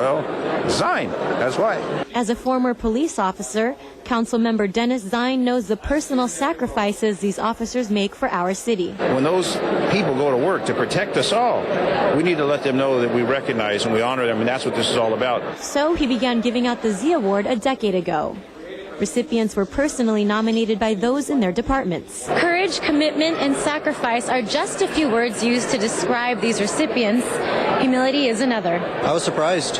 So, Zine, that's why. As a former police officer, Councilmember Dennis Zine knows the personal sacrifices these officers make for our city. When those people go to work to protect us all, we need to let them know that we recognize and we honor them, and that's what this is all about. So he began giving out the Z Award a decade ago. Recipients were personally nominated by those in their departments. Courage, commitment, and sacrifice are just a few words used to describe these recipients. Humility is another. I was surprised.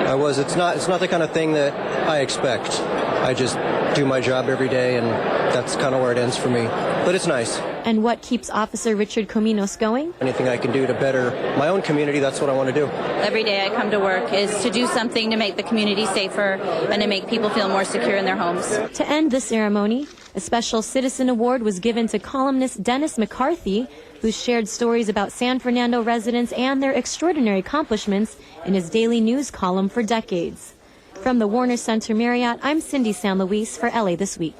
It's not the kind of thing that I expect. I just do my job every day, and that's kind of where it ends for me. But it's nice. And what keeps Officer Richard Cominos going? Anything I can do to better my own community, that's what I want to do. Every day I come to work is to do something to make the community safer and to make people feel more secure in their homes. To end the ceremony, a special citizen award was given to columnist Dennis McCarthy, who shared stories about San Fernando residents and their extraordinary accomplishments in his daily news column for decades. From the Warner Center Marriott, I'm Cindy San Luis for LA This Week.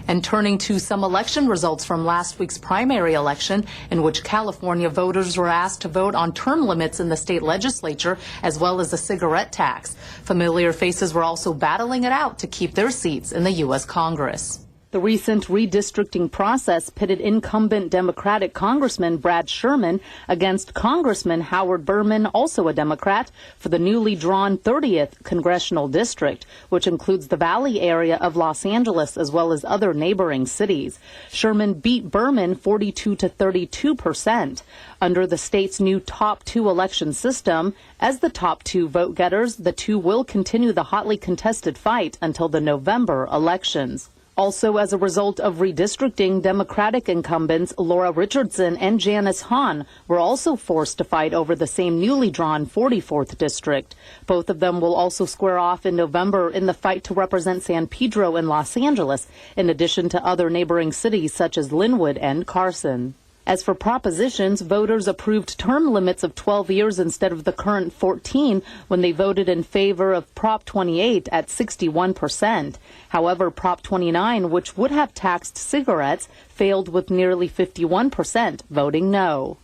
And turning to some election results from last week's primary election, in which California voters were asked to vote on term limits in the state legislature, as well as a cigarette tax. Familiar faces were also battling it out to keep their seats in the U.S. Congress. The recent redistricting process pitted incumbent Democratic Congressman Brad Sherman against Congressman Howard Berman, also a Democrat, for the newly drawn 30th Congressional District, which includes the Valley area of Los Angeles as well as other neighboring cities. Sherman beat Berman 42% to 32%. Under the state's new top two election system, as the top two vote getters, the two will continue the hotly contested fight until the November elections. Also, as a result of redistricting, Democratic incumbents Laura Richardson and Janice Hahn were also forced to fight over the same newly drawn 44th district. Both of them will also square off in November in the fight to represent San Pedro and Los Angeles, in addition to other neighboring cities such as Linwood and Carson. As for propositions, voters approved term limits of 12 years instead of the current 14 when they voted in favor of Prop 28 at 61%. However, Prop 29, which would have taxed cigarettes, failed with nearly 51% voting no.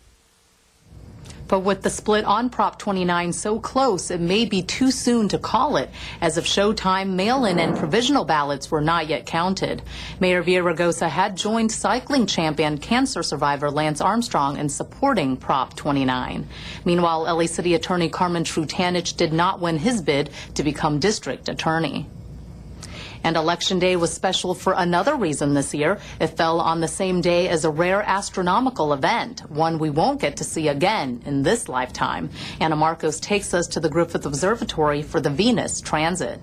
But with the split on Prop 29 so close, it may be too soon to call it. As of showtime, mail-in and provisional ballots were not yet counted. Mayor Villaraigosa had joined cycling champ and cancer survivor Lance Armstrong in supporting Prop 29. Meanwhile, LA City Attorney Carmen Trutanich did not win his bid to become district attorney. And Election Day was special for another reason this year. It fell on the same day as a rare astronomical event, one we won't get to see again in this lifetime. Anna Marcos takes us to the Griffith Observatory for the Venus transit.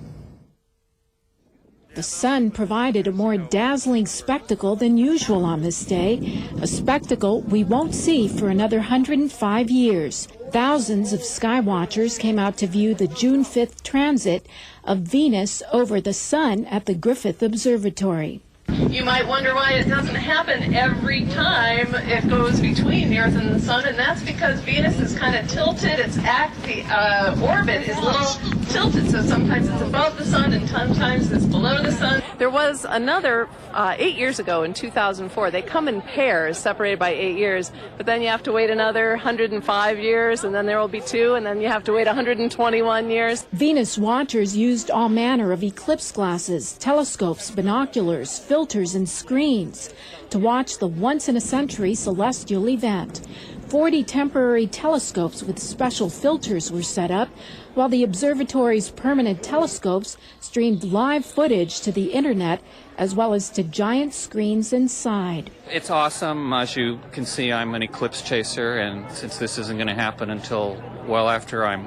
The sun provided a more dazzling spectacle than usual on this day, a spectacle we won't see for another 105 years. Thousands of sky watchers came out to view the June 5th transit of Venus over the sun at the Griffith Observatory. You might wonder why it doesn't happen every time it goes between the Earth and the Sun, and that's because Venus is kind of tilted. The orbit is a little tilted, so sometimes it's above the Sun and sometimes it's below the Sun. There was another 8 years ago in 2004. They come in pairs, separated by 8 years, but then you have to wait another 105 years, and then there will be two, and then you have to wait 121 years. Venus watchers used all manner of eclipse glasses, telescopes, binoculars, filters, and screens to watch the once-in-a-century celestial event. 40 temporary telescopes with special filters were set up, while the observatory's permanent telescopes streamed live footage to the internet as well as to giant screens inside. It's awesome. As you can see, I'm an eclipse chaser, and since this isn't going to happen until well after I'm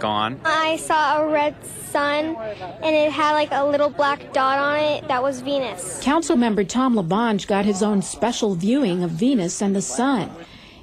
gone. I saw a red sun, and it had like a little black dot on it. That was Venus. Councilmember Tom LaBonge got his own special viewing of Venus and the sun.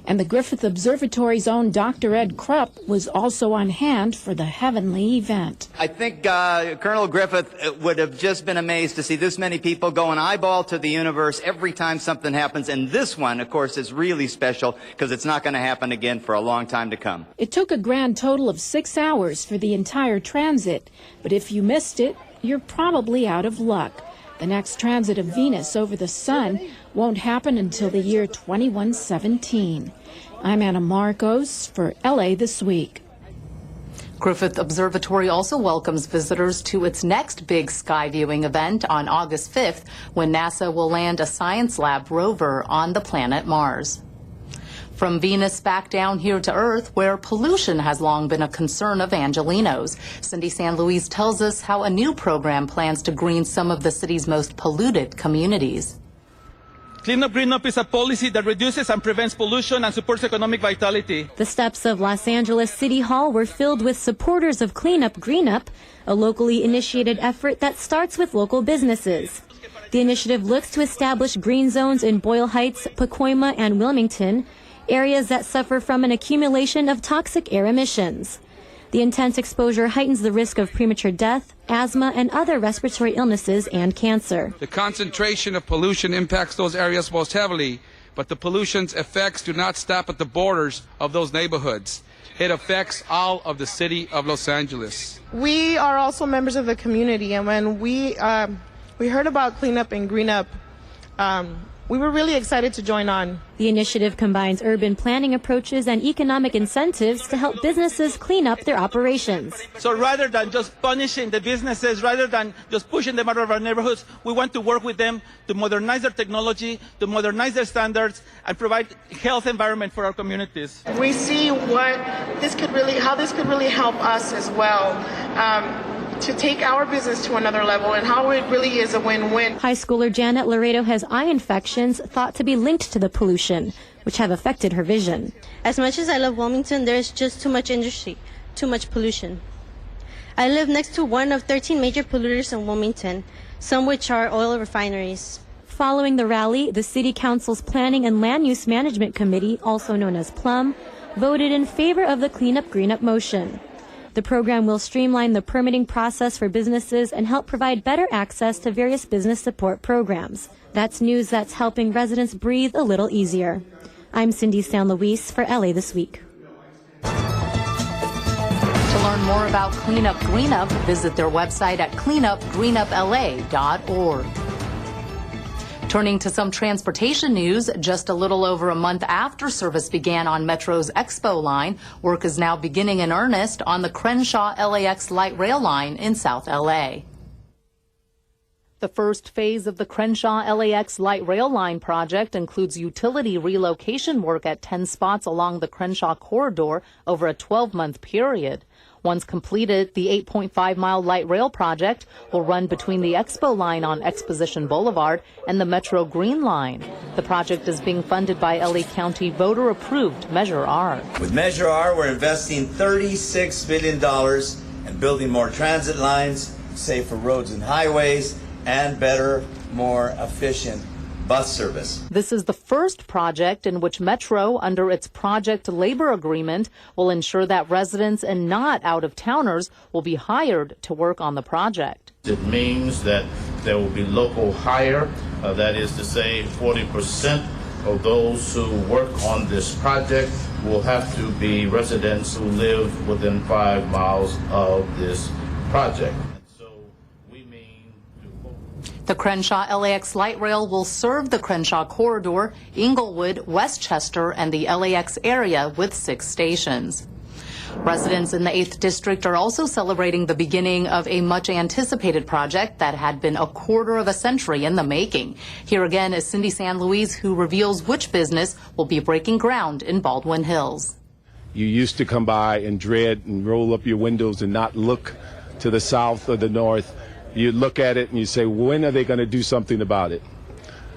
And the Griffith Observatory's own Dr. Ed Krupp was also on hand for the heavenly event. I think Colonel Griffith would have just been amazed to see this many people go an eyeball to the universe every time something happens. And this one, of course, is really special because it's not going to happen again for a long time to come. It took a grand total of 6 hours for the entire transit. But if you missed it, you're probably out of luck. The next transit of Venus over the sun won't happen until the year 2117. I'm Anna Marcos for LA This Week. Griffith Observatory also welcomes visitors to its next big sky viewing event on August 5th, when NASA will land a Science Lab rover on the planet Mars. From Venus back down here to Earth, where pollution has long been a concern of Angelenos. Cindy San Luis tells us how a new program plans to green some of the city's most polluted communities. Clean Up Green Up is a policy that reduces and prevents pollution and supports economic vitality. The steps of Los Angeles City Hall were filled with supporters of Clean Up Green Up, a locally initiated effort that starts with local businesses. The initiative looks to establish green zones in Boyle Heights, Pacoima, and Wilmington, areas that suffer from an accumulation of toxic air emissions. The intense exposure heightens the risk of premature death, asthma, and other respiratory illnesses and cancer. The concentration of pollution impacts those areas most heavily, but the pollution's effects do not stop at the borders of those neighborhoods. It affects all of the city of Los Angeles. We are also members of the community, and when we heard about Clean Up and Green Up, we were really excited to join on. The initiative combines urban planning approaches and economic incentives to help businesses clean up their operations. So rather than just punishing the businesses, rather than just pushing them out of our neighborhoods, we want to work with them to modernize their technology, to modernize their standards, and provide a health environment for our communities. We see how this could really help us as well. To take our business to another level and how it really is a win-win. High schooler Janet Laredo has eye infections thought to be linked to the pollution, which have affected her vision. As much as I love Wilmington, there's just too much industry, too much pollution. I live next to one of 13 major polluters in Wilmington, some which are oil refineries. Following the rally, the City Council's Planning and Land Use Management Committee, also known as PLUM, voted in favor of the Clean Up Green Up motion. The program will streamline the permitting process for businesses and help provide better access to various business support programs. That's news that's helping residents breathe a little easier. I'm Cindy San Luis for LA This Week. To learn more about Clean Up Green Up, visit their website at cleanupgreenupla.org. Turning to some transportation news, just a little over a month after service began on Metro's Expo line, work is now beginning in earnest on the Crenshaw LAX light rail line in South LA. The first phase of the Crenshaw LAX light rail line project includes utility relocation work at 10 spots along the Crenshaw corridor over a 12-month period. Once completed, the 8.5-mile light rail project will run between the Expo line on Exposition Boulevard and the Metro Green Line. The project is being funded by LA County voter-approved Measure R. With Measure R, we're investing $36 billion and building more transit lines, safer roads and highways, and better, more efficient bus service. This is the first project in which Metro, under its project labor agreement, will ensure that residents and not out-of-towners will be hired to work on the project. It means that there will be local hire, that is to say 40% of those who work on this project will have to be residents who live within 5 miles of this project. The Crenshaw LAX light rail will serve the Crenshaw corridor, Inglewood, Westchester, and the LAX area with 6 stations. Residents in the 8th District are also celebrating the beginning of a much-anticipated project that had been a quarter of a century in the making. Here again is Cindy San Luis, who reveals which business will be breaking ground in Baldwin Hills. You used to come by and dread and roll up your windows and not look to the south or the north. You look at it and you say, when are they going to do something about it?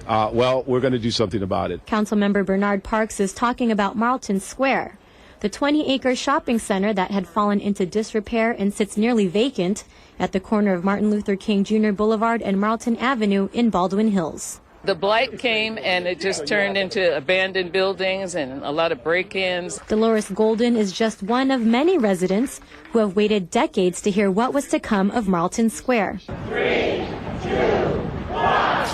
Well, we're going to do something about it. Councilmember Bernard Parks is talking about Marlton Square, the 20-acre shopping center that had fallen into disrepair and sits nearly vacant at the corner of Martin Luther King Jr. Boulevard and Marlton Avenue in Baldwin Hills. The blight came and it just turned into abandoned buildings and a lot of break-ins. Dolores Golden is just one of many residents who have waited decades to hear what was to come of Marlton Square. 3, 2, 1.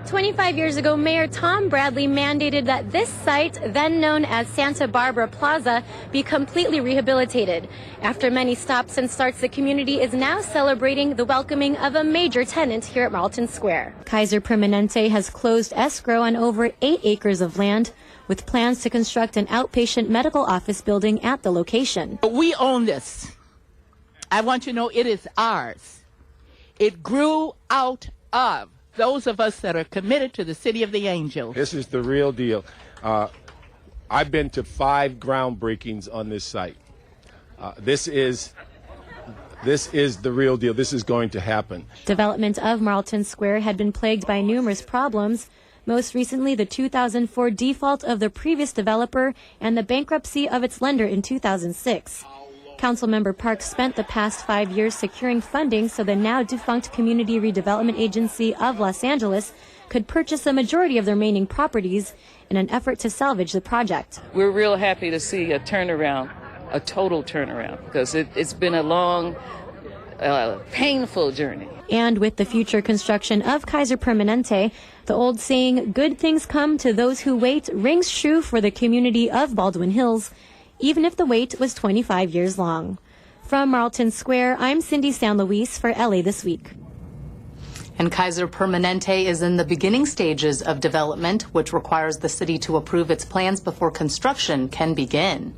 25 years ago, Mayor Tom Bradley mandated that this site, then known as Santa Barbara Plaza, be completely rehabilitated. After many stops and starts, the community is now celebrating the welcoming of a major tenant here at Marlton Square. Kaiser Permanente has closed escrow on over 8 acres of land, with plans to construct an outpatient medical office building at the location. We own this. I want you to know it is ours. It grew out of those of us that are committed to the City of the Angels. This is the real deal. I've been to 5 groundbreakings on this site. This is the real deal. This is going to happen. Development of Marlton Square had been plagued by numerous problems, most recently the 2004 default of the previous developer and the bankruptcy of its lender in 2006. Councilmember Parks spent the past 5 years securing funding so the now defunct Community Redevelopment Agency of Los Angeles could purchase a majority of the remaining properties in an effort to salvage the project. We're real happy to see a turnaround, a total turnaround, because it's been a long, painful journey. And with the future construction of Kaiser Permanente, the old saying, good things come to those who wait, rings true for the community of Baldwin Hills, even if the wait was 25 years long. From Marlton Square, I'm Cindy San Luis for LA This Week. And Kaiser Permanente is in the beginning stages of development, which requires the city to approve its plans before construction can begin.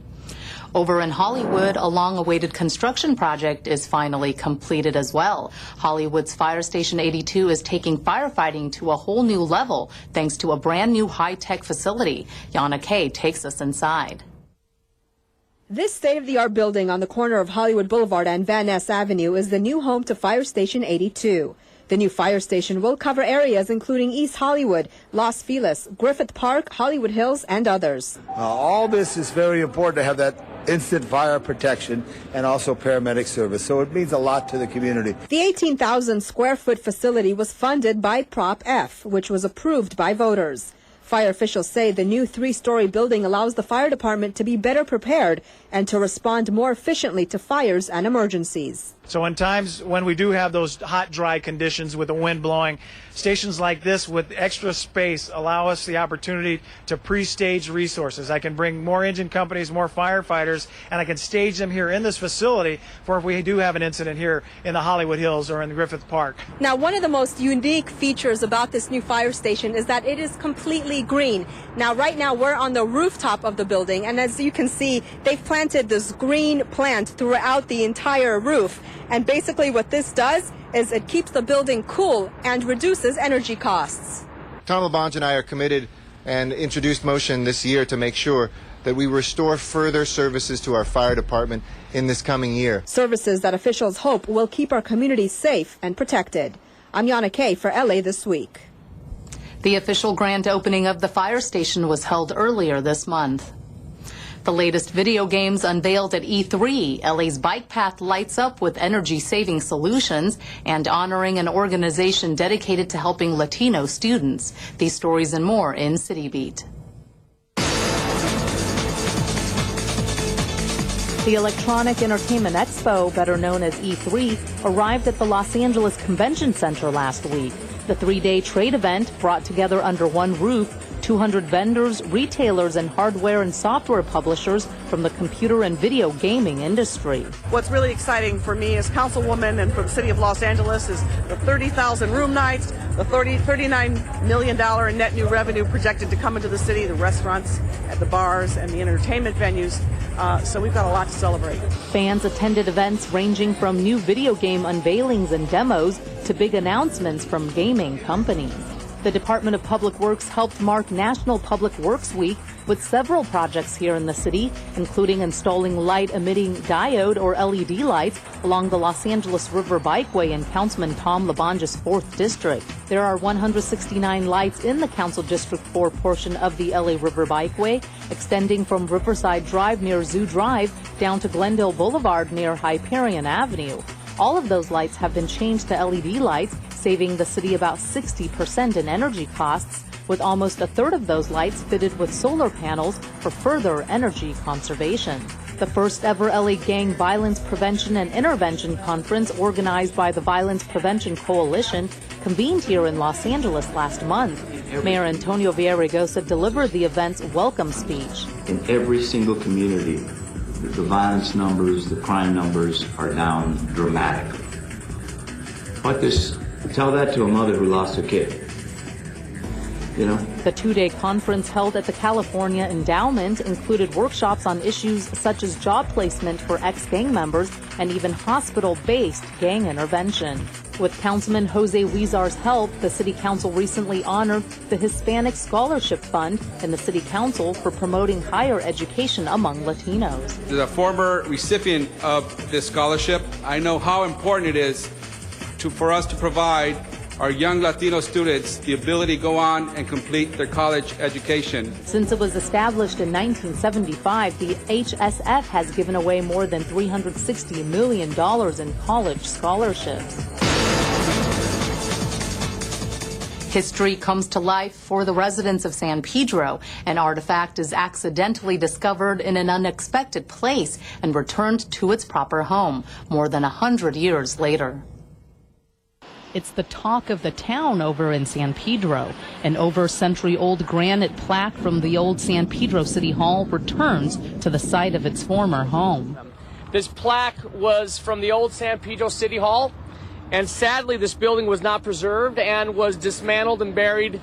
Over in Hollywood, a long-awaited construction project is finally completed as well. Hollywood's Fire Station 82 is taking firefighting to a whole new level thanks to a brand new high-tech facility. Yana Kay takes us inside. This state-of-the-art building on the corner of Hollywood Boulevard and Van Ness Avenue is the new home to Fire Station 82. The new fire station will cover areas including East Hollywood, Los Feliz, Griffith Park, Hollywood Hills, and others. All this is very important to have that instant fire protection and also paramedic service, so it means a lot to the community. The 18,000 square foot facility was funded by Prop F, which was approved by voters. Fire officials say the new 3-story building allows the fire department to be better prepared and to respond more efficiently to fires and emergencies. So in times when we do have those hot, dry conditions with the wind blowing, stations like this with extra space allow us the opportunity to pre-stage resources. I can bring more engine companies, more firefighters, and I can stage them here in this facility for if we do have an incident here in the Hollywood Hills or in Griffith Park. Now, one of the most unique features about this new fire station is that it is completely green. Now, right now, we're on the rooftop of the building, and as you can see, they've planted this green plant throughout the entire roof. And basically what this does is it keeps the building cool and reduces energy costs. Tom LaBonge and I are committed and introduced motion this year to make sure that we restore further services to our fire department in this coming year. Services that officials hope will keep our communities safe and protected. I'm Yana Kay for LA This Week. The official grand opening of the fire station was held earlier this month. The latest video games unveiled at E3, LA's bike path lights up with energy-saving solutions and honoring an organization dedicated to helping Latino students. These stories and more in City Beat. The Electronic Entertainment Expo, better known as E3, arrived at the Los Angeles Convention Center last week. The 3-day trade event brought together under one roof 200 vendors, retailers, and hardware and software publishers from the computer and video gaming industry. What's really exciting for me as councilwoman and for the city of Los Angeles is the 30,000 room nights, the $39 million in net new revenue projected to come into the city, the restaurants, at the bars, and the entertainment venues. So we've got a lot to celebrate. Fans attended events ranging from new video game unveilings and demos to big announcements from gaming companies. The Department of Public Works helped mark National Public Works Week with several projects here in the city, including installing light-emitting diode or LED lights along the Los Angeles River Bikeway in Councilman Tom LaBonge's 4th District. There are 169 lights in the Council District 4 portion of the LA River Bikeway, extending from Riverside Drive near Zoo Drive down to Glendale Boulevard near Hyperion Avenue. All of those lights have been changed to LED lights, saving the city about 60% in energy costs, with almost a third of those lights fitted with solar panels for further energy conservation. The first ever LA Gang Violence Prevention and Intervention Conference, organized by the Violence Prevention Coalition, convened here in Los Angeles last month. Mayor Antonio Villaraigosa delivered the event's welcome speech. In every single community, the violence numbers, the crime numbers are down dramatically. Tell that to a mother who lost her kid. you know? The two-day conference held at the California Endowment included workshops on issues such as job placement for ex-gang members and even hospital-based gang intervention. With Councilman Jose Huizar's help, the City Council recently honored the Hispanic Scholarship Fund in the City Council for promoting higher education among Latinos. As a former recipient of this scholarship, I know how important it is for us to provide our young Latino students the ability to go on and complete their college education. Since it was established in 1975, the HSF has given away more than $360 million in college scholarships. History comes to life for the residents of San Pedro. An artifact is accidentally discovered in an unexpected place and returned to its proper home more than 100 years later. It's the talk of the town over in San Pedro. An over-century-old granite plaque from the old San Pedro City Hall returns to the site of its former home. This plaque was from the old San Pedro City Hall, and sadly this building was not preserved and was dismantled and buried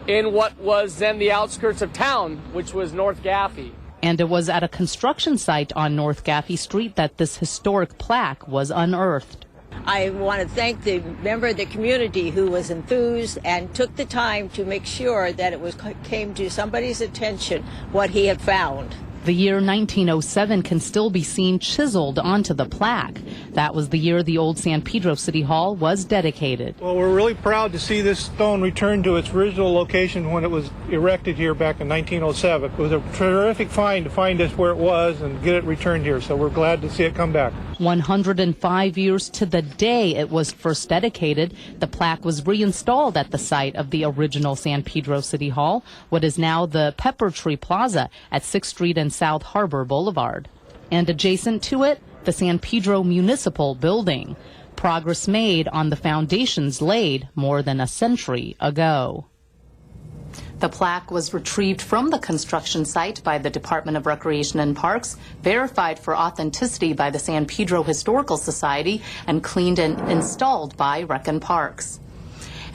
in what was then the outskirts of town, which was North Gaffey. And it was at a construction site on North Gaffey Street that this historic plaque was unearthed. I want to thank the member of the community who was enthused and took the time to make sure that it came to somebody's attention what he had found. The year 1907 can still be seen chiseled onto the plaque. That was the year the old San Pedro City Hall was dedicated. Well, we're really proud to see this stone return to its original location when it was erected here back in 1907. It was a terrific find to find us where it was and get it returned here, so we're glad to see it come back. 105 years to the day it was first dedicated, the plaque was reinstalled at the site of the original San Pedro City Hall, what is now the Pepper Tree Plaza at 6th Street and South Harbor Boulevard. And adjacent to it, the San Pedro Municipal Building. Progress made on the foundations laid more than a century ago. The plaque was retrieved from the construction site by the Department of Recreation and Parks, verified for authenticity by the San Pedro Historical Society, and cleaned and installed by Rec and Parks.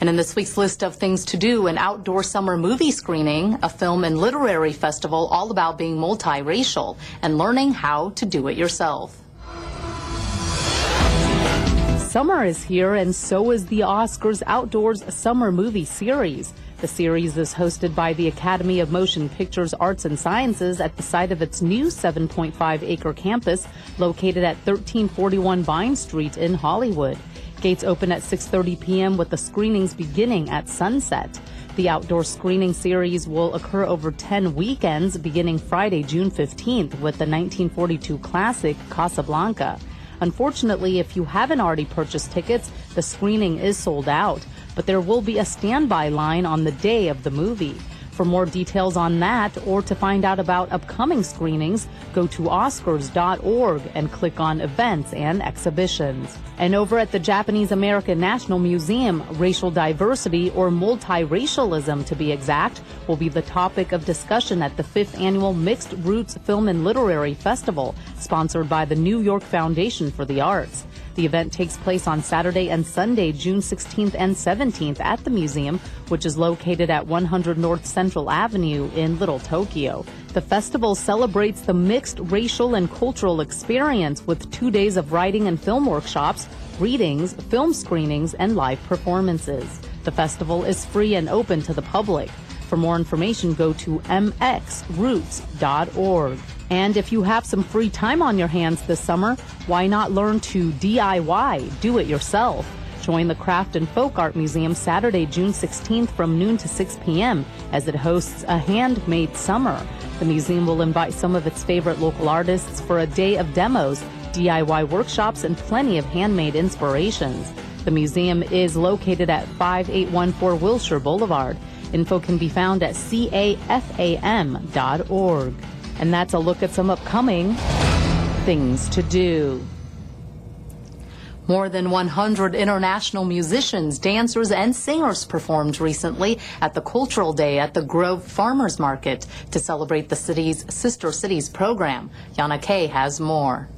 And in this week's list of things to do, an outdoor summer movie screening, a film and literary festival all about being multiracial and learning how to do it yourself. Summer is here, and so is the Oscars Outdoors Summer Movie Series. The series is hosted by the Academy of Motion Pictures Arts and Sciences at the site of its new 7.5-acre campus located at 1341 Vine Street in Hollywood. Gates open at 6:30 p.m. with the screenings beginning at sunset. The outdoor screening series will occur over 10 weekends beginning Friday, June 15th with the 1942 classic Casablanca. Unfortunately, if you haven't already purchased tickets, the screening is sold out, but there will be a standby line on the day of the movie. For more details on that or to find out about upcoming screenings, go to Oscars.org and click on Events and Exhibitions. And over at the Japanese American National Museum, racial diversity, or multiracialism to be exact, will be the topic of discussion at the 5th Annual Mixed Roots Film and Literary Festival, sponsored by the New York Foundation for the Arts. The event takes place on Saturday and Sunday, June 16th and 17th at the museum, which is located at 100 North Central Avenue in Little Tokyo. The festival celebrates the mixed racial and cultural experience with 2 days of writing and film workshops, readings, film screenings, and live performances. The festival is free and open to the public. For more information, go to mxroots.org. And if you have some free time on your hands this summer, why not learn to DIY, do it yourself? Join the Craft and Folk Art Museum Saturday, June 16th from noon to 6 p.m. as it hosts a handmade summer. The museum will invite some of its favorite local artists for a day of demos, DIY workshops, and plenty of handmade inspirations. The museum is located at 5814 Wilshire Boulevard. Info can be found at cafam.org. And that's a look at some upcoming things to do. More than 100 international musicians, dancers, and singers performed recently at the Cultural Day at the Grove Farmers Market to celebrate the city's Sister Cities program. Yana Kay has more.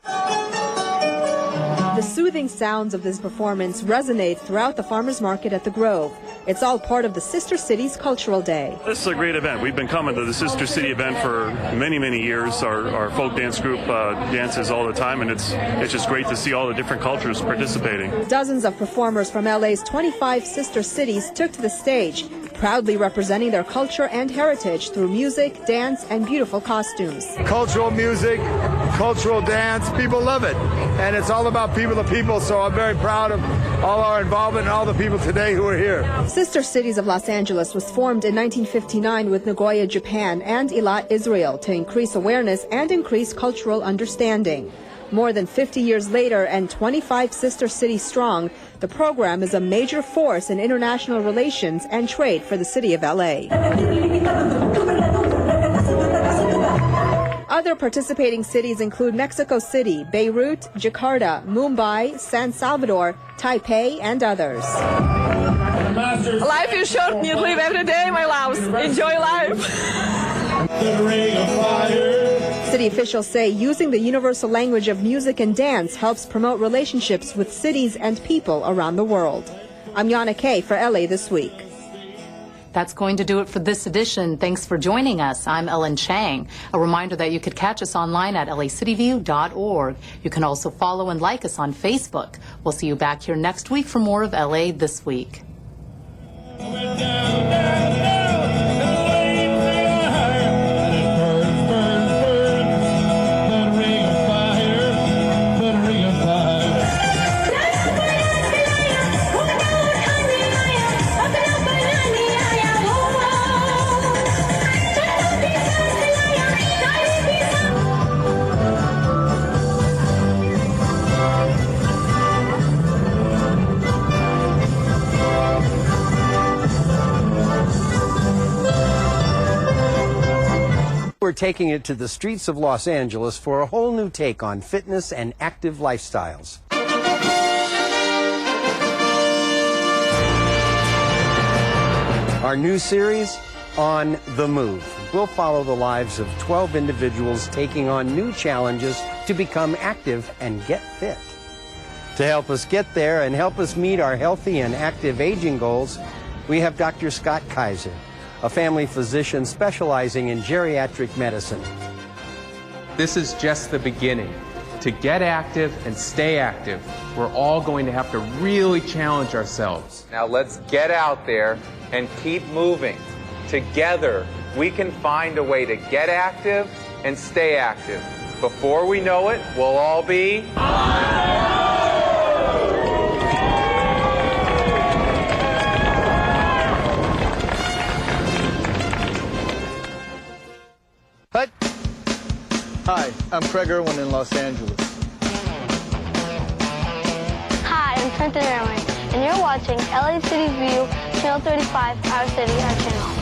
The soothing sounds of this performance resonate throughout the farmers market at the Grove. It's all part of the Sister Cities Cultural Day. This is a great event. We've been coming to the Sister City event for many, many years. Our folk dance group dances all the time, and it's just great to see all the different cultures participating. Dozens of performers from LA's 25 sister cities took to the stage, proudly representing their culture and heritage through music, dance, and beautiful costumes. Cultural music, cultural dance, people love it. And it's all about people to people, so I'm very proud of all our involvement and all the people today who are here. Sister Cities of Los Angeles was formed in 1959 with Nagoya, Japan, and Eilat, Israel, to increase awareness and increase cultural understanding. More than 50 years later and 25 sister cities strong, the program is a major force in international relations and trade for the city of LA. Other participating cities include Mexico City, Beirut, Jakarta, Mumbai, San Salvador, Taipei, and others. Life is short, you live every day, my loves. Enjoy life. City officials say using the universal language of music and dance helps promote relationships with cities and people around the world. I'm Yana Kay for LA This Week. That's going to do it for this edition. Thanks for joining us. I'm Ellen Chang. A reminder that you could catch us online at lacityview.org. You can also follow and like us on Facebook. We'll see you back here next week for more of LA This Week. We're taking it to the streets of Los Angeles for a whole new take on fitness and active lifestyles. Our new series, On the Move. We'll follow the lives of 12 individuals taking on new challenges to become active and get fit. To help us get there and help us meet our healthy and active aging goals, we have Dr. Scott Kaiser, a family physician specializing in geriatric medicine. This is just the beginning. To get active and stay active, we're all going to have to really challenge ourselves. Now let's get out there and keep moving. Together, we can find a way to get active and stay active. Before we know it, we'll all be... Hi, I'm Craig Irwin in Los Angeles. Hi, I'm Trenton Irwin, and you're watching LA City View, Channel 35, Our City, Our Channel.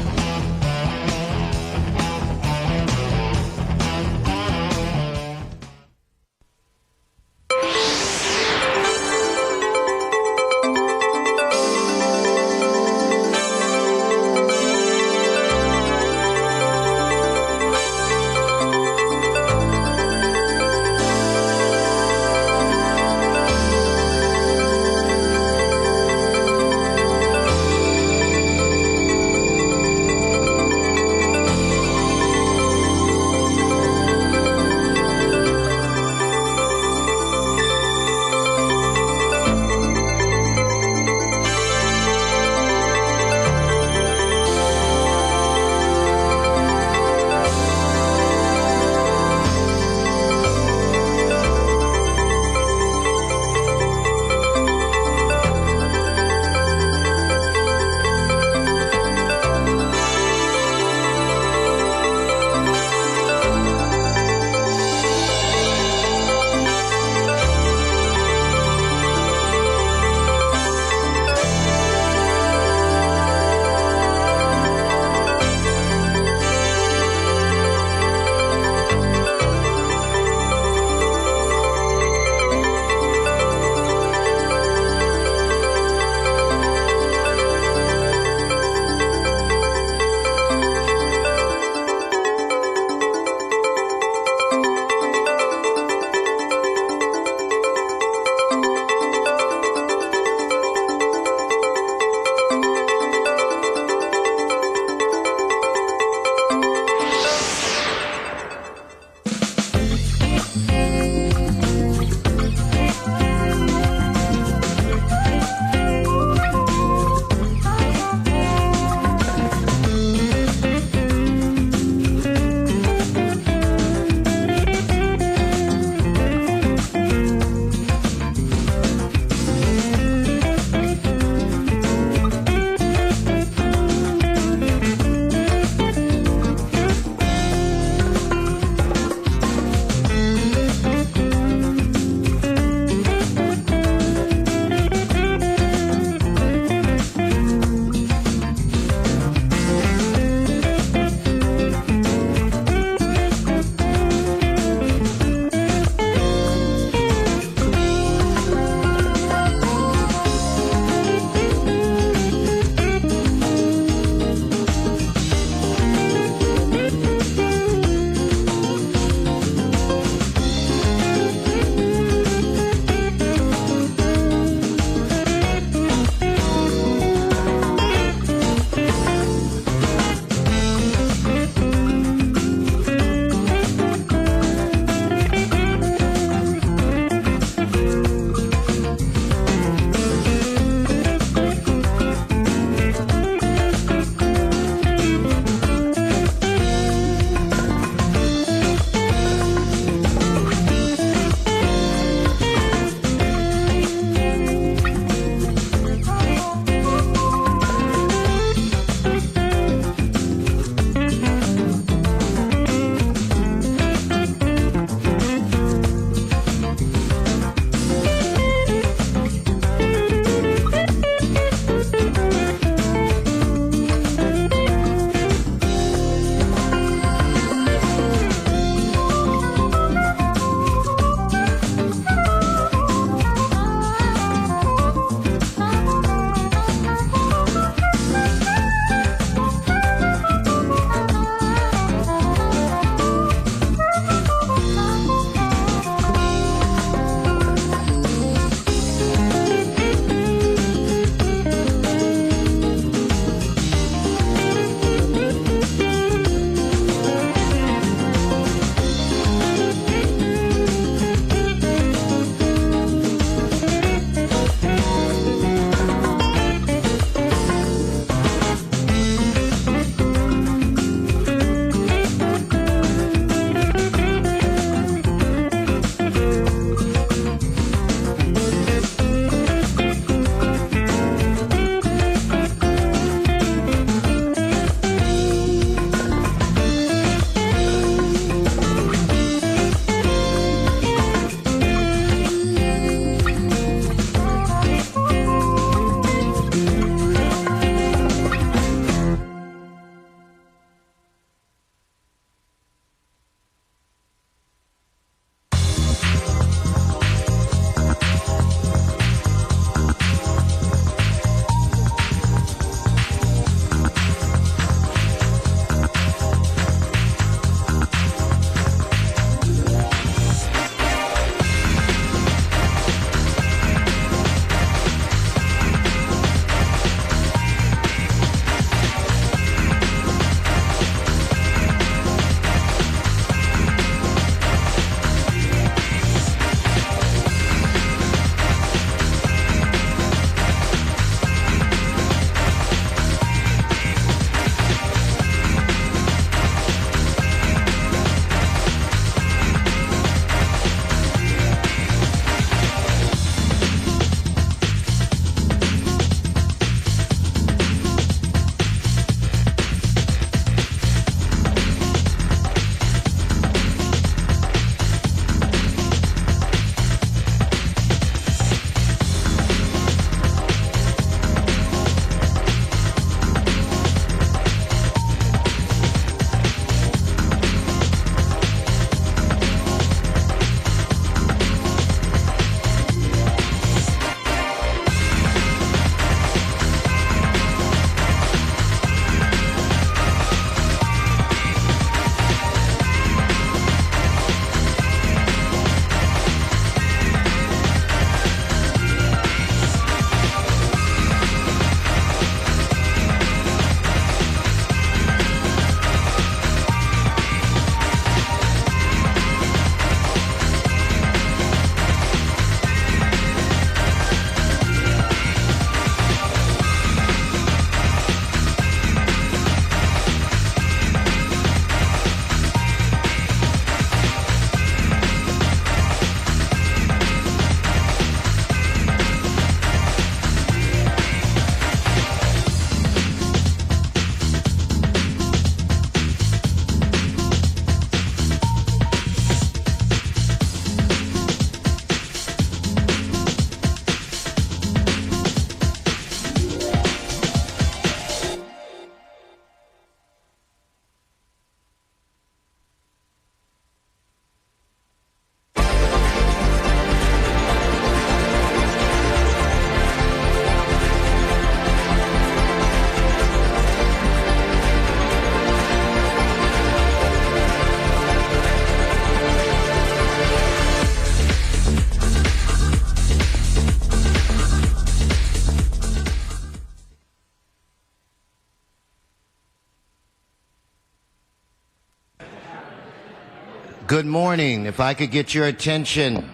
Good morning. If I could get your attention.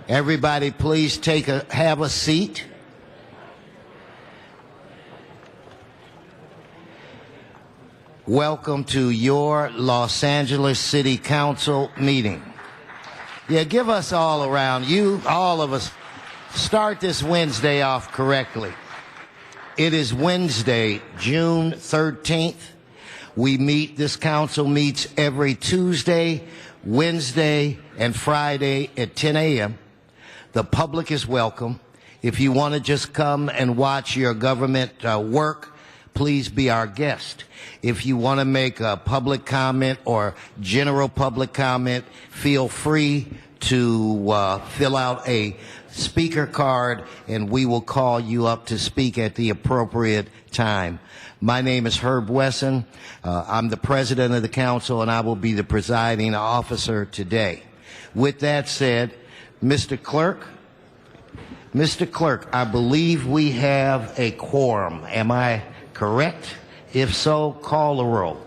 Everybody, please have a seat. Welcome to your Los Angeles City Council meeting. Yeah, give us all around. All of us, start this Wednesday off correctly. It is Wednesday, June 13th. This council meets every Tuesday, Wednesday, and Friday at 10 a.m. The public is welcome. If you want to just come and watch your government work, please be our guest. If you want to make a public comment or general public comment, feel free to fill out a speaker card and we will call you up to speak at the appropriate time. My name is Herb Wesson. I'm the president of the council and I will be the presiding officer today. With that said, Mr. Clerk, I believe we have a quorum. Am I correct? If so, call the roll.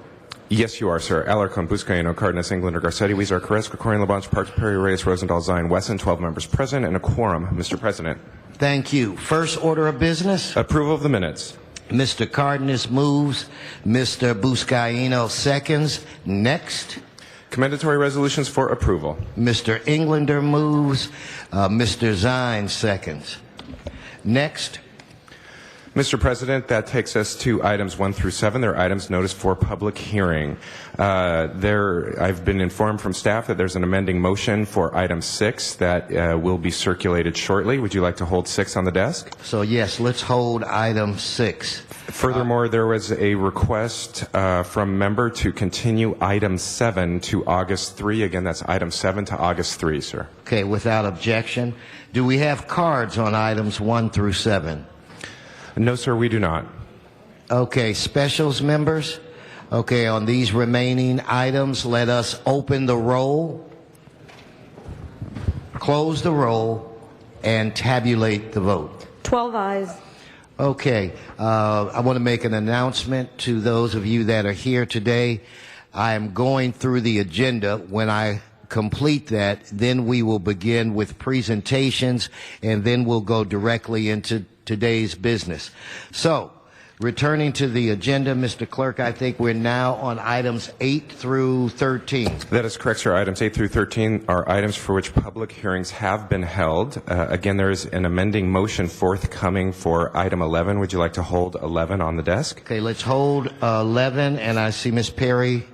Yes, you are, sir. Alarcon, Buscaino, Cardenas, Englander, Garcetti, Weezer, Carrasco, Corrigan, LaBonge, Parks, Perry, Reyes, Rosendahl, Zion, Wesson, 12 members present, and a quorum, Mr. President. Thank you. First order of business? Approval of the minutes. Mr. Cardenas moves. Mr. Buscaino seconds. Next. Commendatory resolutions for approval. Mr. Englander moves. Mr. Zion seconds. Next. Mr. President, that takes us to items 1 through 7. They're items noticed for public hearing. I've been informed from staff that there's an amending motion for item 6 that will be circulated shortly. Would you like to hold 6 on the desk? So yes, let's hold item 6. Furthermore, there was a request from member to continue item 7 to August 3. Again, that's item 7 to August 3, sir. Okay, without objection. Do we have cards on items 1 through 7? No, sir, we do not. Okay, specials members. Okay, on these remaining items, let us open the roll, close the roll, and tabulate the vote. 12 ayes. Okay, I want to make an announcement to those of you that are here today. I am going through the agenda. When I complete that, then we will begin with presentations, and then we'll go directly into today's business. So, returning to the agenda, Mr. Clerk, I think we're now on items 8 through 13. That is correct, sir. Items 8 through 13 are items for which public hearings have been held. Again, there is an amending motion forthcoming for item 11. Would you like to hold 11 on the desk? Okay, let's hold 11, and I see Ms. Perry.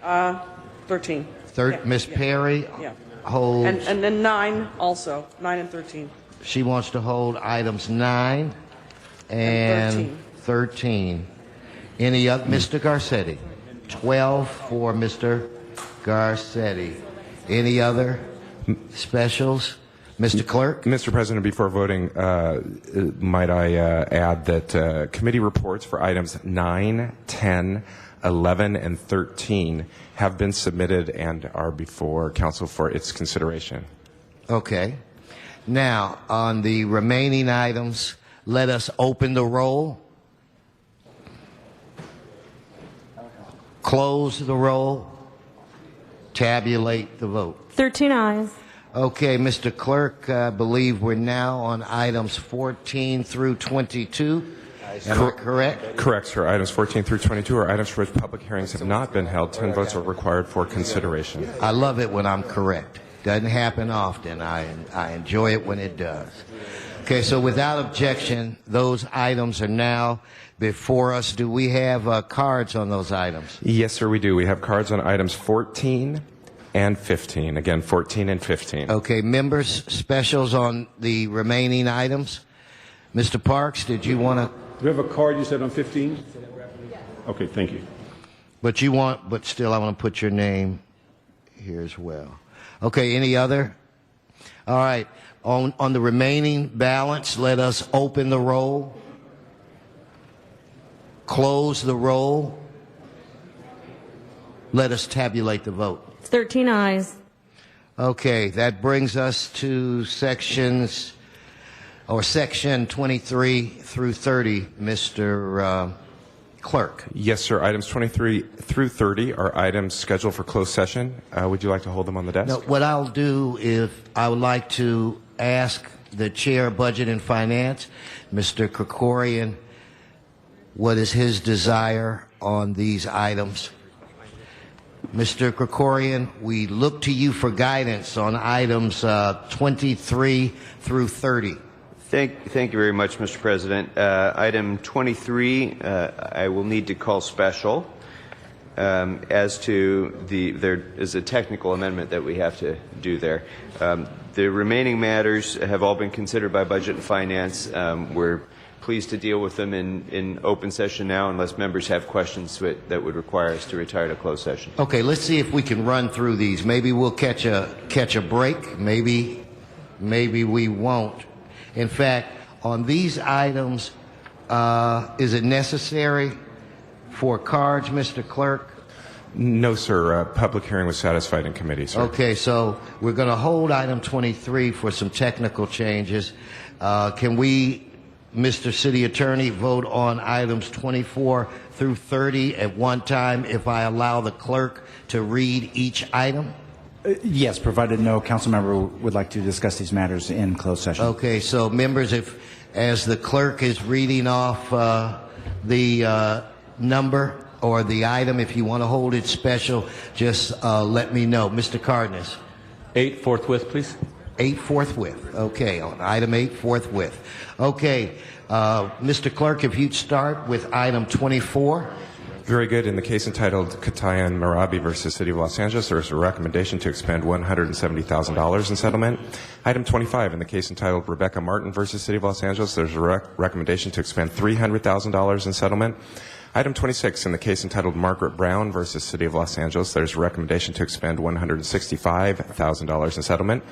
13. Ms. Perry holds. And then 9 also. 9 and 13. She wants to hold items 9 and 13. Any other? Mr. Garcetti. 12 for Mr. Garcetti. Any other specials? Mr. Clerk? Mr. President, before voting, might I add that committee reports for items 9, 10, 11, and 13 have been submitted and are before council for its consideration. Okay. Now, on the remaining items, let us open the roll, close the roll, tabulate the vote. 13 ayes. Okay, Mr. Clerk, I believe we're now on items 14 through 22. Am I correct? Correct, sir. Items 14 through 22 are items for which public hearings have not been held. 10 votes are required for consideration. I love it when I'm correct. Doesn't happen often. I enjoy it when it does. Okay, so without objection, those items are now before us. Do we have cards on those items? Yes, sir, we do. We have cards on items 14 and 15. Again, 14 and 15. Okay, members, specials on the remaining items. Mr. Parks, did you want to? Do we have a card you said on 15? Okay, thank you. But still I want to put your name here as well. Okay, any other? All right, on the remaining balance, let us open the roll, close the roll, let us tabulate the vote. 13 ayes. Okay, that brings us to section 23 through 30, Mr. Clerk. Yes, sir. Items 23 through 30 are items scheduled for closed session. Would you like to hold them on the desk? No, what I'll do is I would like to ask the Chair of Budget and Finance, Mr. Krikorian, what is his desire on these items. Mr. Krikorian, we look to you for guidance on items 23 through 30. Thank you very much, Mr. President. Item 23, I will need to call special. As to there is a technical amendment that we have to do there. The remaining matters have all been considered by Budget and Finance. We're pleased to deal with them in open session now, unless members have questions that would require us to retire to closed session. Okay, let's see if we can run through these. Maybe we'll catch a break. Maybe we won't. In fact, on these items, is it necessary for cards, Mr. Clerk? No, sir. Public hearing was satisfied in committee, sir. Okay, so we're going to hold item 23 for some technical changes. Can we, Mr. City Attorney, vote on items 24 through 30 at one time if I allow the clerk to read each item? Yes, provided no council member would like to discuss these matters in closed session. Okay, so members, as the clerk is reading off the number or the item, if you want to hold it special, just let me know. Mr. Cardenas. 8 forthwith, please. 8 forthwith. Okay, on item 8 forthwith. Okay, Mr. Clerk, if you'd start with item 24. Very good. In the case entitled Katayan Marabi versus City of Los Angeles, there is a recommendation to expend $170,000 in settlement. Item 25, in the case entitled Rebecca Martin versus City of Los Angeles, there's a recommendation to expend $300,000 in settlement. Item 26, in the case entitled Margaret Brown versus City of Los Angeles, there's a recommendation to expend $165,000 in settlement.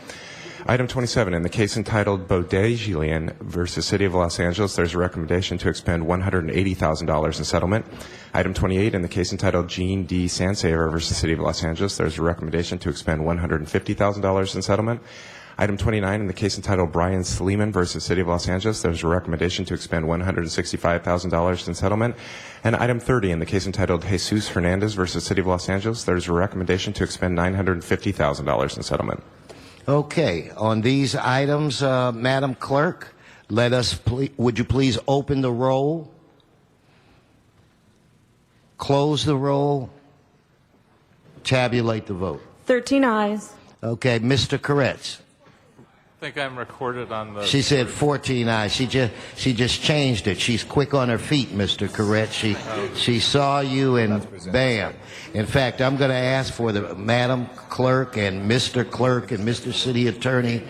Item 27, in the case entitled Bodegilian versus City of Los Angeles, there's a recommendation to expend $180,000 in settlement. Item 28, in the case entitled Jean D. Sansaver versus City of Los Angeles, there's a recommendation to expend $150,000 in settlement. Item 29, in the case entitled Brian Sleeman versus City of Los Angeles, there's a recommendation to expend $165,000 in settlement. And item 30, in the case entitled Jesus Hernandez versus City of Los Angeles, there's a recommendation to expend $950,000 in settlement. Okay, on these items, Madam Clerk, would you please open the roll, close the roll, tabulate the vote. 13 ayes. Okay, Mr. Koretz. I think I'm recorded on the... She said 14 ayes. She just changed it. She's quick on her feet, Mr. Koretz. She saw you and bam. In fact, I'm going to ask for the Madam Clerk and Mr. City Attorney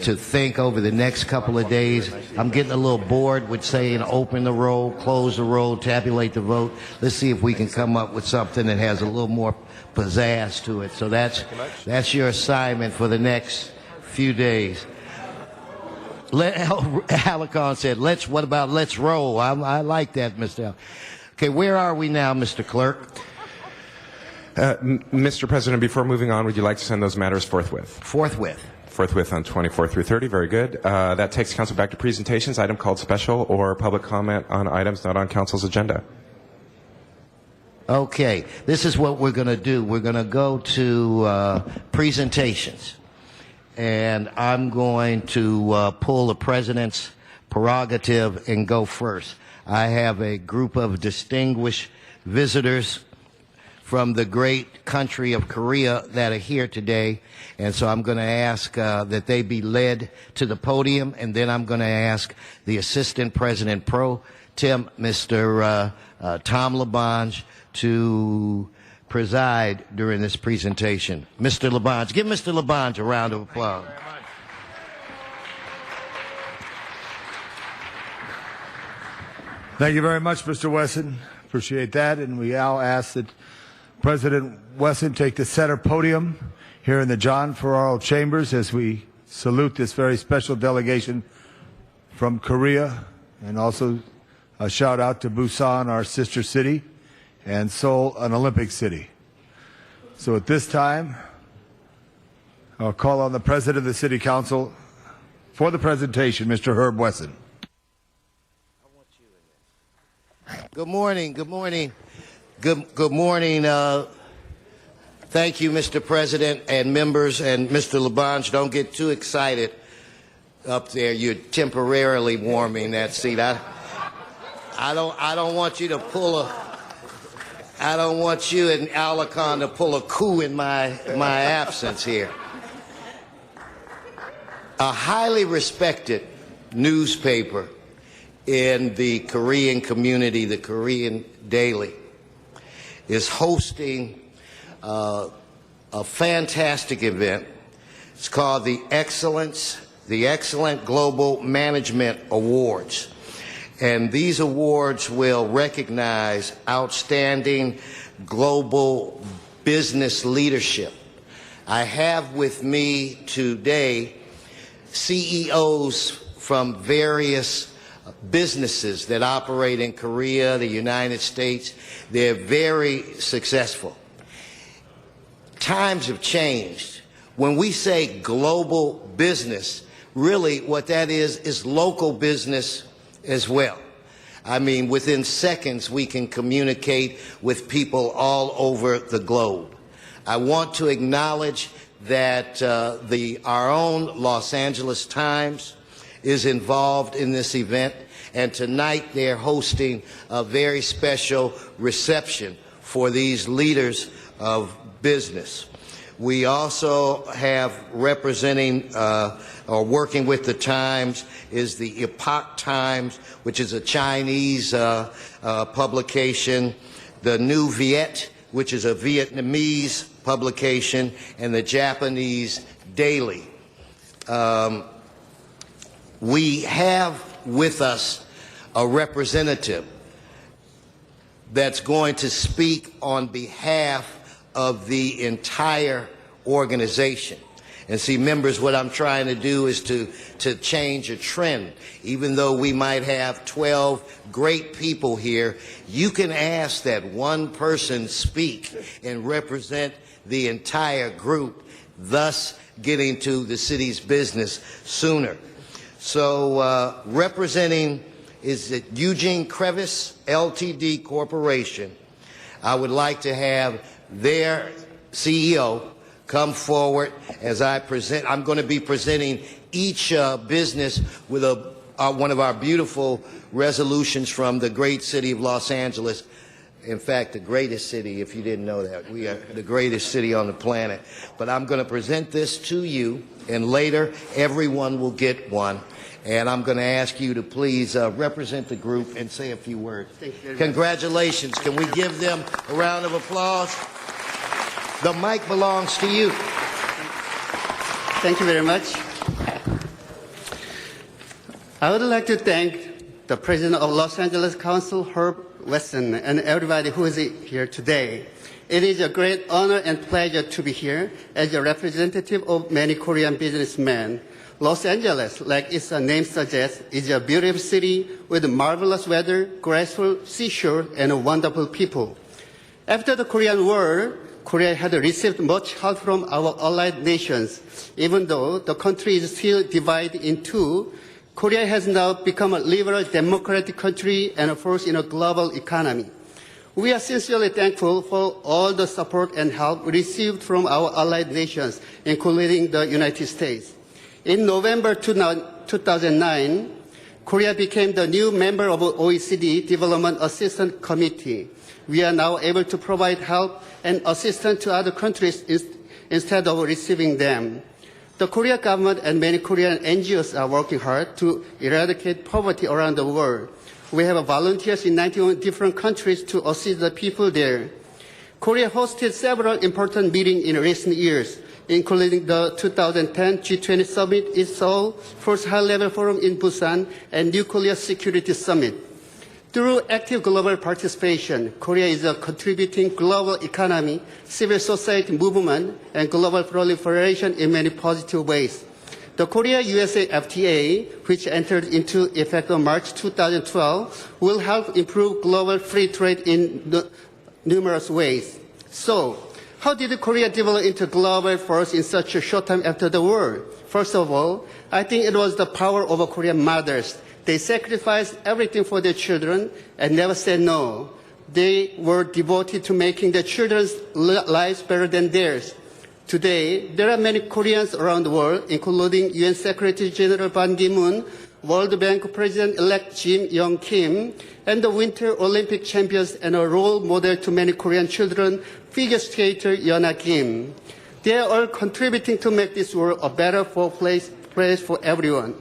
to think over the next couple of days. I'm getting a little bored with saying open the roll, close the roll, tabulate the vote. Let's see if we can come up with something that has a little more pizzazz to it. So that's your assignment for the next few days. Alicon said, what about let's roll? I like that, Mr. Okay, where are we now, Mr. Clerk? Mr. President, before moving on, would you like to send those matters forthwith? Forthwith. Forthwith on 24 through 30. Very good. That takes council back to presentations, item called special or public comment on items not on council's agenda. Okay, this is what we're going to do. We're going to go to presentations. And I'm going to pull the president's prerogative and go first. I have a group of distinguished visitors from the great country of Korea that are here today. And so I'm going to ask that they be led to the podium. And then I'm going to ask the Assistant President Pro Tem, Mr. Tom LaBonge, to preside during this presentation. Mr. LaBonge. Give Mr. LaBonge a round of applause. Thank you very much, Mr. Wesson. Appreciate that. And we now ask that President Wesson take the center podium here in the John Ferraro Chambers as we salute this very special delegation from Korea, and also a shout out to Busan, our sister city, and Seoul, an Olympic city. So at this time, I'll call on the President of the City Council for the presentation, Mr. Herb Wesson. Good morning. Good morning. Good morning. Thank you, Mr. President and members, and Mr. Labange. Don't get too excited up there. You're temporarily warming that seat. I don't want you to pull a. I don't want you and Alacon to pull a coup in my absence here. A highly respected newspaper in the Korean community, the Korean Daily, is hosting a fantastic event. It's called the Excellent Global Management Awards. And these awards will recognize outstanding global business leadership. I have with me today CEOs from various businesses that operate in Korea, the United States. They're very successful. Times have changed. When we say global business, really what that is local business as well. I mean, within seconds we can communicate with people all over the globe. I want to acknowledge that our own Los Angeles Times is involved in this event, and tonight they're hosting a very special reception for these leaders of business. We also have representing or working with the Times is the Epoch Times, which is a Chinese publication, the New Viet, which is a Vietnamese publication, and the Japanese Daily. We have with us a representative that's going to speak on behalf of the entire organization. And see, members, what I'm trying to do is to change a trend. Even though we might have 12 great people here, you can ask that one person speak and represent the entire group, thus getting to the city's business sooner. So representing is it Eugene Crevice LTD Corporation. I would like to have their CEO come forward as I present. I'm going to be presenting each business with one of our beautiful resolutions from the great city of Los Angeles. In fact, the greatest city, if you didn't know that. We are the greatest city on the planet. But I'm going to present this to you, and later everyone will get one. And I'm going to ask you to please represent the group and say a few words. Congratulations. Can we give them a round of applause? The mic belongs to you. Thank you very much. I would like to thank the President of Los Angeles Council, Herb Wesson, and everybody who is here today. It is a great honor and pleasure to be here as a representative of many Korean businessmen. Los Angeles, like its name suggests, is a beautiful city with marvelous weather, graceful seashore, and wonderful people. After the Korean War, Korea had received much help from our allied nations. Even though the country is still divided in two, Korea has now become a liberal democratic country and a force in a global economy. We are sincerely thankful for all the support and help received from our allied nations, including the United States. In November 2009, Korea became the new member of OECD Development Assistance Committee. We are now able to provide help and assistance to other countries instead of receiving them. The Korean government and many Korean NGOs are working hard to eradicate poverty around the world. We have volunteers in 91 different countries to assist the people there. Korea hosted several important meetings in recent years, including the 2010 G20 Summit in Seoul, first high-level forum in Busan, and Nuclear Security Summit. Through active global participation, Korea is a contributing global economy, civil society movement, and global proliferation in many positive ways. The Korea-USA FTA, which entered into effect on March 2012, will help improve global free trade in numerous ways. So, how did Korea develop into global force in such a short time after the war? First of all, I think it was the power of Korean mothers. They sacrificed everything for their children and never said no. They were devoted to making their children's lives better than theirs. Today, there are many Koreans around the world, including UN Secretary General Ban Ki-moon, World Bank President-elect Jim Yong Kim, and the Winter Olympic champions and a role model to many Korean children, figure skater Yeona Kim. They are all contributing to make this world a better place for everyone.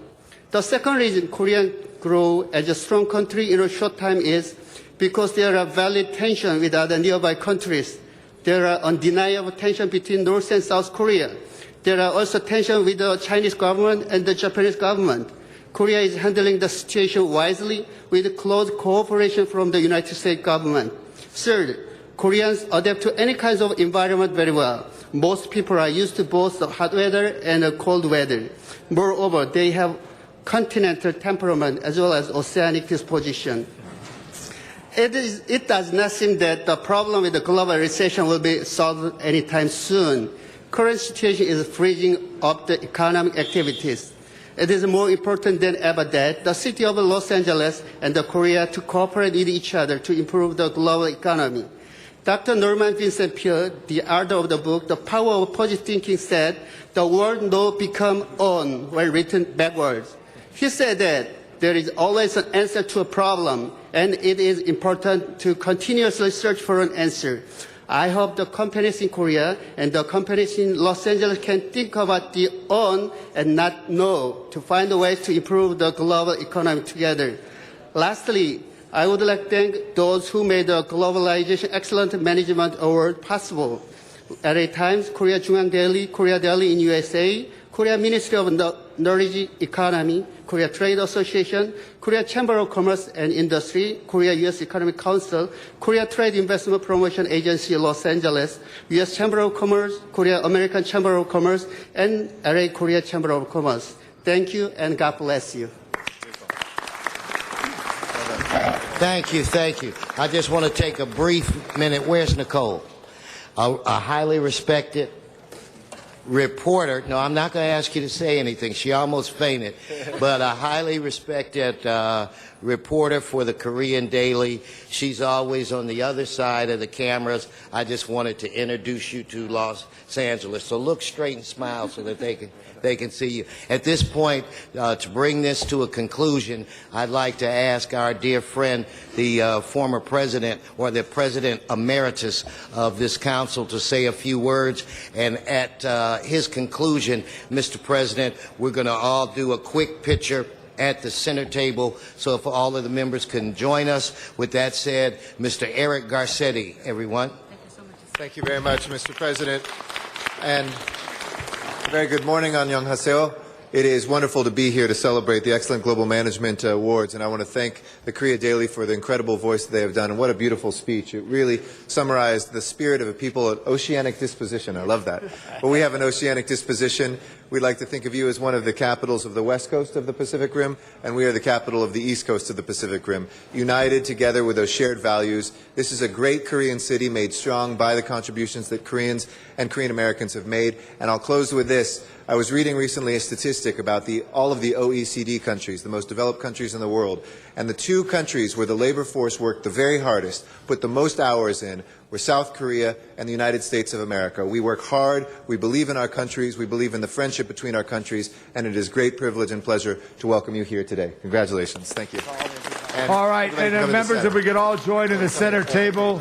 The second reason Korea grew as a strong country in a short time is because there are valid tensions with other nearby countries. There are undeniable tensions between North and South Korea. There are also tensions with the Chinese government and the Japanese government. Korea is handling the situation wisely with close cooperation from the United States government. Third, Koreans adapt to any kinds of environment very well. Most people are used to both the hot weather and the cold weather. Moreover, they have continental temperament as well as oceanic disposition. It does not seem that the problem with the global recession will be solved anytime soon. Current situation is freezing up the economic activities. It is more important than ever that the city of Los Angeles and Korea to cooperate with each other to improve the global economy. Dr. Norman Vincent Peale, the author of the book, The Power of Positive Thinking, said, the word no become on when written backwards. He said that there is always an answer to a problem, and it is important to continuously search for an answer. I hope the companies in Korea and the companies in Los Angeles can think about the on and not no to find ways to improve the global economy together. Lastly, I would like to thank those who made the Globalization Excellent Management Award possible. LA Times, Korea JoongAng Daily, Korea Daily in USA, Korea Ministry of Knowledge Economy, Korea Trade Association, Korea Chamber of Commerce and Industry, Korea U.S. Economic Council, Korea Trade Investment Promotion Agency Los Angeles, U.S. Chamber of Commerce, Korea American Chamber of Commerce, and LA Korea Chamber of Commerce. Thank you and God bless you. Thank you, thank you. I just want to take a brief minute. Where's Nicole? A highly respected reporter. No, I'm not going to ask you to say anything. She almost fainted. But a highly respected reporter for the Korean Daily. She's always on the other side of the cameras. I just wanted to introduce you to Los Angeles. So look straight and smile so that they can see you. At this point, to bring this to a conclusion, I'd like to ask our dear friend, the former president or the president emeritus of this council, to say a few words. And at his conclusion, Mr. President, we're going to all do a quick picture at the center table, so if all of the members can join us. With that said, Mr. Eric Garcetti, everyone. Thank you very much, Mr. President. And very good morning, annyeonghaseyo. It is wonderful to be here to celebrate the Excellent Global Management Awards, and I want to thank the Korea Daily for the incredible voice that they have done, and what a beautiful speech. It really summarized the spirit of a people of oceanic disposition. I love that. But we have an oceanic disposition. We'd like to think of you as one of the capitals of the west coast of the Pacific Rim, and we are the capital of the east coast of the Pacific Rim, united together with those shared values. This is a great Korean city made strong by the contributions that Koreans and Korean Americans have made. And I'll close with this. I was reading recently a statistic about all of the OECD countries, the most developed countries in the world, and the two countries where the labor force worked the very hardest, put the most hours in, were South Korea and the United States of America. We work hard, we believe in our countries, we believe in the friendship between our countries, and it is great privilege and pleasure to welcome you here today. Congratulations. Thank you. And all right, and members, if we could all join in the center table.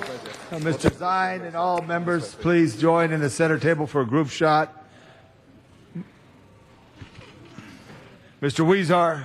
Mr. Zine and all members, please join in the center table for a group shot. Mr. Weezar.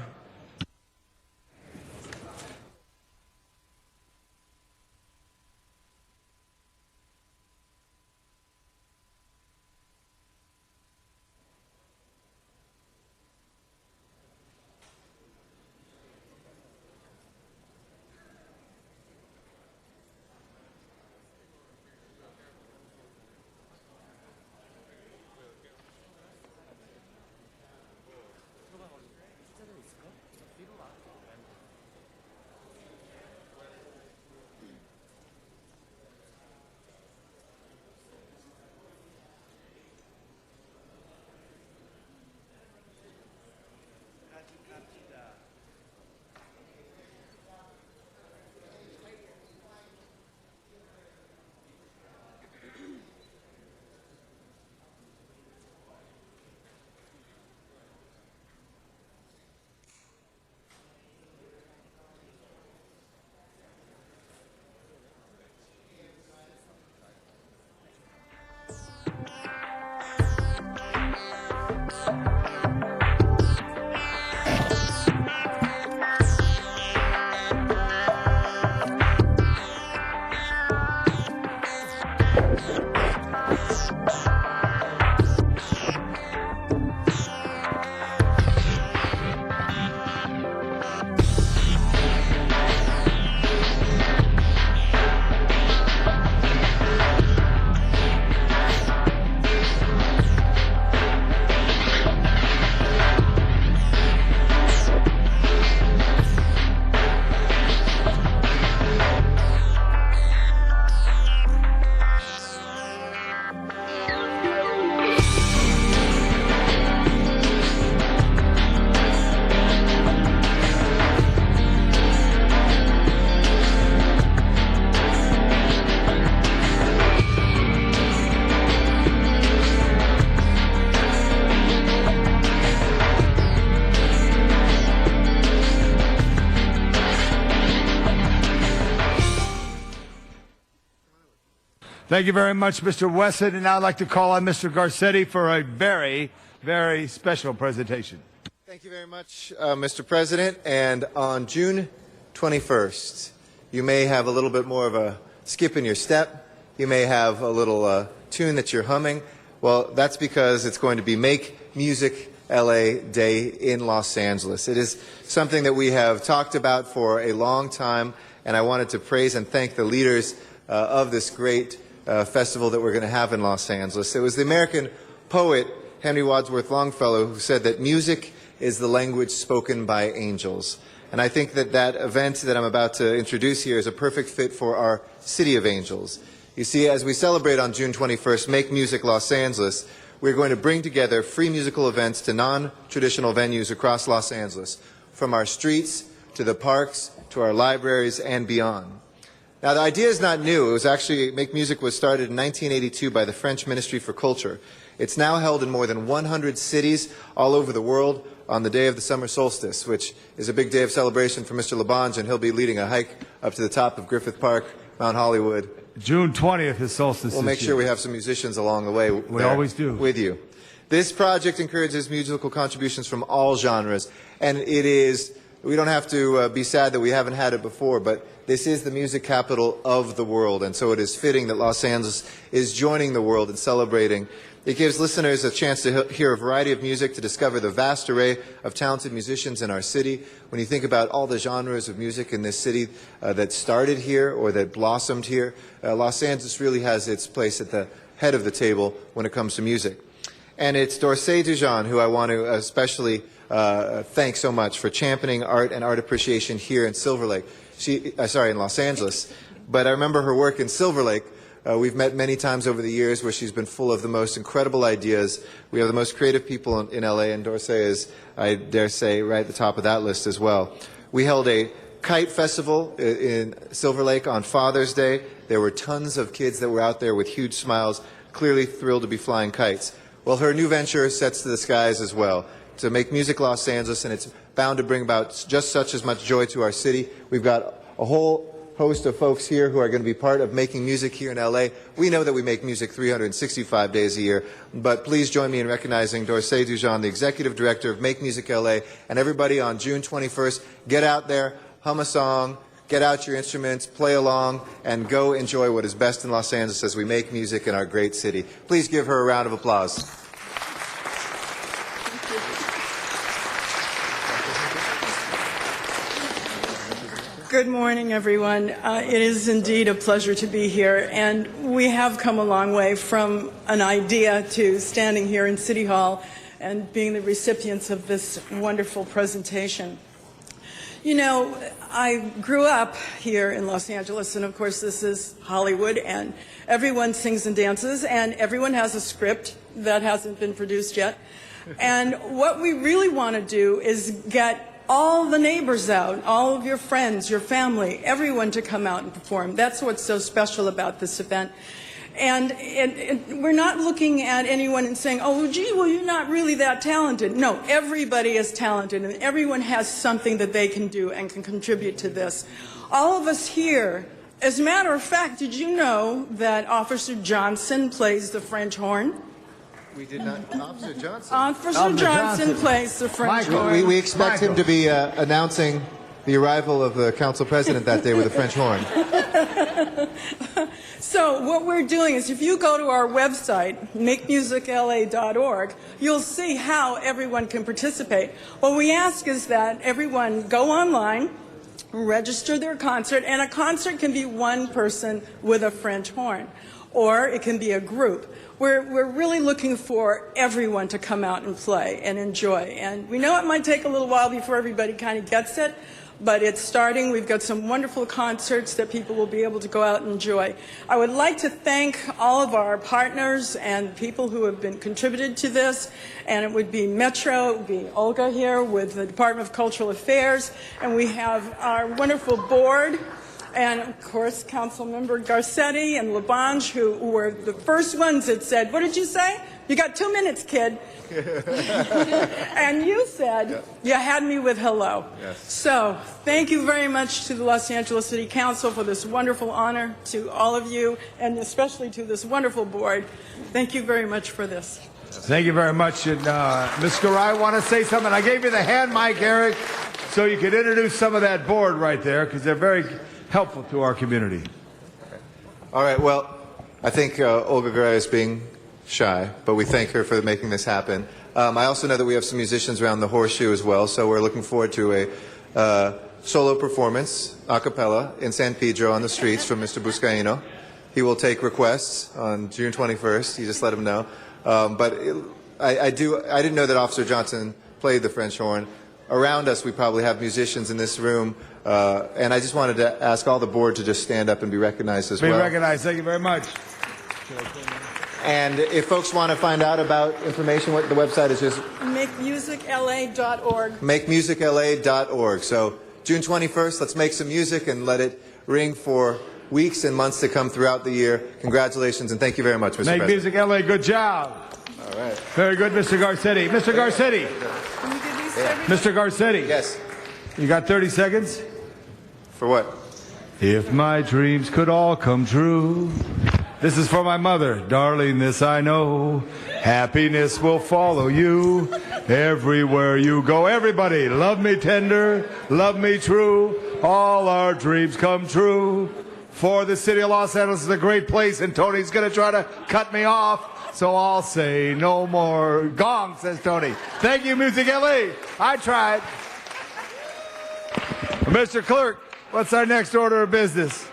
Thank you very much, Mr. Wesson. And now I'd like to call on Mr. Garcetti for a very, very special presentation. Thank you very much, Mr. President. And on June 21st, you may have a little bit more of a skip in your step. You may have a little tune that you're humming. Well, that's because it's going to be Make Music LA Day in Los Angeles. It is something that we have talked about for a long time, and I wanted to praise and thank the leaders of this great festival that we're going to have in Los Angeles. It was the American poet Henry Wadsworth Longfellow who said that music is the language spoken by angels. And I think that that event that I'm about to introduce here is a perfect fit for our City of Angels. You see, as we celebrate on June 21st, Make Music Los Angeles, we're going to bring together free musical events to non-traditional venues across Los Angeles, from our streets to the parks to our libraries and beyond. Now, the idea is not new. It was actually, Make Music was started in 1982 by the French Ministry for Culture. It's now held in more than 100 cities all over the world on the day of the summer solstice, which is a big day of celebration for Mr. LaBonge, and he'll be leading a hike up to the top of Griffith Park, Mount Hollywood. June 20th is solstice. We'll make sure we have some musicians along the way. We always do. With you. This project encourages musical contributions from all genres, and it is, we don't have to be sad that we haven't had it before, but this is the music capital of the world, and so it is fitting that Los Angeles is joining the world in celebrating. It gives listeners a chance to hear a variety of music, to discover the vast array of talented musicians in our city. When you think about all the genres of music in this city that started here or that blossomed here, Los Angeles really has its place at the head of the table when it comes to music. And it's Dorsey Dujon who I want to especially thank so much for championing art and art appreciation here in Silver Lake. In Los Angeles. But I remember her work in Silver Lake. We've met many times over the years where she's been full of the most incredible ideas. We have the most creative people in LA, and Dorsey is, I dare say, right at the top of that list as well. We held a kite festival in Silver Lake on Father's Day. There were tons of kids that were out there with huge smiles, clearly thrilled to be flying kites. Well, her new venture sets to the skies as well, to Make Music Los Angeles, and it's bound to bring about just such as much joy to our city. We've got a whole host of folks here who are going to be part of making music here in LA. We know that we make music 365 days a year, but please join me in recognizing Dorsey Dujon, the Executive Director of Make Music LA, and everybody on June 21st, get out there, hum a song, get out your instruments, play along, and go enjoy what is best in Los Angeles as we make music in our great city. Please give her a round of applause. Good morning, everyone. It is indeed a pleasure to be here, and we have come a long way from an idea to standing here in City Hall and being the recipients of this wonderful presentation. You know, I grew up here in Los Angeles, and of course this is Hollywood, and everyone sings and dances, and everyone has a script that hasn't been produced yet. And what we really want to do is get all the neighbors out, all of your friends, your family, everyone to come out and perform. That's what's so special about this event. And we're not looking at anyone and saying, oh, gee, well, you're not really that talented. No, everybody is talented, and everyone has something that they can do and can contribute to this. All of us here, as a matter of fact, did you know that Officer Johnson plays the French horn? We did not. Officer Johnson. Officer Johnson plays the French horn. We expect him to be announcing the arrival of the council president that day with a French horn. So what we're doing is if you go to our website, makemusicla.org, you'll see how everyone can participate. What we ask is that everyone go online, register their concert, and a concert can be one person with a French horn, or it can be a group. We're really looking for everyone to come out and play and enjoy. And we know it might take a little while before everybody kind of gets it, but it's starting. We've got some wonderful concerts that people will be able to go out and enjoy. I would like to thank all of our partners and people who have been contributed to this. And it would be Metro, it would be Olga here with the Department of Cultural Affairs, and we have our wonderful board. And, of course, Councilmember Garcetti and LaBonge, who were the first ones that said, what did you say? You got 2 minutes, kid. And you said you had me with hello. Yes. So thank you very much to the Los Angeles City Council for this wonderful honor, to all of you, and especially to this wonderful board. Thank you very much for this. Thank you very much. And Ms. Garay, want to say something? I gave you the hand mic, Eric, so you could introduce some of that board right there, because they're very helpful to our community. All right, well, I think Olga Garay is being shy, but we thank her for making this happen. I also know that we have some musicians around the Horseshoe as well, so we're looking forward to a solo performance, a cappella, in San Pedro on the streets from Mr. Buscaino. He will take requests on June 21st. You just let him know. But I didn't know that Officer Johnson played the French horn. Around us, we probably have musicians in this room, and I just wanted to ask all the board to just stand up and be recognized as well. Be recognized. Thank you very much. And if folks want to find out about information, what the website is just MakeMusicLA.org. MakeMusicLA.org. So June 21st, let's make some music and let it ring for weeks and months to come throughout the year. Congratulations, and thank you very much, Mr. Make President. Music LA, good job. All right. Very good, Mr. Garcetti. Mr. Garcetti. Can you give these to Yeah. everybody? Mr. Garcetti. Yes. You got 30 seconds? For what? If my dreams could all come true. This is for my mother. Darling, this I know. Happiness will follow you everywhere you go. Everybody, love me tender, love me true. All our dreams come true. For the city of Los Angeles is a great place, and Tony's going to try to cut me off, so I'll say no more. Gong, says Tony. Thank you, Music LA. I tried. Mr. Clerk, what's our next order of business?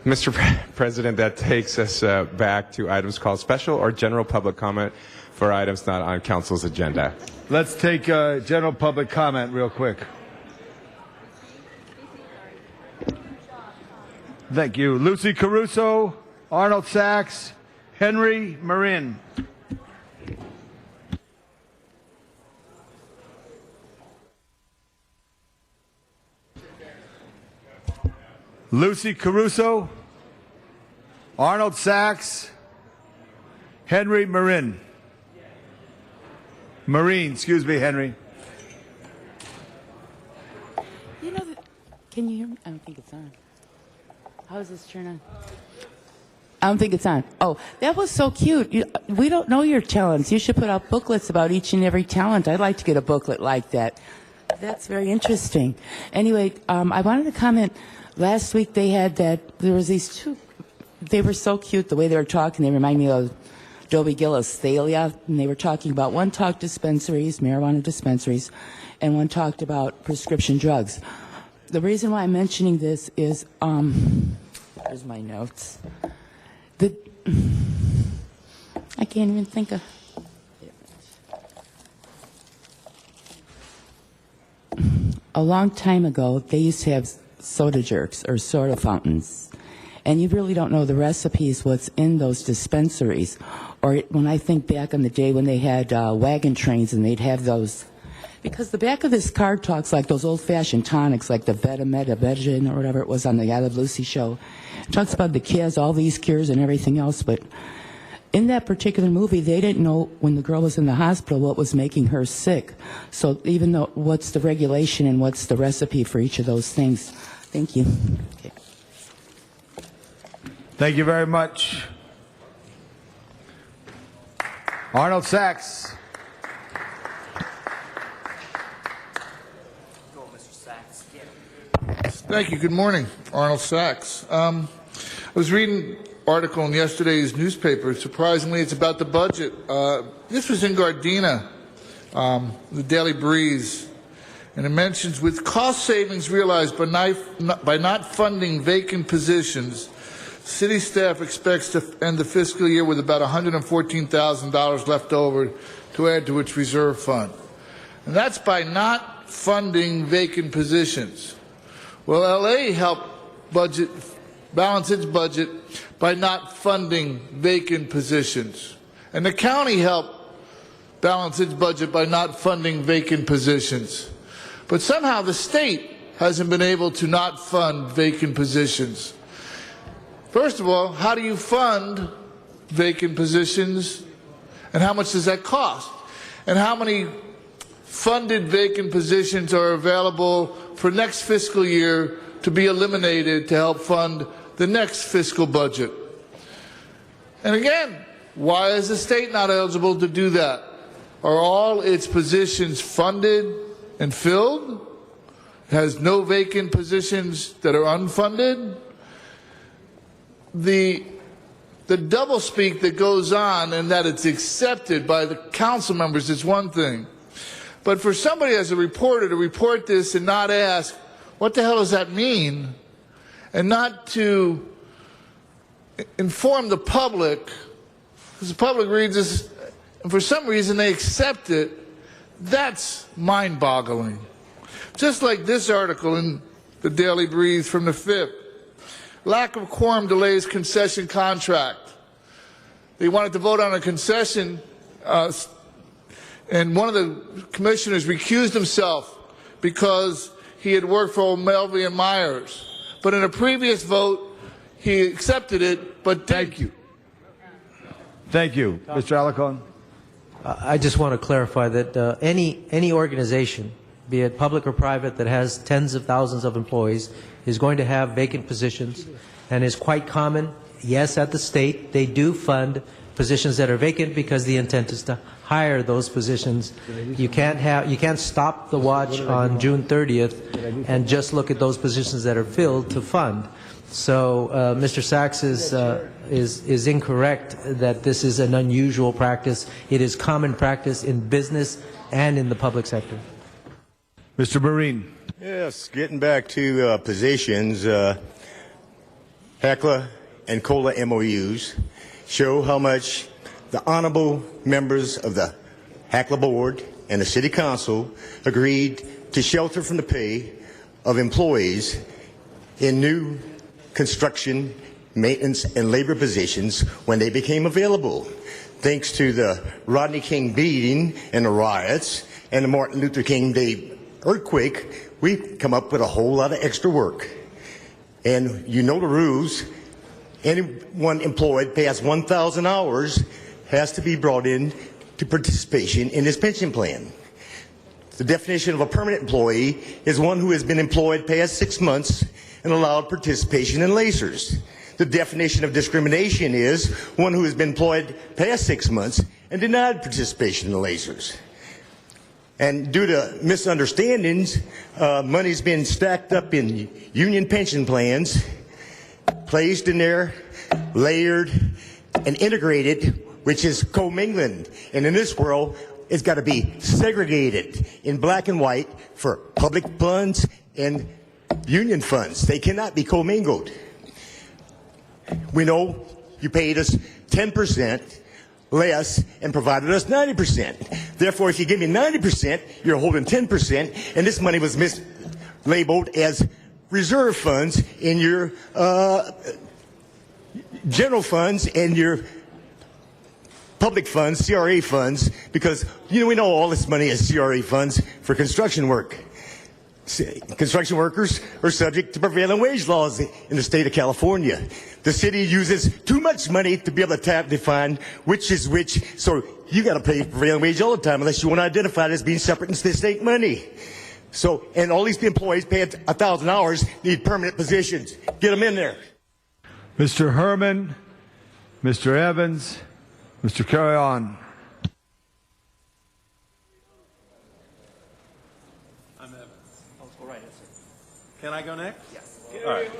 Mr. President, that takes us back to items called special or general public comment for items not on council's agenda. Let's take general public comment real quick. Thank you. Lucy Caruso, Arnold Sachs, Henry Marin. Lucy Caruso, Arnold Sachs, Henry Marin. Marine, excuse me, Henry. You know, can you hear me? I don't think it's on. How is this turn on? I don't think it's on. Oh, that was so cute. We don't know your talents. You should put out booklets about each and every talent. I'd like to get a booklet like that. That's very interesting. Anyway, I wanted to comment. Last week they had that, there was these two, they were so cute the way they were talking. They remind me of Dobie Gillis, Thalia, and they were talking about, one talked dispensaries, marijuana dispensaries, and one talked about prescription drugs. The reason why I'm mentioning this is, here's my notes. I can't even think of. A long time ago, they used to have soda jerks or soda fountains. And you really don't know the recipes, what's in those dispensaries. Or when I think back on the day when they had wagon trains and they'd have those. Because the back of this card talks like those old-fashioned tonics, like the Vetamedavegin or whatever it was on the I Love Lucy show. It talks about the kids, all these cures and everything else. But in that particular movie, they didn't know when the girl was in the hospital what was making her sick. So even though what's the regulation and what's the recipe for each of those things. Thank you. Okay. Thank you very much. Arnold Sachs. Thank you. Good morning. Arnold Sachs. I was reading an article in yesterday's newspaper. Surprisingly, it's about the budget. This was in Gardena, the Daily Breeze. And it mentions, with cost savings realized by not funding vacant positions, city staff expects to end the fiscal year with about $114,000 left over to add to its reserve fund. And that's by not funding vacant positions. Well, LA helped balance its budget by not funding vacant positions. And the county helped balance its budget by not funding vacant positions. But somehow the state hasn't been able to not fund vacant positions. First of all, how do you fund vacant positions, and how much does that cost? And how many funded vacant positions are available for next fiscal year to be eliminated to help fund the next fiscal budget? And again, why is the state not eligible to do that? Are all its positions funded and filled? It has no vacant positions that are unfunded? The doublespeak that goes on and that it's accepted by the council members is one thing. But for somebody as a reporter to report this and not ask, what the hell does that mean? And not to inform the public, because the public reads this, and for some reason they accept it, that's mind-boggling. Just like this article in the Daily Breeze from the 5th. Lack of quorum delays concession contract. They wanted to vote on a concession, and one of the commissioners recused himself because he had worked for Melvey and Myers. But in a previous vote, he accepted it, but Thank you. Thank you. Mr. Alarcon. I just want to clarify that any organization, be it public or private, that has tens of thousands of employees is going to have vacant positions, and is quite common. Yes, at the state, they do fund positions that are vacant because the intent is to hire those positions. You can't stop the watch on June 30th and just look at those positions that are filled to fund. So Mr. Sachs is incorrect that this is an unusual practice. It is common practice in business and in the public sector. Mr. Marine. Yes, getting back to positions, HECLA and COLA MOUs show how much the honorable members of the HECLA board and the city council agreed to shelter from the pay of employees in new construction, maintenance, and labor positions when they became available. Thanks to the Rodney King beating and the riots and the Martin Luther King Day earthquake, we've come up with a whole lot of extra work. And you know the rules. Anyone employed past 1,000 hours has to be brought in to participation in this pension plan. The definition of a permanent employee is one who has been employed past 6 months and allowed participation in LACERS. The definition of discrimination is one who has been employed past 6 months and denied participation in the LACERS. And due to misunderstandings, money's been stacked up in union pension plans, placed in there, layered, and integrated, which is commingling. And in this world, it's got to be segregated in black and white for public funds and union funds. They cannot be commingled. We know you paid us 10% less and provided us 90%. Therefore, if you give me 90%, you're holding 10%, and this money was mislabeled as reserve funds in your general funds and your public funds, CRA funds, because we know all this money is CRA funds for construction work. Construction workers are subject to prevailing wage laws in the state of California. The city uses too much money to be able to define which is which, so you got to pay prevailing wage all the time unless you want to identify it as being separate and state money. So, and all these employees paying 1,000 hours need permanent positions. Get them in there. Mr. Herman, Mr. Evans, Mr. Carry-On. I'm Evans. I'll go right ahead, sir. Can I go next? Yes. All right.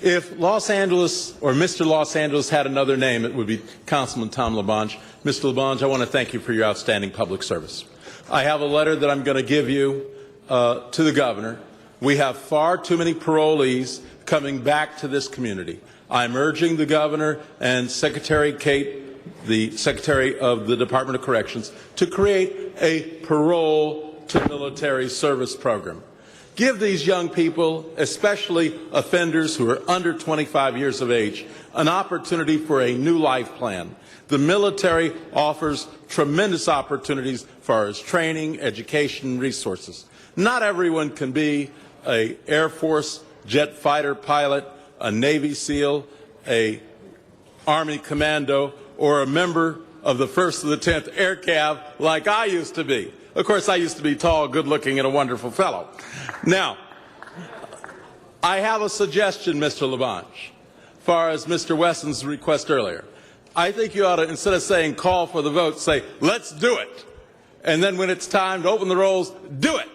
If Los Angeles or Mr. Los Angeles had another name, it would be Councilman Tom LaBonge. Mr. LaBonge, I want to thank you for your outstanding public service. I have a letter that I'm going to give you to the governor. We have far too many parolees coming back to this community. I'm urging the governor and Secretary Kate, the Secretary of the Department of Corrections, to create a parole to military service program. Give these young people, especially offenders who are under 25 years of age, an opportunity for a new life plan. The military offers tremendous opportunities as far as training, education, resources. Not everyone can be an Air Force jet fighter pilot, a Navy SEAL, a Army Commando, or a member of the 1st to the 10th Air Cav like I used to be. Of course, I used to be tall, good-looking, and a wonderful fellow. Now, I have a suggestion, Mr. LaBonge, as far as Mr. Wesson's request earlier. I think you ought to, instead of saying call for the vote, say, let's do it. And then when it's time to open the rolls, do it.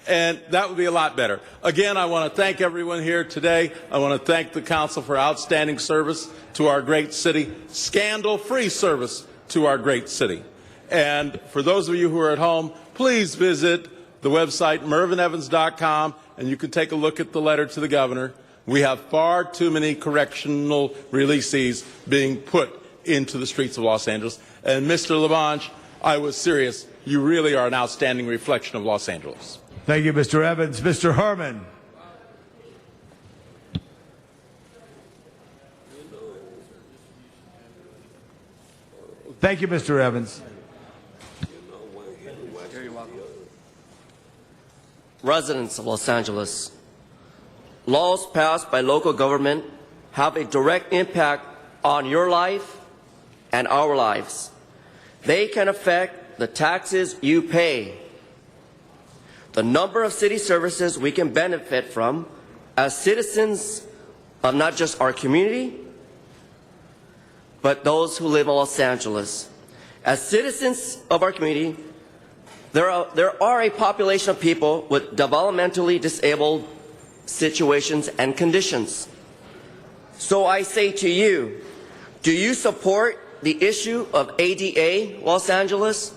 And that would be a lot better. Again, I want to thank everyone here today. I want to thank the council for outstanding service to our great city, scandal-free service to our great city. And for those of you who are at home, please visit the website mervynevans.com, and you can take a look at the letter to the governor. We have far too many correctional releasees being put into the streets of Los Angeles. And Mr. LaBonge, I was serious. You really are an outstanding reflection of Los Angeles. Thank you, Mr. Evans. Mr. Herman. Thank you, Mr. Evans. Residents of Los Angeles, laws passed by local government have a direct impact on your life and our lives. They can affect the taxes you pay, the number of city services we can benefit from as citizens of not just our community, but those who live in Los Angeles. As citizens of our community, there are a population of people with developmentally disabled situations and conditions. So I say to you, do you support the issue of ADA Los Angeles?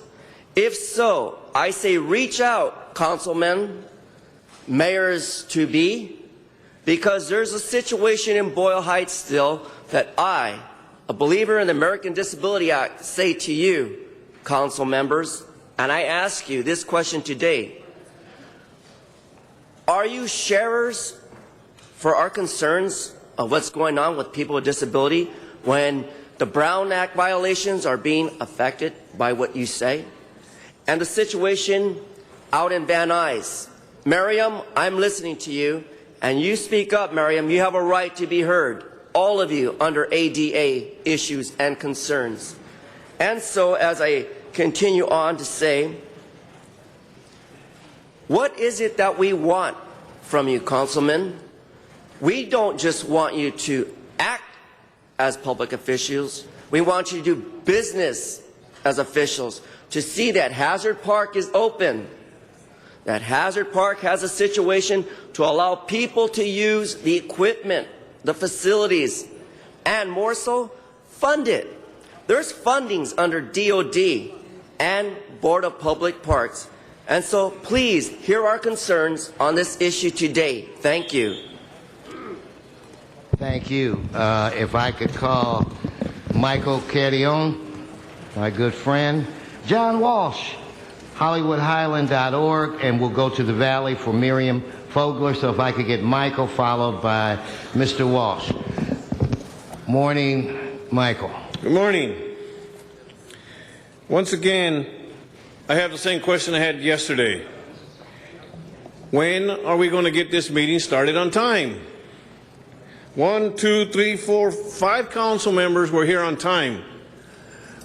If so, I say reach out, councilmen, mayors to be, because there's a situation in Boyle Heights still that I, a believer in the American Disability Act, say to you, council members, and I ask you this question today. Are you sharers for our concerns of what's going on with people with disability when the Brown Act violations are being affected by what you say? And the situation out in Van Nuys. Miriam, I'm listening to you, and you speak up, Miriam. You have a right to be heard, all of you, under ADA issues and concerns. And so as I continue on to say, what is it that we want from you, councilmen? We don't just want you to act as public officials. We want you to do business as officials, to see that Hazard Park is open, that Hazard Park has a situation to allow people to use the equipment, the facilities, and more so, fund it. There's fundings under DOD and Board of Public Parks. And so please hear our concerns on this issue today. Thank you. Thank you. If I could call Michael Carrion, my good friend, John Walsh, HollywoodHighland.org, and we'll go to the Valley for Miriam Fogler. So if I could get Michael followed by Mr. Walsh. Morning, Michael. Good morning. Once again, I have the same question I had yesterday. When are we going to get this meeting started on time? 1, 2, 3, 4, 5 council members were here on time.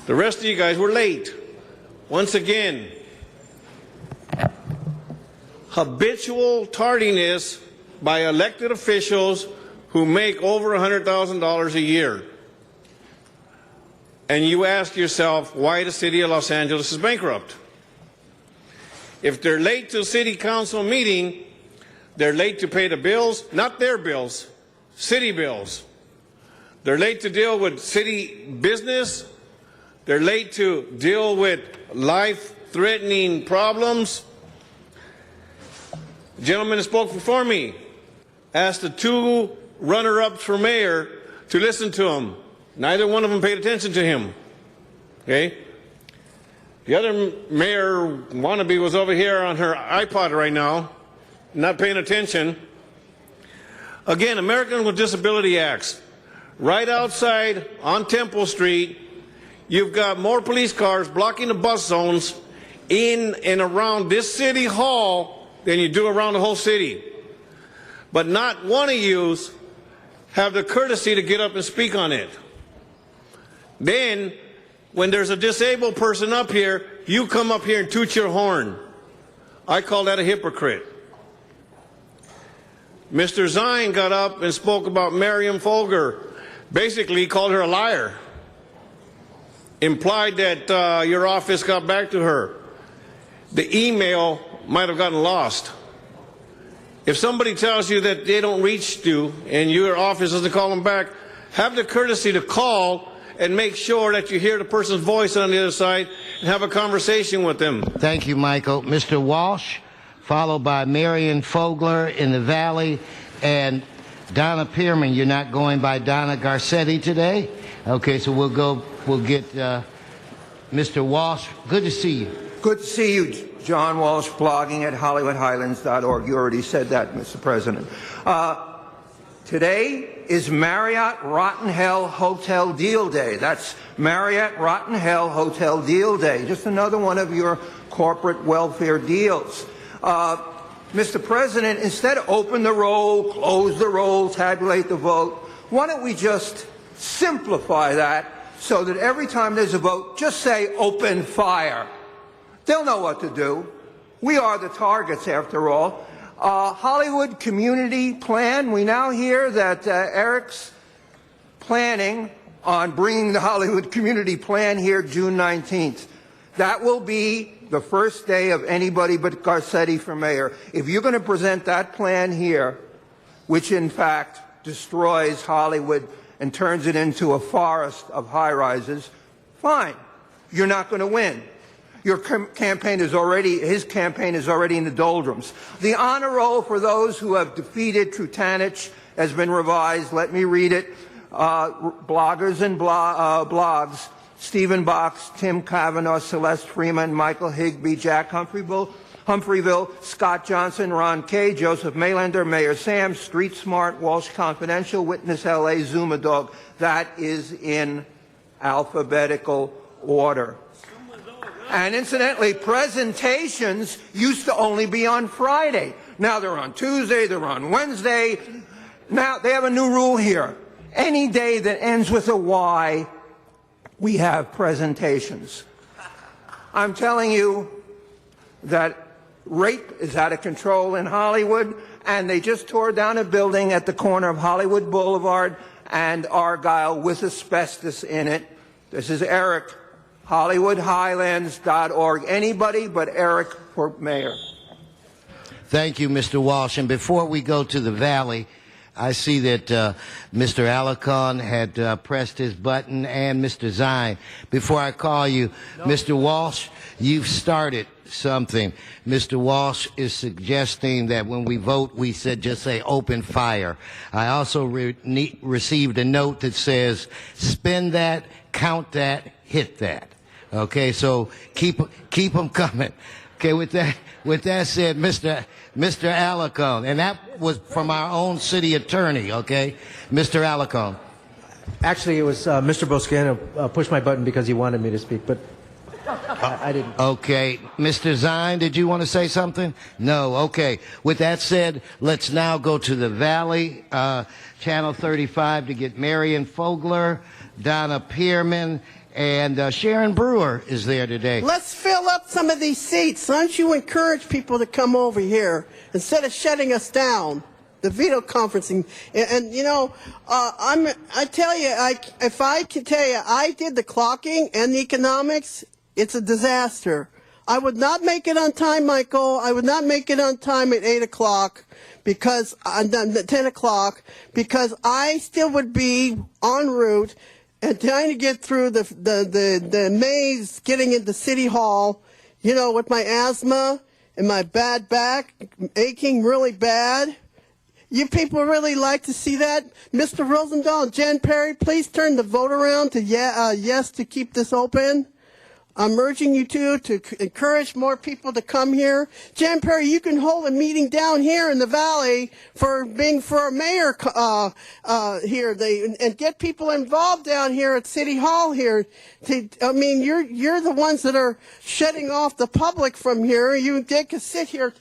The rest of you guys were late. Once again, habitual tardiness by elected officials who make over $100,000 a year. And you ask yourself why the city of Los Angeles is bankrupt. If they're late to a city council meeting, they're late to pay the bills, not their bills, city bills. They're late to deal with city business. They're late to deal with life-threatening problems. The gentleman that spoke before me asked the 2 runner-ups for mayor to listen to him. Neither one of them paid attention to him. Okay? The other mayor wannabe was over here on her iPod right now, not paying attention. Again, Americans with Disability Acts. Right outside on Temple Street, you've got more police cars blocking the bus zones in and around this city hall than you do around the whole city. But not one of you have the courtesy to get up and speak on it. Then, when there's a disabled person up here, you come up here and toot your horn. I call that a hypocrite. Mr. Zine got up and spoke about Mariam Folger. Basically, he called her a liar. Implied that your office got back to her. The email might have gotten lost. If somebody tells you that they don't reach you and your office doesn't call them back, have the courtesy to call and make sure that you hear the person's voice on the other side and have a conversation with them. Thank you, Michael. Mr. Walsh, followed by Marion Fogler in the Valley, and Donna Pearman. You're not going by Donna Garcetti today? Okay, so we'll get Mr. Walsh. Good to see you. Good to see you, John Walsh, blogging at HollywoodHighlands.org. You already said that, Mr. President. Today is Marriott Rotten Hell Hotel Deal Day. That's Marriott Rotten Hell Hotel Deal Day. Just another one of your corporate welfare deals. Mr. President, instead of open the roll, close the roll, tabulate the vote, why don't we just simplify that so that every time there's a vote, just say open fire. They'll know what to do. We are the targets, after all. Hollywood Community Plan. We now hear that Eric's planning on bringing the Hollywood Community Plan here June 19th. That will be the first day of anybody but Garcetti for mayor. If you're going to present that plan here, which in fact destroys Hollywood and turns it into a forest of high-rises, fine. You're not going to win. Your campaign is already, his campaign is already in the doldrums. The honor roll for those who have defeated Trutanich has been revised. Let me read it. Bloggers and blogs. Stephen Box, Tim Kavanaugh, Celeste Freeman, Michael Higbee, Jack Humphreyville, Scott Johnson, Ron Kay, Joseph Maylander, Mayor Sam, Street Smart, Walsh Confidential, Witness LA, Zuma Dog. That is in alphabetical order. And incidentally, presentations used to only be on Friday. Now they're on Tuesday, they're on Wednesday. Now they have a new rule here. Any day that ends with a Y, we have presentations. I'm telling you that rape is out of control in Hollywood, and they just tore down a building at the corner of Hollywood Boulevard and Argyle with asbestos in it. This is Eric, HollywoodHighlands.org. Anybody but Eric for mayor. Thank you, Mr. Walsh. And before we go to the Valley, I see that Mr. Alarcon had pressed his button, and Mr. Zine. Before I call you, Mr. Walsh, you've started something. Mr. Walsh is suggesting that when we vote, we said just say open fire. I also received a note that says spend that, count that, hit that. Okay, so keep them coming. Okay, with that said, Mr. Alarcon, and that was from our own city attorney, okay? Mr. Alarcon. Actually, it was Mr. Boscano pushed my button because he wanted me to speak, but I didn't. Okay. Mr. Zine, did you want to say something? No. Okay. With that said, let's now go to the Valley, Channel 35, to get Marion Fogler, Donna Pearman, and Sharon Brewer is there today. Let's fill up some of these seats. Why don't you encourage people to come over here instead of shutting us down? The video conferencing, and you know, I tell you, if I can tell you, I did the clocking and the economics. It's a disaster. I would not make it on time, Michael. I would not make it on time at 8 o'clock because 10 o'clock because I still would be en route and trying to get through the maze getting into City Hall, you know, with my asthma and my bad back aching really bad. You people really like to see that? Mr. Rosendahl and Jen Perry, please turn the vote around to yes to keep this open. I'm urging you to encourage more people to come here. Jan Perry, you can hold a meeting down here in the valley for a mayor here, and get people involved down here at City Hall here. You're the ones that are shutting off the public from here. They could sit here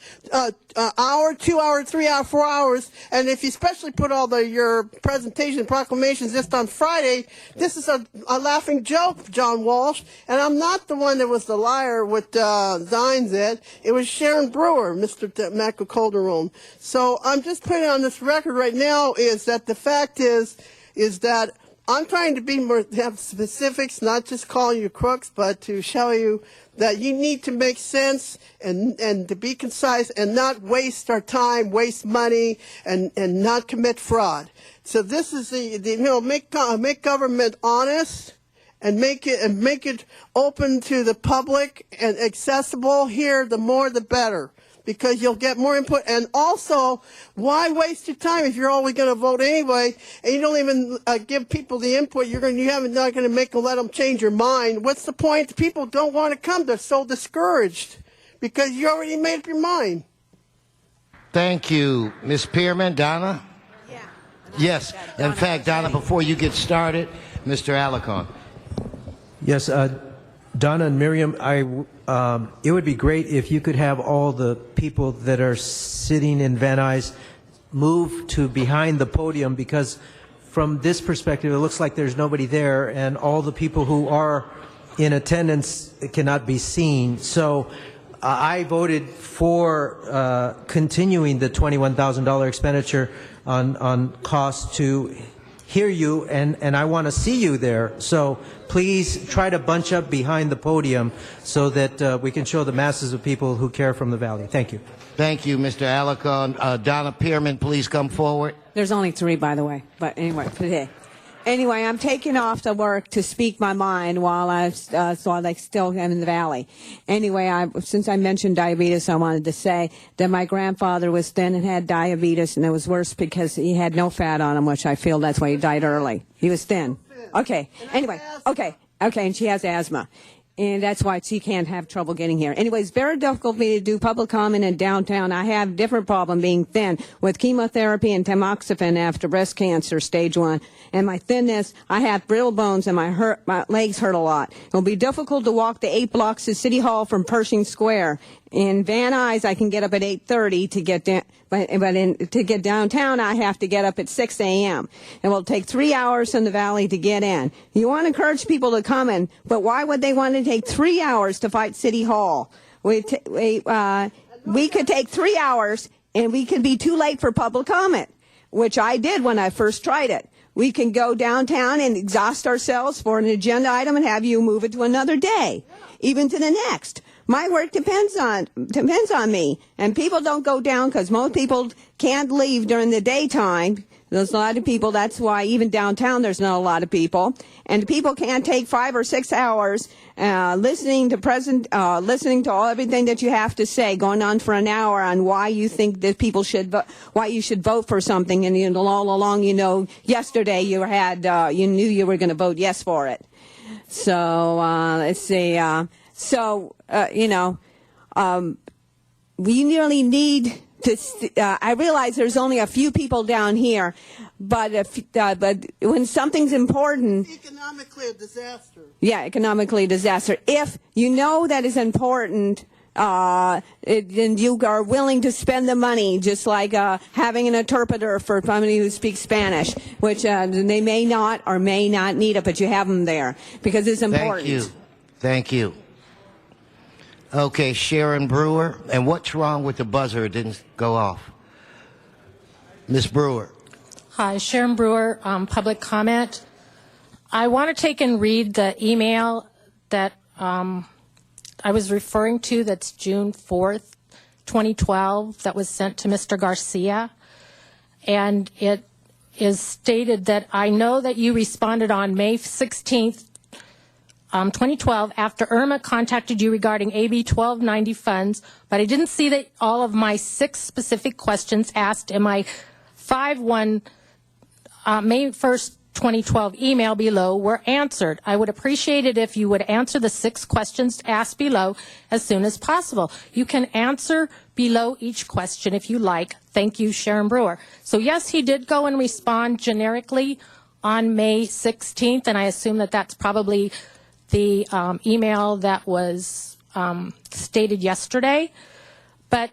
hour, 2 hours, 3 hours, 4 hours, and if you especially put all your presentation and proclamations just on Friday, this is a laughing joke, John Walsh, and I'm not the one that was the liar with Zines Ed. It was Sharon Brewer, Mr. Michael Calderon. So I'm just putting on this record right now is that the fact is that I'm trying to be more, have specifics, not just call you crooks, but to show you that you need to make sense and to be concise and not waste our time, waste money, and not commit fraud. So this is make government honest. And make it open to the public and accessible here. The more, the better, because you'll get more input. And also, why waste your time if you're always going to vote anyway, and you don't even give people the input? You're not going to let them change your mind. What's the point? The people don't want to come. They're so discouraged because you already made up your mind. Thank you, Ms. Pearman. Donna. Yeah. Yes. In fact, Donna, before you get started, Mr. Alarcon. Yes, Donna and Miriam, it would be great if you could have all the people that are sitting in Van Nuys move to behind the podium, because from this perspective, it looks like there's nobody there, and all the people who are in attendance cannot be seen. So I voted for continuing the $21,000 expenditure on costs to hear you, and I want to see you there. So please try to bunch up behind the podium so that we can show the masses of people who care from the Valley. Thank you. Thank you, Mr. Alarcon. Donna Pearman, please come forward. There's only 3, by the way. But anyway, today. Anyway, I'm taking off to work to speak my mind while I still am in the Valley. Anyway, since I mentioned diabetes, I wanted to say that my grandfather was thin and had diabetes, and it was worse because he had no fat on him, which I feel that's why he died early. He was thin. Okay. Anyway, okay, and she has asthma. And that's why she can't have trouble getting here. Anyway, it's very difficult for me to do public comment in downtown. I have a different problem being thin with chemotherapy and tamoxifen after breast cancer, stage 1. And my thinness, I have brittle bones and my legs hurt a lot. It'll be difficult to walk the 8 blocks to City Hall from Pershing Square. In Van Nuys, I can get up at 8:30 to get down, to get downtown, I have to get up at 6 a.m. It will take 3 hours from the Valley to get in. You want to encourage people to come in, but why would they want to take 3 hours to fight City Hall? We could take 3 hours, and we could be too late for public comment, which I did when I first tried it. We can go downtown and exhaust ourselves for an agenda item and have you move it to another day, even to the next. My work depends on me, and people don't go down because most people can't leave during the daytime. There's a lot of people. That's why even downtown there's not a lot of people, and people can't take 5 or 6 hours listening to everything that you have to say, going on for an hour on why you think that people should why you should vote for something, and all along yesterday you knew you were going to vote yes for it. So let's see. We really need to. I realize there's only a few people down here, but when something's important, economically a disaster. Yeah, economically a disaster. If you know that is important, and you are willing to spend the money, just like having an interpreter for somebody who speaks Spanish, which they may not or may not need it, but you have them there because it's important. Thank you. Okay, Sharon Brewer. And what's wrong with the buzzer? It didn't go off. Ms. Brewer. Hi, Sharon Brewer, public comment. I want to take and read the email that I was referring to, that's June 4th, 2012, that was sent to Mr. Garcia. And it is stated that I know that you responded on May 16th, 2012, after Irma contacted you regarding AB 1290 funds, but I didn't see that all of my 6 specific questions asked in my May 1st, 2012 email below were answered. I would appreciate it if you would answer the 6 questions asked below as soon as possible. You can answer below each question if you like. Thank you, Sharon Brewer. So yes, he did go and respond generically on May 16th, and I assume that that's probably the email that was stated yesterday. But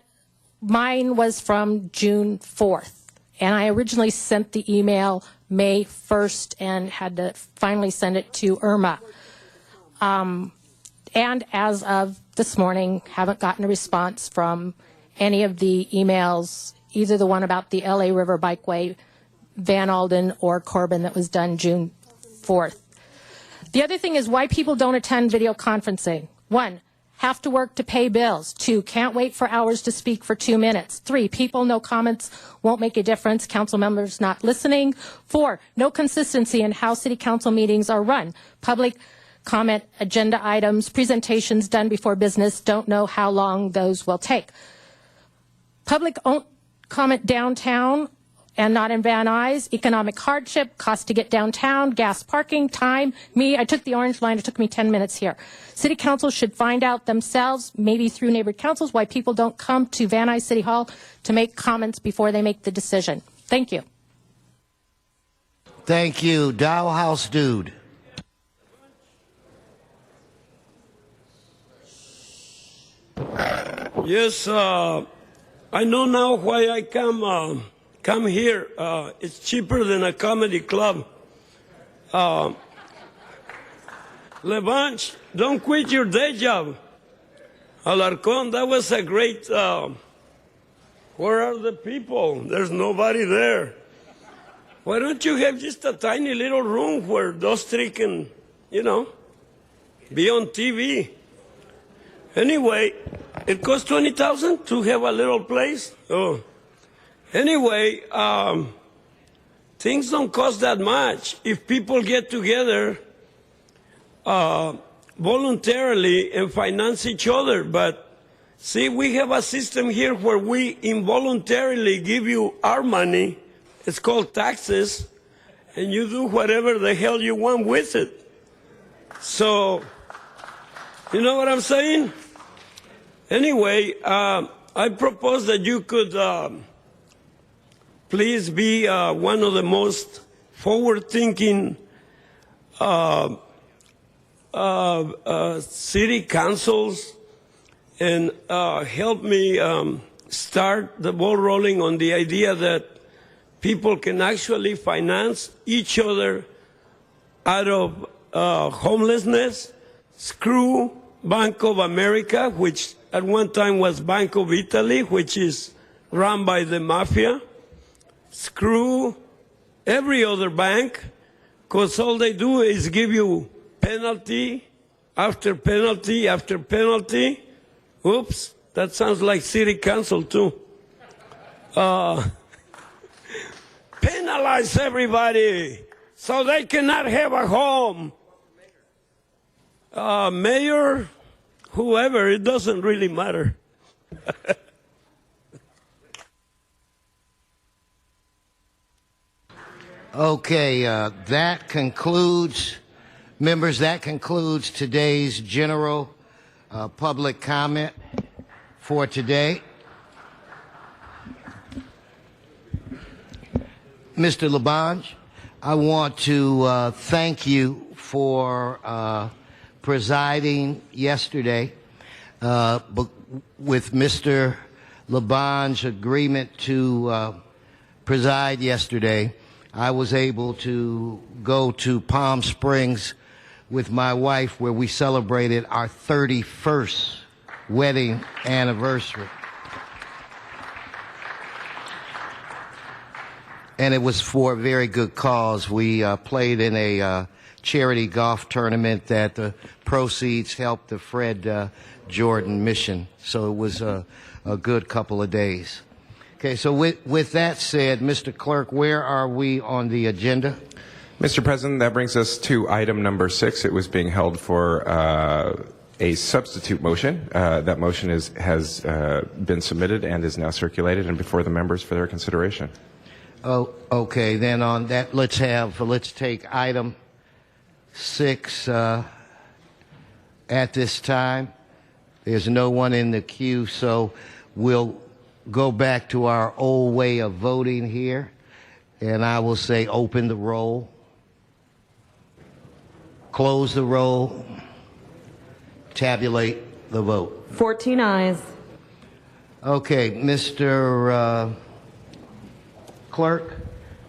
mine was from June 4th, and I originally sent the email May 1st and had to finally send it to Irma. And as of this morning, haven't gotten a response from any of the emails, either the one about the LA River Bikeway, Van Alden, or Corbin that was done June 4th. The other thing is why people don't attend video conferencing. 1, have to work to pay bills. 2, can't wait for hours to speak for 2 minutes. 3, people, no comments won't make a difference. Council members not listening. 4, no consistency in how city council meetings are run. Public comment, agenda items, presentations done before business, don't know how long those will take. Public comment downtown and not in Van Nuys, economic hardship, cost to get downtown, gas parking, time. I took the orange line, it took me 10 minutes here. City council should find out themselves, maybe through neighborhood councils, why people don't come to Van Nuys City Hall to make comments before they make the decision. Thank you. Thank you. Dow House Dude. Yes, I know now why I come here. It's cheaper than a comedy club. Labange, don't quit your day job. Alarcon, that was a great. Where are the people? There's nobody there. Why don't you have just a tiny little room where those 3 can, be on TV? Anyway, it costs $20,000 to have a little place. Oh. Anyway, things don't cost that much if people get together voluntarily and finance each other. But see, we have a system here where we involuntarily give you our money. It's called taxes, and you do whatever the hell you want with it. So, you know what I'm saying? Anyway, I propose that you could please be one of the most forward-thinking city councils and help me start the ball rolling on the idea that people can actually finance each other out of homelessness. Screw Bank of America, which at one time was Bank of Italy, which is run by the mafia. Screw every other bank, because all they do is give you penalty after penalty after penalty. Oops, that sounds like city council too. Penalize everybody so they cannot have a home. Mayor, whoever, it doesn't really matter. Okay, that concludes, members, that concludes today's general public comment for today. Mr. Labange, I want to thank you for presiding yesterday with Mr. Labange's agreement to preside yesterday. I was able to go to Palm Springs with my wife where we celebrated our 31st wedding anniversary. And it was for a very good cause. We played in a charity golf tournament that the proceeds helped the Fred Jordan mission. So it was a good couple of days. Okay, so with that said, Mr. Clerk, where are we on the agenda? Mr. President, that brings us to item number 6. It was being held for a substitute motion. That motion has been submitted and is now circulated and before the members for their consideration. Oh, okay. Then on that, let's take item 6 at this time. There's no one in the queue, so we'll go back to our old way of voting here. And I will say open the roll, close the roll, tabulate the vote. 14 ayes. Okay, Mr. Clerk,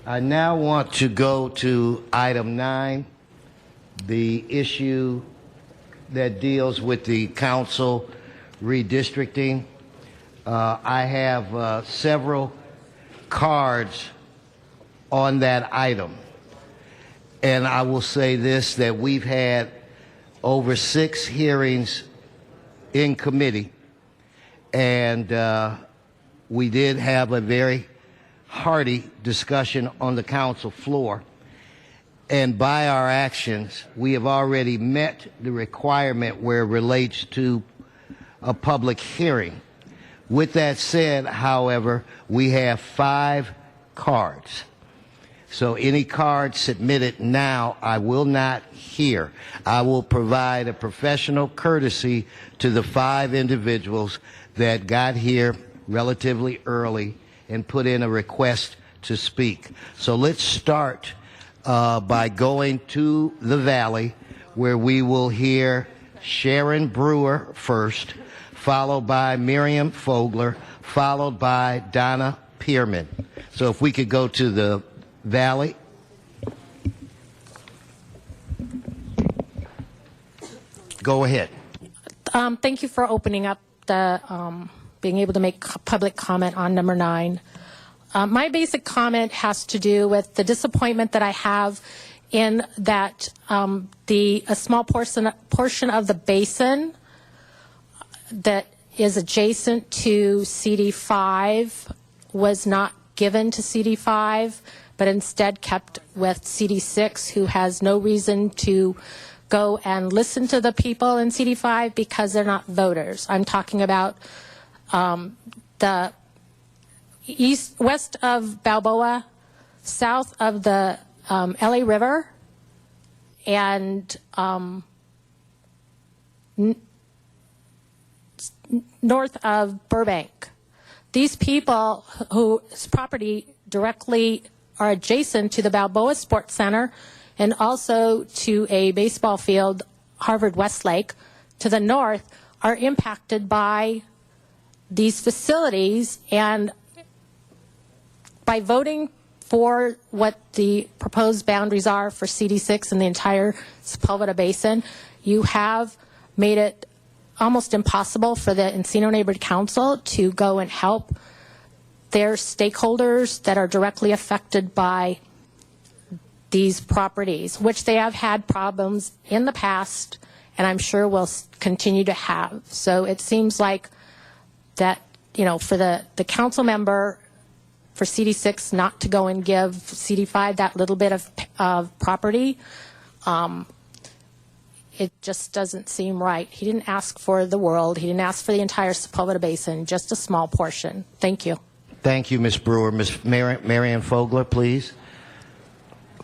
I now want to go to item 9, the issue that deals with the council redistricting. I have several cards on that item. And I will say this, that we've had over 6 hearings in committee, and we did have a very hearty discussion on the council floor. And by our actions, we have already met the requirement where it relates to a public hearing. With that said, however, we have 5 cards. So any card submitted now, I will not hear. I will provide a professional courtesy to the 5 individuals that got here relatively early and put in a request to speak. So let's start by going to the Valley, where we will hear Sharon Brewer first, followed by Miriam Fogler, followed by Donna Pearman. So if we could go to the Valley. Go ahead. Thank you for opening up the being able to make public comment on number 9. My basic comment has to do with the disappointment that I have in that a small portion of the basin that is adjacent to CD5 was not given to CD5, but instead kept with CD6, who has no reason to go and listen to the people in CD5 because they're not voters. I'm talking about the west of Balboa, south of the LA River, and north of Burbank. These people whose property directly are adjacent to the Balboa Sports Center and also to a baseball field, Harvard Westlake, to the north, are impacted by these facilities. And by voting for what the proposed boundaries are for CD6 and the entire Sepulveda Basin, you have made it almost impossible for the Encino Neighborhood Council to go and help their stakeholders that are directly affected by these properties, which they have had problems in the past and I'm sure will continue to have. So it seems like that, you know, for the council member for CD6 not to go and give CD5 that little bit of property, it just doesn't seem right. He didn't ask for the world. He didn't ask for the entire Sepulveda Basin, just a small portion. Thank you. Thank you, Ms. Brewer. Ms. Marian Fogler, please,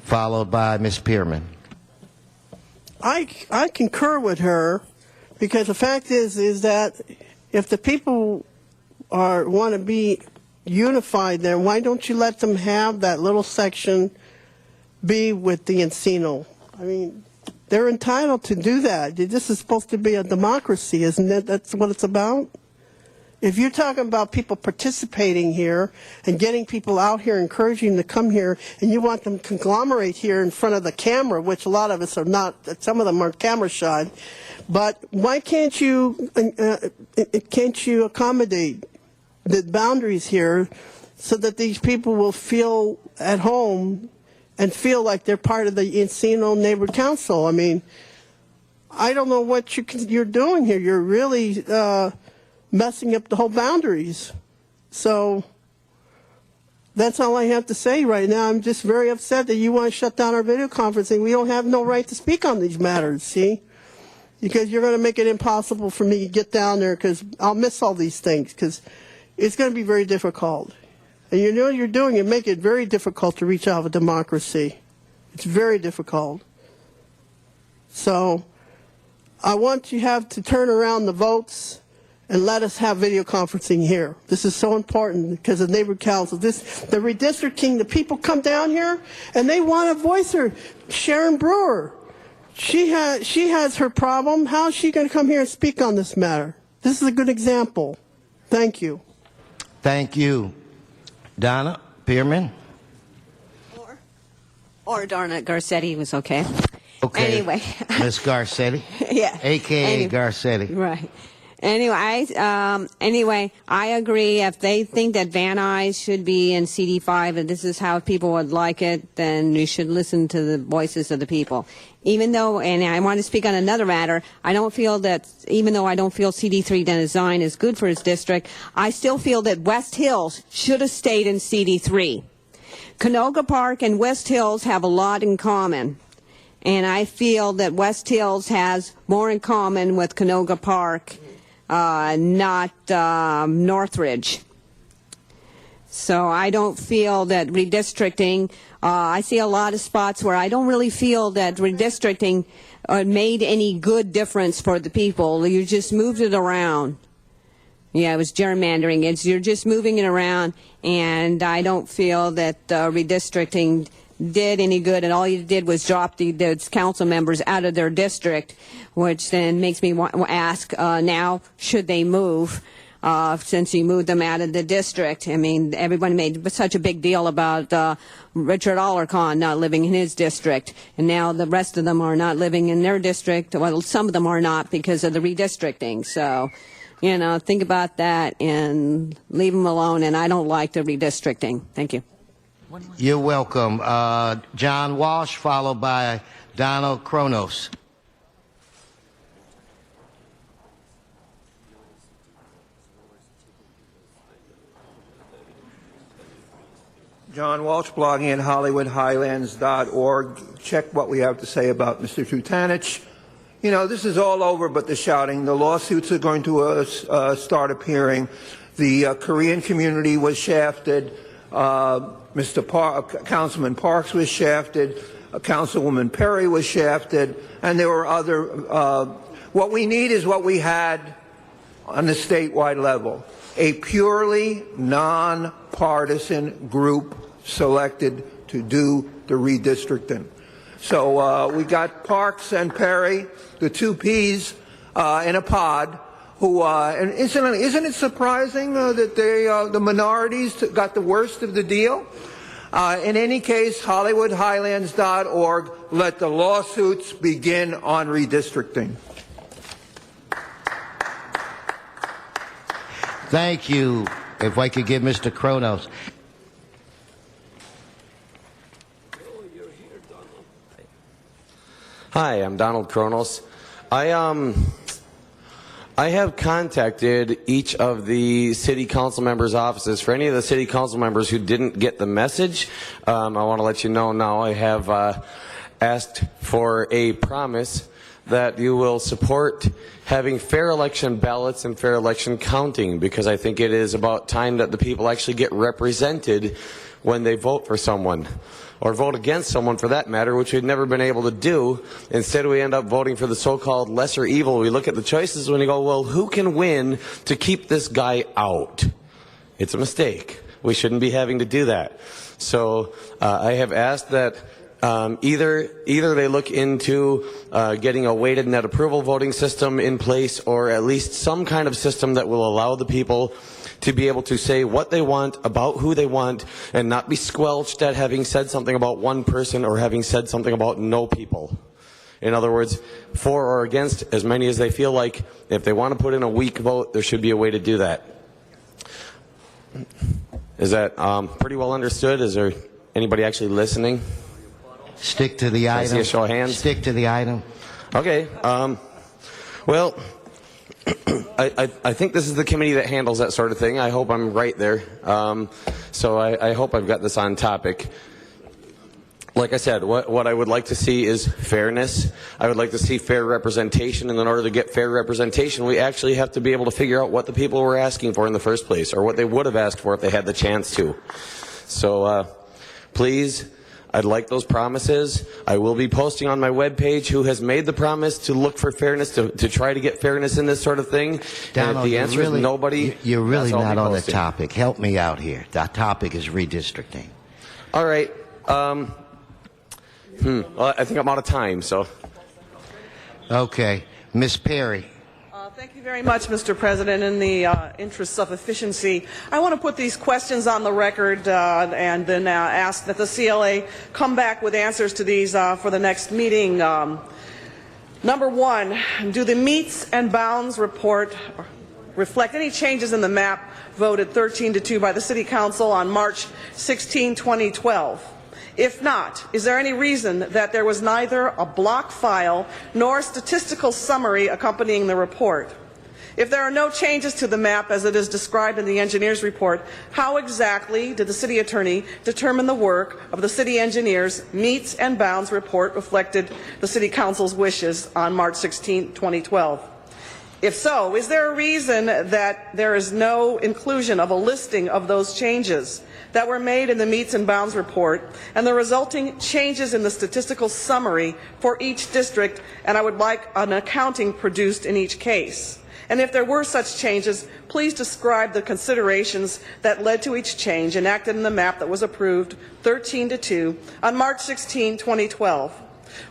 followed by Ms. Pearman. I concur with her, because the fact is that if the people want to be unified there, why don't you let them have that little section be with the Encino? I mean, they're entitled to do that. This is supposed to be a democracy, isn't it? That's what it's about. If you're talking about people participating here and getting people out here, encouraging them to come here, and you want them to conglomerate here in front of the camera, which a lot of us are not, some of them are camera shy, but why can't you accommodate the boundaries here so that these people will feel at home and feel like they're part of the Encino Neighborhood Council? I mean, I don't know what you're doing here. You're really messing up the whole boundaries. So that's all I have to say right now. I'm just very upset that you want to shut down our video conferencing. We don't have no right to speak on these matters, see? Because you're going to make it impossible for me to get down there, because I'll miss all these things, because it's going to be very difficult. And you know what you're doing, you make it very difficult to reach out with democracy. It's very difficult. So I want you to turn around the votes and let us have video conferencing here. This is so important because of neighborhood council. The redistricting, the people come down here and they want to voice her. Sharon Brewer, she has her problem. How is she going to come here and speak on this matter? This is a good example. Thank you. Thank you. Donna Pearman? Or Darna Garcetti was okay. Okay. Anyway. Ms. Garcetti? Yeah. A.K.A. Garcetti. Right. Anyway, I agree. If they think that Van Nuys should be in CD5 and this is how people would like it, then you should listen to the voices of the people. Even though, and I want to speak on another matter, I don't feel that, even though I don't feel CD3 design is good for his district, I still feel that West Hills should have stayed in CD3. Canoga Park and West Hills have a lot in common. And I feel that West Hills has more in common with Canoga Park, not Northridge. So I don't feel that redistricting, I see a lot of spots where I don't really feel that redistricting made any good difference for the people. You just moved it around. Yeah, it was gerrymandering. You're just moving it around, and I don't feel that redistricting did any good, and all you did was drop the council members out of their district, which then makes me ask now, should they move, since you moved them out of the district? I mean, everybody made such a big deal about Richard Alarcon not living in his district, and now the rest of them are not living in their district. Well, some of them are not because of the redistricting. So, you know, think about that and leave them alone, and I don't like the redistricting. Thank you. You're welcome. John Walsh, followed by Donald Kronos. John Walsh, blogging at HollywoodHighlands.org. Check what we have to say about Mr. Tutanich. You know, this is all over but the shouting. The lawsuits are going to start appearing. The Korean community was shafted. Councilman Parks was shafted. Councilwoman Perry was shafted. And there were other. What we need is what we had on the statewide level. A purely nonpartisan group selected to do the redistricting. So we got Parks and Perry, the two peas in a pod, who, and incidentally, isn't it surprising that the minorities got the worst of the deal? In any case, HollywoodHighlands.org, let the lawsuits begin on redistricting. Thank you. If I could give Mr. Kronos. Hi, I'm Donald Kronos. I have contacted each of the city council members' offices. For any of the city council members who didn't get the message, I want to let you know now I have asked for a promise that you will support having fair election ballots and fair election counting, because I think it is about time that the people actually get represented when they vote for someone, or vote against someone for that matter, which we've never been able to do. Instead, we end up voting for the so-called lesser evil. We look at the choices when you go, well, who can win to keep this guy out? It's a mistake. We shouldn't be having to do that. So I have asked that either they look into getting a weighted net approval voting system in place, or at least some kind of system that will allow the people to be able to say what they want about who they want and not be squelched at having said something about one person or having said something about no people. In other words, for or against as many as they feel like. If they want to put in a weak vote, there should be a way to do that. Is that pretty well understood? Is there anybody actually listening? Stick to the item. I see a show of hands. Stick to the item. Okay. Well, I think this is the committee that handles that sort of thing. I hope I'm right there. So I hope I've got this on topic. like I said, what I would like to see is fairness. I would like to see fair representation, and in order to get fair representation, we actually have to be able to figure out what the people were asking for in the first place, or what they would have asked for if they had the chance to. So please, I'd like those promises. I will be posting on my webpage who has made the promise to look for fairness, to try to get fairness in this sort of thing. Donald, and if the answer is nobody, you're really that's all not I'll be on the posting. topic. Help me out here. The topic is redistricting. All right. Well, I think I'm out of time, so. Okay. Ms. Perry. Thank you very much, Mr. President. In the interests of efficiency, I want to put these questions on the record and then ask that the CLA come back with answers to these for the next meeting. Number one, do the meets and bounds report reflect any changes in the map voted 13-2 by the City Council on March 16, 2012? If not, is there any reason that there was neither a block file nor a statistical summary accompanying the report? If there are no changes to the map as it is described in the engineer's report, how exactly did the City Attorney determine the work of the City Engineer's meets and bounds report reflected the City Council's wishes on March 16, 2012? If so, is there a reason that there is no inclusion of a listing of those changes that were made in the meets and bounds report and the resulting changes in the statistical summary for each district, and I would like an accounting produced in each case? And if there were such changes, please describe the considerations that led to each change enacted in the map that was approved 13-2 on March 16, 2012.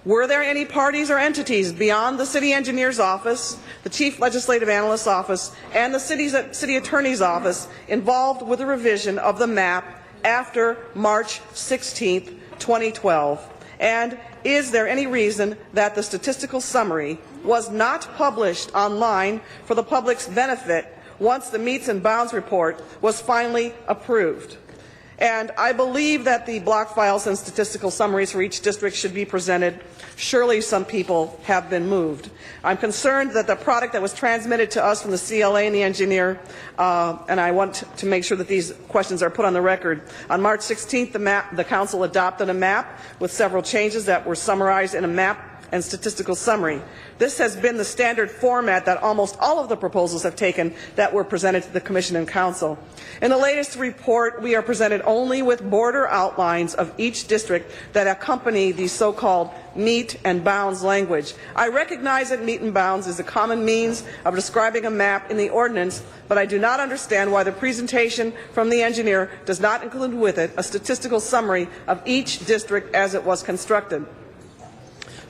Were there any parties or entities beyond the City Engineer's Office, the Chief Legislative Analyst's Office, and the City Attorney's Office involved with the revision of the map after March 16, 2012? And is there any reason that the statistical summary was not published online for the public's benefit once the meets and bounds report was finally approved? And I believe that the block files and statistical summaries for each district should be presented. Surely some people have been moved. I'm concerned that the product that was transmitted to us from the CLA and the engineer, and I want to make sure that these questions are put on the record. On March 16th, the Council adopted a map with several changes that were summarized in a map and statistical summary. This has been the standard format that almost all of the proposals have taken that were presented to the Commission and Council. In the latest report, we are presented only with border outlines of each district that accompany the so-called meet and bounds language. I recognize that meet and bounds is a common means of describing a map in the ordinance, but I do not understand why the presentation from the engineer does not include with it a statistical summary of each district as it was constructed.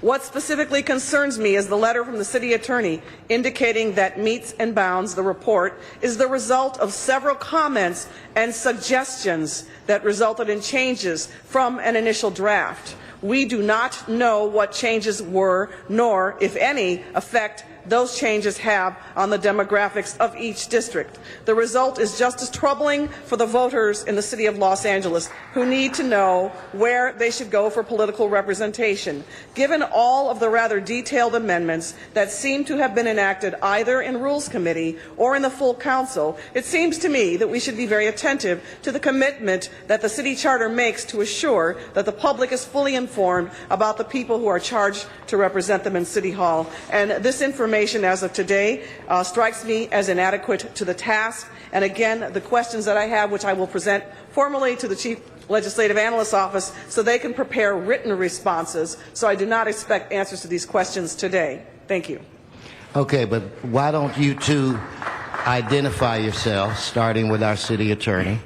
What specifically concerns me is the letter from the City Attorney indicating that meets and bounds, the report, is the result of several comments and suggestions that resulted in changes from an initial draft. We do not know what changes were, nor, if any, effect those changes have on the demographics of each district. The result is just as troubling for the voters in the City of Los Angeles, who need to know where they should go for political representation. Given all of the rather detailed amendments that seem to have been enacted either in Rules Committee or in the full Council, it seems to me that we should be very attentive to the commitment that the City Charter makes to assure that the public is fully informed about the people who are charged to represent them in City Hall. And this information as of today strikes me as inadequate to the task. And again, the questions that I have, which I will present formally to the Chief Legislative Analyst's Office so they can prepare written responses. So I do not expect answers to these questions today. Thank you. Okay, but why don't you two identify yourselves, starting with our City Attorney?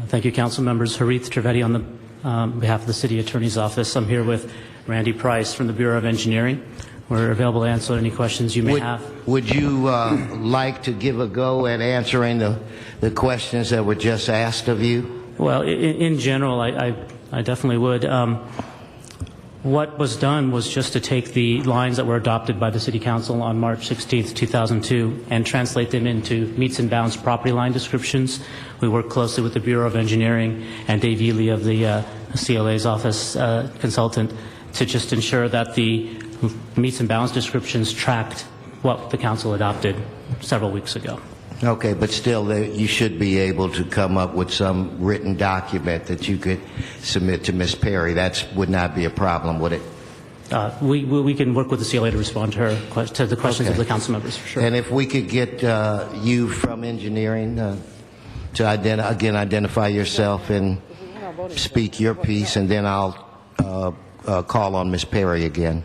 Thank you, Council members. Harith Trivedi on the behalf of the City Attorney's Office. I'm here with Randy Price from the Bureau of Engineering. We're available to answer any questions you may have. Would you like to give a go at answering the questions that were just asked of you? Well, in general, I definitely would. What was done was just to take the lines that were adopted by the City Council on March 16, 2002, and translate them into meets and bounds property line descriptions. We worked closely with the Bureau of Engineering and Dave Ely of the CLA's office consultant to just ensure that the meets and bounds descriptions tracked what the Council adopted several weeks ago. Okay, but still, you should be able to come up with some written document that you could submit to Ms. Perry. That would not be a problem, would it? We can work with the CLA to respond to the questions of the council members, for sure. And if we could get you from engineering to identify yourself and speak your piece, and then I'll call on Ms. Perry again.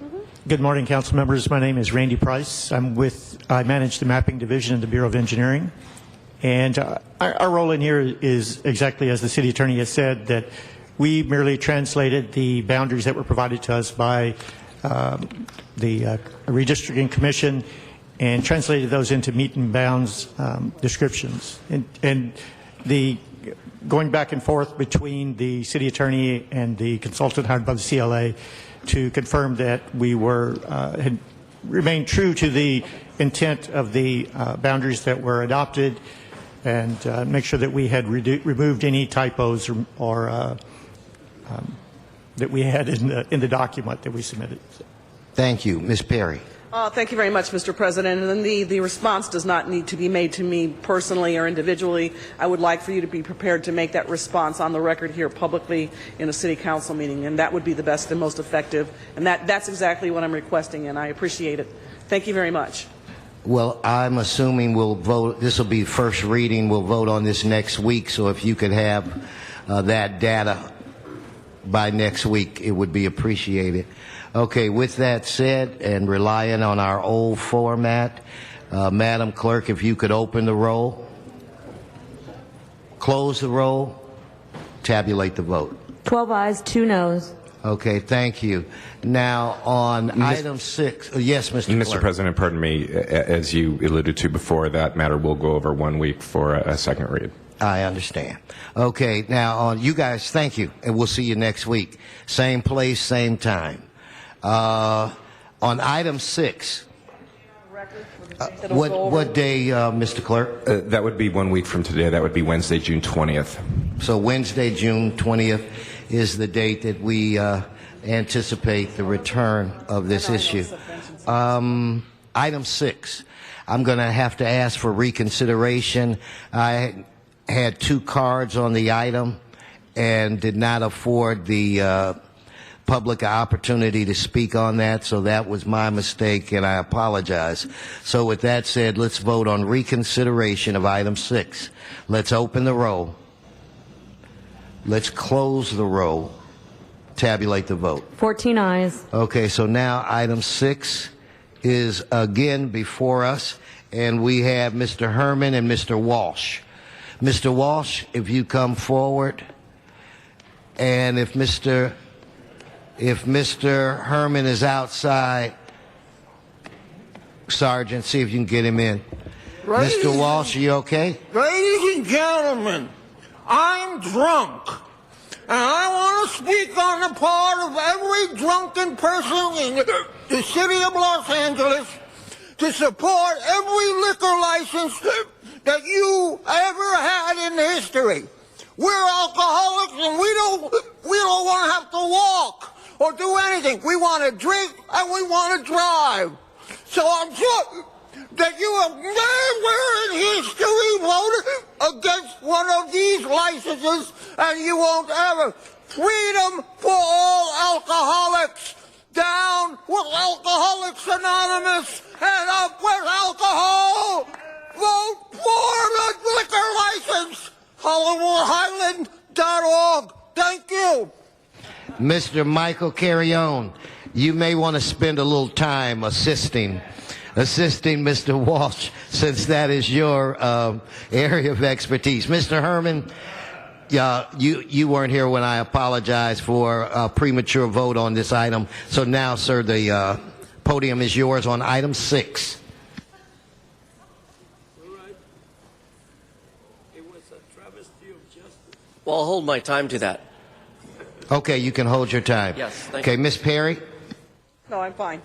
Good morning, council members. My name is Randy Price. I manage the mapping division of the Bureau of Engineering. And our role in here is exactly as the city attorney has said, that we merely translated the boundaries that were provided to us by the redistricting commission and translated those into meet and bounds descriptions. And the going back and forth between the city attorney and the consultant hired by the CLA to confirm that we had remained true to the intent of the boundaries that were adopted, and make sure that we had removed any typos or that we had in the document that we submitted. Thank you. Ms. Perry. Thank you very much, Mr. President. And the response does not need to be made to me personally or individually. I would like for you to be prepared to make that response on the record here publicly in a city council meeting, and that would be the best and most effective. And that's exactly what I'm requesting, and I appreciate it. Thank you very much. Well, I'm assuming we'll vote. This will be first reading. We'll vote on this next week. So if you could have that data by next week, it would be appreciated. Okay, with that said, and relying on our old format, Madam Clerk, if you could open the roll, close the roll, tabulate the vote. 12 ayes, 2 noes. Okay, thank you. Now, on item 6, yes, Mr. Clerk. President, pardon me, as you alluded to before, that matter will go over 1 week for a second read. I understand. Okay, now, you guys, thank you, and we'll see you next week. Same place, same time. On item 6, what day, Mr. Clerk? That would be 1 week from today. That would be Wednesday, June 20th. So Wednesday, June 20th is the date that we anticipate the return of this issue. Item 6, I'm going to have to ask for reconsideration. I had 2 cards on the item and did not afford the public opportunity to speak on that, so that was my mistake, and I apologize. So with that said, let's vote on reconsideration of item 6. Let's open the roll. Let's close the roll. Tabulate the vote. 14 ayes. Okay, so now item 6 is again before us, and we have Mr. Herman and Mr. Walsh. Mr. Walsh, if you come forward, and if Mr. Herman is outside, Sergeant, see if you can get him in. Mr. Walsh, are you okay? Ladies and gentlemen, I'm drunk, and I want to speak on the part of every drunken person in the city of Los Angeles to support every liquor license that you ever had in history. We're alcoholics, and we don't want to have to walk or do anything. We want to drink and we want to drive. So I'm sure that you have never in history voted against one of these licenses, and you won't ever. Freedom for all alcoholics. Down with Alcoholics Anonymous and up with alcohol. Vote for the liquor license. HollywoodHighland.org. Thank you. Mr. Michael Carrion, you may want to spend a little time assisting Mr. Walsh, since that is your area of expertise. Mr. Herman, you weren't here when I apologized for a premature vote on this item. So now, sir, the podium is yours on item 6. Well, I'll hold my time to that. Okay, you can hold your time. Yes, thank you. you. Okay, Miss Perry? No, I'm fine.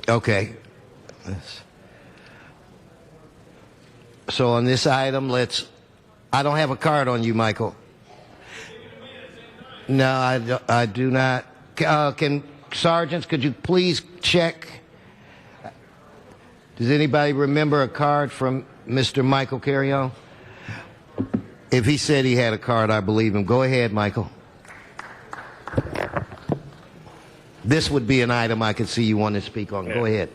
Okay. So on this item, I don't have a card on you, Michael. No, I do not. Sergeants, could you please check? Does anybody remember a card from Mr. Michael Carrion? If he said he had a card, I believe him. Go ahead, Michael. This would be an item I could see you want to speak on. Go ahead.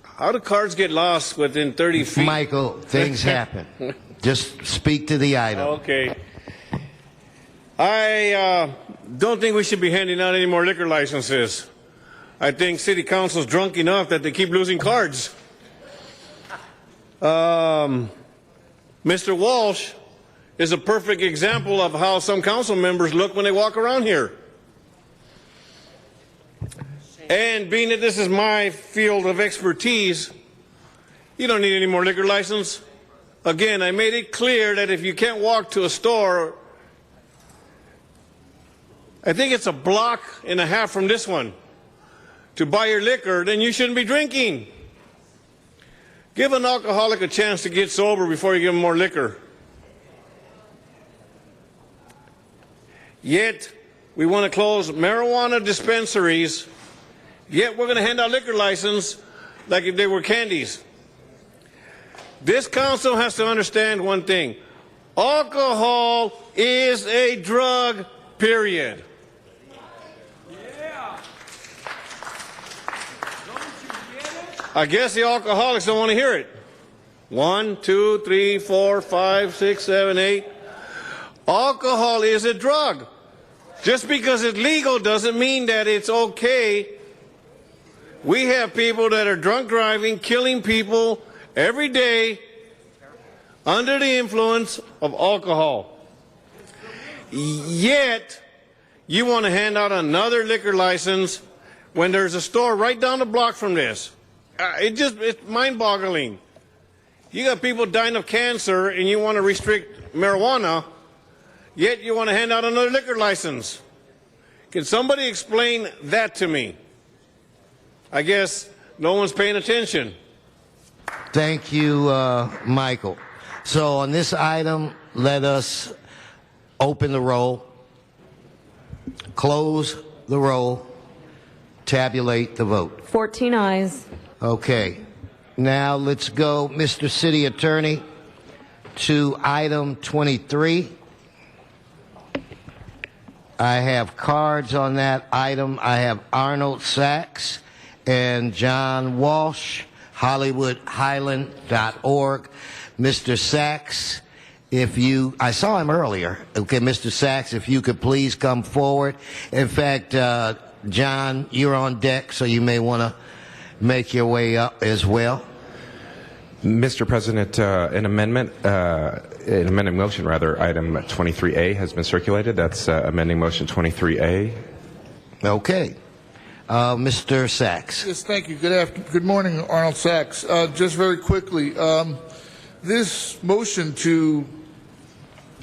How do cards get lost within 30 feet? Michael, things happen. Just speak to the item. Okay. I don't think we should be handing out any more liquor licenses. I think City Council's drunk enough that they keep losing cards. Mr. Walsh is a perfect example of how some council members look when they walk around here. And being that this is my field of expertise, you don't need any more liquor license. Again, I made it clear that if you can't walk to a store, I think it's a block and a half from this one, to buy your liquor, then you shouldn't be drinking. Give an alcoholic a chance to get sober before you give him more liquor. Yet, we want to close marijuana dispensaries, yet we're going to hand out liquor license like if they were candies. This council has to understand one thing. Alcohol is a drug, period. I guess the alcoholics don't want to hear it. 1, 2, 3, 4, 5, 6, 7, 8. Alcohol is a drug. Just because it's legal doesn't mean that it's okay. We have people that are drunk driving, killing people every day under the influence of alcohol. Yet, you want to hand out another liquor license when there's a store right down the block from this. It's mind-boggling. You got people dying of cancer and you want to restrict marijuana, yet you want to hand out another liquor license. Can somebody explain that to me? I guess no one's paying attention. Thank you, Michael. So on this item, let us open the roll, close the roll, tabulate the vote. 14 ayes. Okay. Now let's go, Mr. City Attorney, to item 23. I have cards on that item. I have Arnold Sachs and John Walsh, HollywoodHighland.org. Mr. Sachs, I saw him earlier. Okay, Mr. Sachs, if you could please come forward. In fact, John, you're on deck, so you may want to make your way up as well. Mr. President, an amendment motion, item 23A has been circulated. That's amending motion 23A. Okay. Mr. Sachs. Yes, thank you. Good morning, Arnold Sachs. Just very quickly, this motion to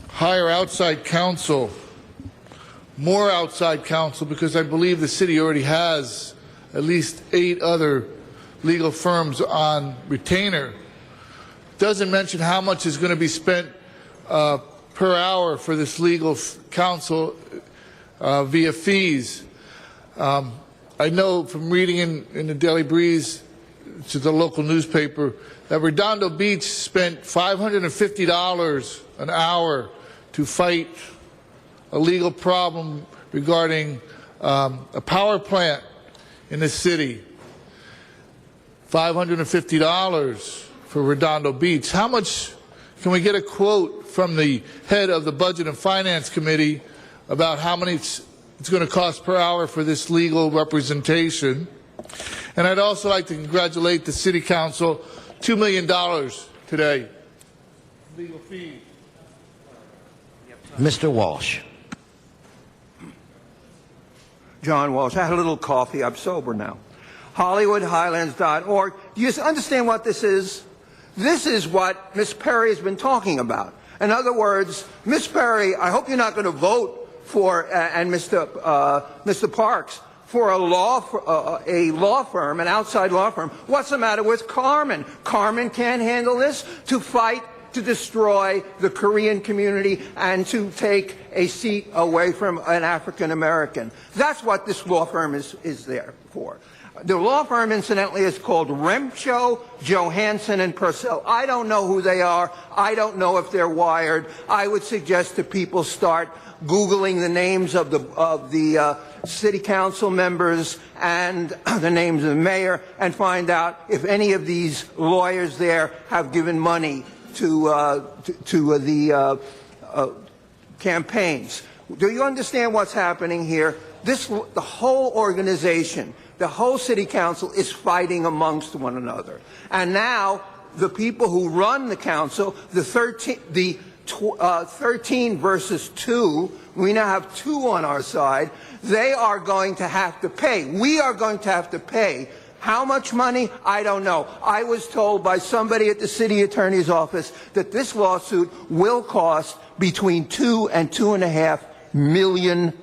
hire outside counsel, more outside counsel, because I believe the city already has at least 8 other legal firms on retainer, doesn't mention how much is going to be spent per hour for this legal counsel via fees. I know from reading in the Daily Breeze, to the local newspaper, that Redondo Beach spent $550 an hour to fight a legal problem regarding a power plant in the city. $550 for Redondo Beach. How much can we get a quote from the head of the Budget and Finance Committee about how many it's going to cost per hour for this legal representation? And I'd also like to congratulate the City Council, $2 million today. Legal fees. Mr. Walsh. John Walsh. I had a little coffee. I'm sober now. HollywoodHighlands.org. Do you understand what this is? This is what Ms. Perry has been talking about. In other words, Ms. Perry, I hope you're not going to vote for, and Mr. Parks, for a law firm, an outside law firm. What's the matter with Carmen? Carmen can't handle this to fight to destroy the Korean community and to take a seat away from an African American. That's what this law firm is there for. The law firm, incidentally, is called Remcho, Johansson, and Purcell. I don't know who they are. I don't know if they're wired. I would suggest that people start Googling the names of the city council members and the names of the mayor and find out if any of these lawyers there have given money to the campaigns. Do you understand what's happening here? The whole organization, the whole city council is fighting amongst one another. And now the people who run the council, the 13 versus 2, we now have 2 on our side, they are going to have to pay. We are going to have to pay. How much money? I don't know. I was told by somebody at the city attorney's office that this lawsuit will cost between $2 and $2.5 million.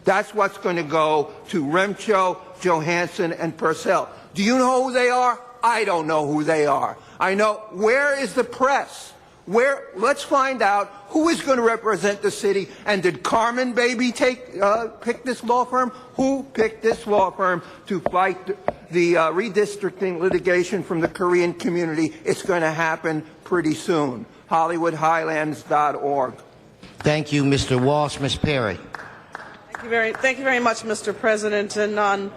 That's what's going to go to Remcho, Johansson, and Purcell. Do you know who they are? I don't know who they are. I know. Where is the press? Let's find out who is going to represent the city. And did Carmen Baby pick this law firm? Who picked this law firm to fight the redistricting litigation from the Korean community? It's going to happen pretty soon. HollywoodHighlands.org. Thank you, Mr. Walsh. Ms. Perry. Thank you very much, Mr. President. And on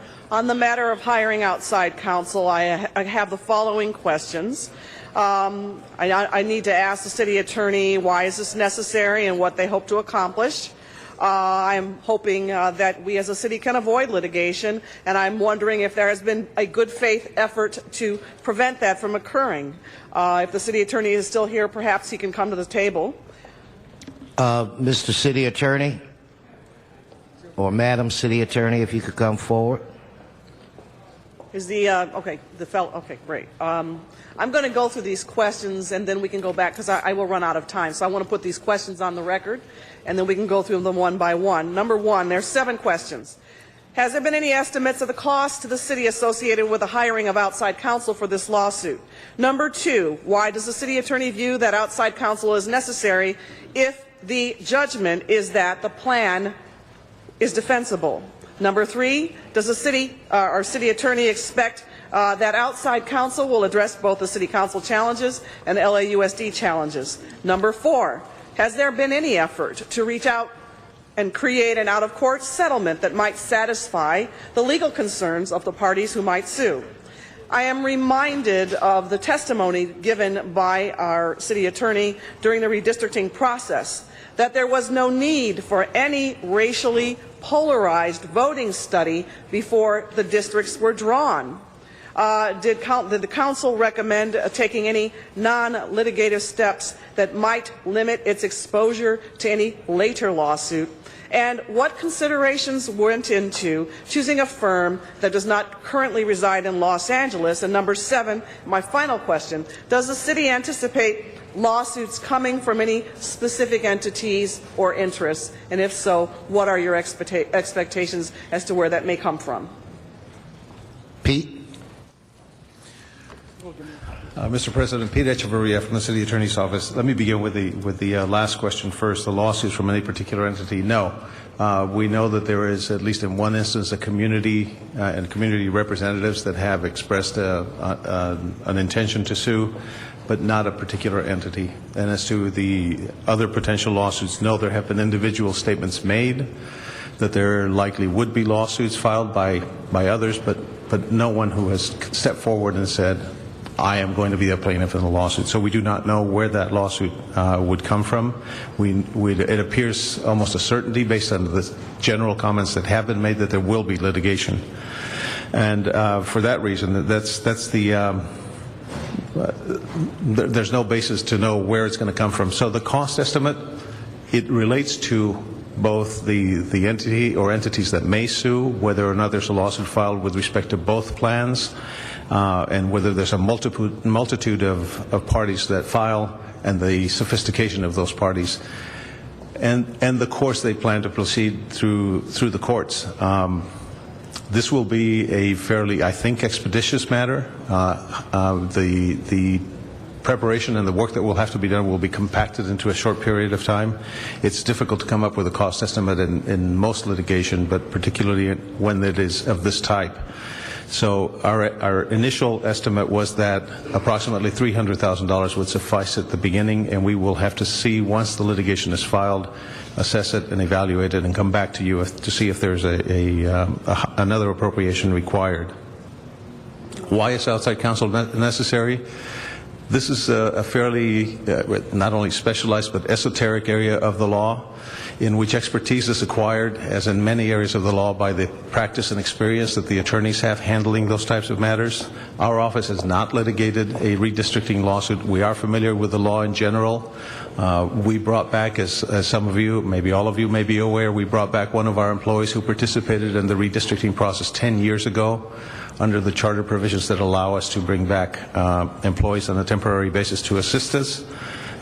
the matter of hiring outside counsel, I have the following questions. I need to ask the city attorney why is this necessary and what they hope to accomplish. I'm hoping that we as a city can avoid litigation, and I'm wondering if there has been a good faith effort to prevent that from occurring. If the city attorney is still here, perhaps he can come to the table. Mr. City Attorney, or Madam City Attorney, if you could come forward. Is the okay? The fellow. Okay, great. I'm going to go through these questions, and then we can go back because I will run out of time. So I want to put these questions on the record, and then we can go through them one by one. Number one, there's 7 questions. Has there been any estimates of the cost to the city associated with the hiring of outside counsel for this lawsuit? Number 2, why does the city attorney view that outside counsel is necessary if the judgment is that the plan is defensible? Number 3, does the city attorney expect that outside counsel will address both the city council challenges and the LAUSD challenges? Number 4, has there been any effort to reach out and create an out-of-court settlement that might satisfy the legal concerns of the parties who might sue? I am reminded of the testimony given by our city attorney during the redistricting process that there was no need for any racially polarized voting study before the districts were drawn. Did the council recommend taking any non-litigative steps that might limit its exposure to any later lawsuit? And what considerations went into choosing a firm that does not currently reside in Los Angeles? And number 7, my final question, does the city anticipate lawsuits coming from any specific entities or interests? And if so, what are your expectations as to where that may come from? Pete? Mr. President, Pete Echeverria from the City Attorney's Office. Let me begin with the last question first. The lawsuits from any particular entity? No. We know that there is, at least in one instance, a community and community representatives that have expressed an intention to sue, but not a particular entity. And as to the other potential lawsuits, no, there have been individual statements made that there likely would be lawsuits filed by others, but no one who has stepped forward and said, I am going to be a plaintiff in the lawsuit. So we do not know where that lawsuit would come from. It appears almost a certainty based on the general comments that have been made that there will be litigation. And for that reason, that's the there's no basis to know where it's going to come from. So the cost estimate, it relates to both the entity or entities that may sue, whether or not there's a lawsuit filed with respect to both plans, and whether there's a multitude of parties that file, and the sophistication of those parties, and the course they plan to proceed through the courts. This will be a fairly, I think, expeditious matter. The preparation and the work that will have to be done will be compacted into a short period of time. It's difficult to come up with a cost estimate in most litigation, but particularly when it is of this type. So our initial estimate was that approximately $300,000 would suffice at the beginning, and we will have to see, once the litigation is filed, assess it and evaluate it and come back to you to see if there's another appropriation required. Why is outside counsel necessary? This is a fairly not only specialized but esoteric area of the law in which expertise is acquired, as in many areas of the law, by the practice and experience that the attorneys have handling those types of matters. Our office has not litigated a redistricting lawsuit. We are familiar with the law in general. We brought back, as some of you, maybe all of you may be aware, we brought back one of our employees who participated in the redistricting process 10 years ago under the charter provisions that allow us to bring back employees on a temporary basis to assist us.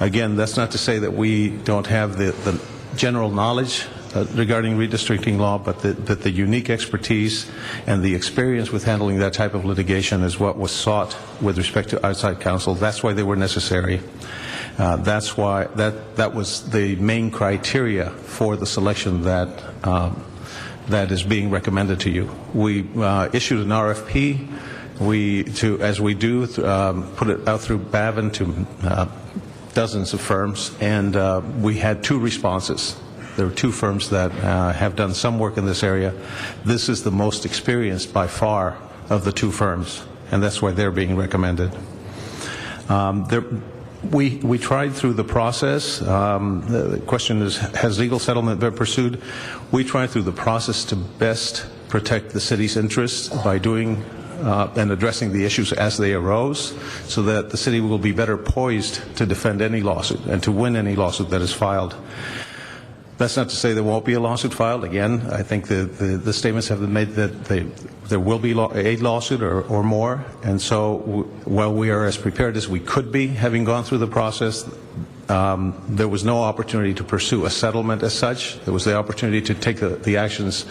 Again, that's not to say that we don't have the general knowledge regarding redistricting law, but that the unique expertise and the experience with handling that type of litigation is what was sought with respect to outside counsel. That's why they were necessary. That's why that was the main criteria for the selection that is being recommended to you. We issued an RFP. As we do, put it out through Bavin to dozens of firms, and we had 2 responses. There are 2 firms that have done some work in this area. This is the most experienced by far of the 2 firms, and that's why they're being recommended. We tried through the process. The question is, has legal settlement been pursued? We tried through the process to best protect the city's interests by doing and addressing the issues as they arose, so that the city will be better poised to defend any lawsuit and to win any lawsuit that is filed. That's not to say there won't be a lawsuit filed. Again, I think the statements have been made that there will be a lawsuit or more, and so while we are as prepared as we could be, having gone through the process, there was no opportunity to pursue a settlement as such. There was the opportunity to take the actions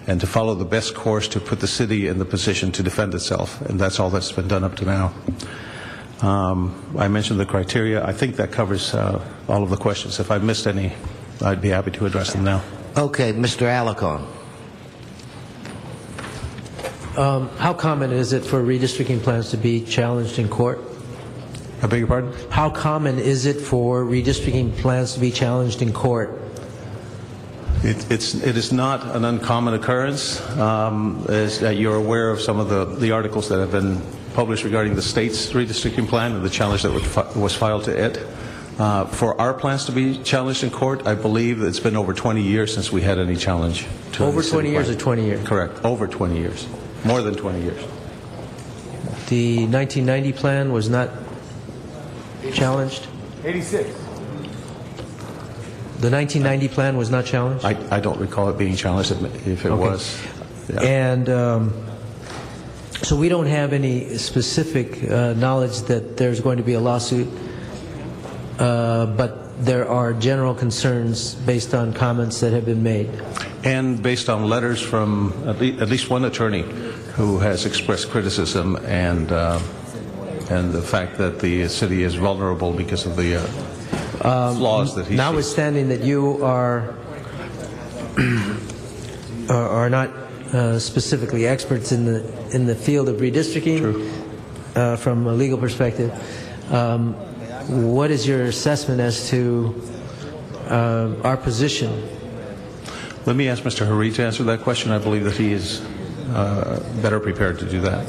and to follow the best course to put the city in the position to defend itself, and that's all that's been done up to now. I mentioned the criteria. I think that covers all of the questions. If I missed any, I'd be happy to address them now. Okay, Mr. Alarcon. How common is it for redistricting plans to be challenged in court? I beg your pardon? How common is it for redistricting plans to be challenged in court? It is not an uncommon occurrence. As you're aware of some of the articles that have been published regarding the state's redistricting plan and the challenge that was filed to it. For our plans to be challenged in court, I believe it's been over 20 years since we had any challenge to over 20 years or 20 years? Correct. Over 20 years. More than 20 years. The 1990 plan was not challenged? 86. The 1990 plan was not challenged? I don't recall it being challenged if it was. Yeah. And so we don't have any specific knowledge that there's going to be a lawsuit, but there are general concerns based on comments that have been made. And based on letters from at least one attorney who has expressed criticism and the fact that the city is vulnerable because of the flaws that he sees. Notwithstanding that you are not specifically experts in the field of redistricting, from a legal perspective, what is your assessment as to our position? Let me ask Mr. Hari to answer that question. I believe that he is better prepared to do that.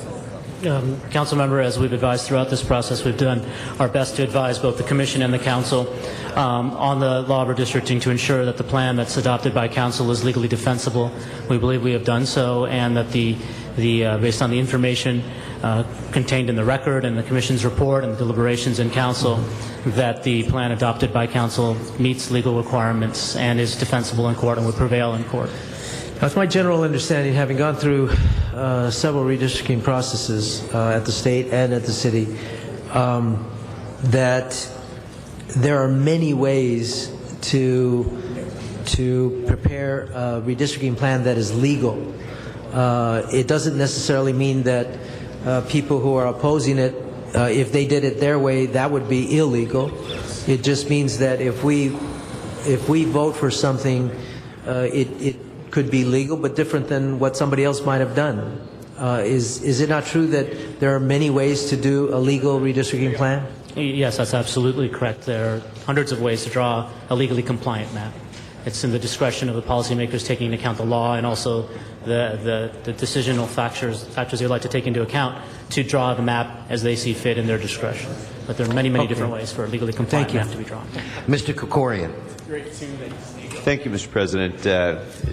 Council member, as we've advised throughout this process, we've done our best to advise both the Commission and the Council on the law of redistricting to ensure that the plan that's adopted by Council is legally defensible. We believe we have done so, and that based on the information contained in the record and the Commission's report and the deliberations in Council, that the plan adopted by Council meets legal requirements and is defensible in court and would prevail in court. That's my general understanding, having gone through several redistricting processes at the state and at the city, that there are many ways to prepare a redistricting plan that is legal. It doesn't necessarily mean that people who are opposing it if they did it their way, that would be illegal. It just means that if we vote for something, it could be legal, but different than what somebody else might have done. Is it not true that there are many ways to do a legal redistricting plan? Yes, that's absolutely correct. There are hundreds of ways to draw a legally compliant map. It's in the discretion of the policymakers taking into account the law and also the decisional factors they'd like to take into account to draw the map as they see fit in their discretion. But there are many, many different ways for a legally compliant map to be drawn. Mr. Krikorian. Thank you, Mr. President.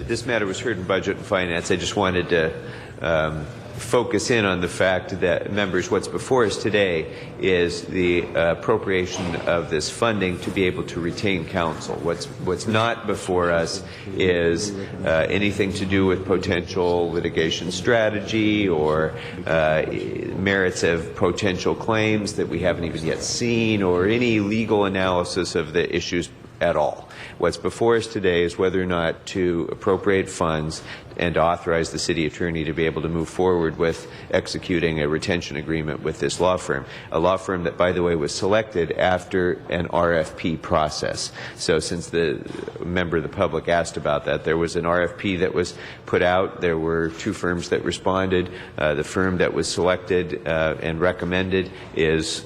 This matter was heard in Budget and Finance. I just wanted to focus in on the fact that, members, what's before us today is the appropriation of this funding to be able to retain counsel. What's not before us is anything to do with potential litigation strategy or merits of potential claims that we haven't even yet seen, or any legal analysis of the issues at all. What's before us today is whether or not to appropriate funds and authorize the city attorney to be able to move forward with executing a retention agreement with this law firm, a law firm that, by the way, was selected after an RFP process. So since the member of the public asked about that, there was an RFP that was put out. There were 2 firms that responded. The firm that was selected and recommended is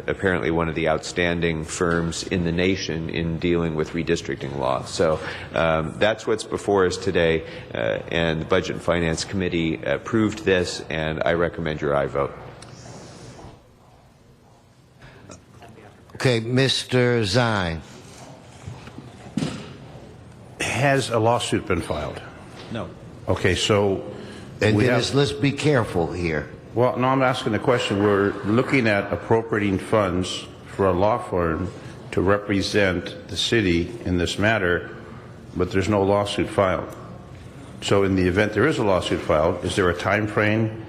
apparently one of the outstanding firms in the nation in dealing with redistricting law. So that's what's before us today. And the Budget and Finance Committee approved this, and I recommend your aye vote. Okay, Mr. Zine. Has a lawsuit been filed? No. Okay, so And Dennis, let's be careful here. Well, no, I'm asking the question. We're looking at appropriating funds for a law firm to represent the city in this matter, but there's no lawsuit filed. So in the event there is a lawsuit filed, is there a time frame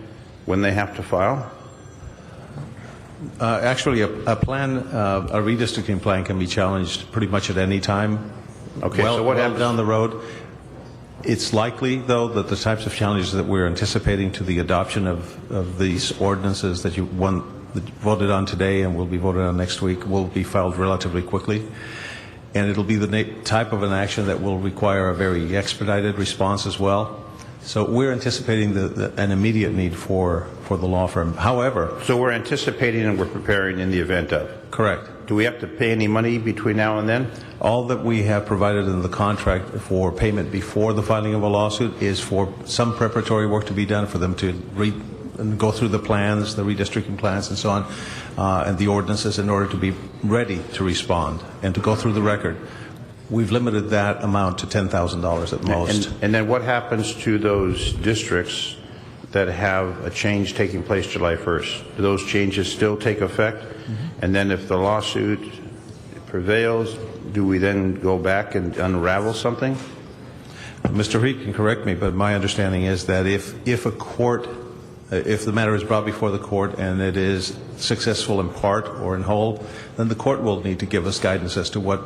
when they have to file? Actually, a redistricting plan can be challenged pretty much at any time. Okay, so what happens down the road? It's likely, though, that the types of challenges that we're anticipating to the adoption of these ordinances that you voted on today and will be voted on next week will be filed relatively quickly. And it'll be the type of an action that will require a very expedited response as well. So we're anticipating an immediate need for the law firm. However... So we're anticipating and we're preparing in the event of? Correct. Do we have to pay any money between now and then? All that we have provided in the contract for payment before the filing of a lawsuit is for some preparatory work to be done for them to go through the plans, the redistricting plans and so on, and the ordinances in order to be ready to respond and to go through the record. We've limited that amount to $10,000 at most. And then what happens to those districts that have a change taking place July 1st? Do those changes still take effect? Mm-hmm. And then if the lawsuit prevails, do we then go back and unravel something? Mr. Reed can correct me, but my understanding is that if the matter is brought before the court and it is successful in part or in whole, then the court will need to give us guidance as to what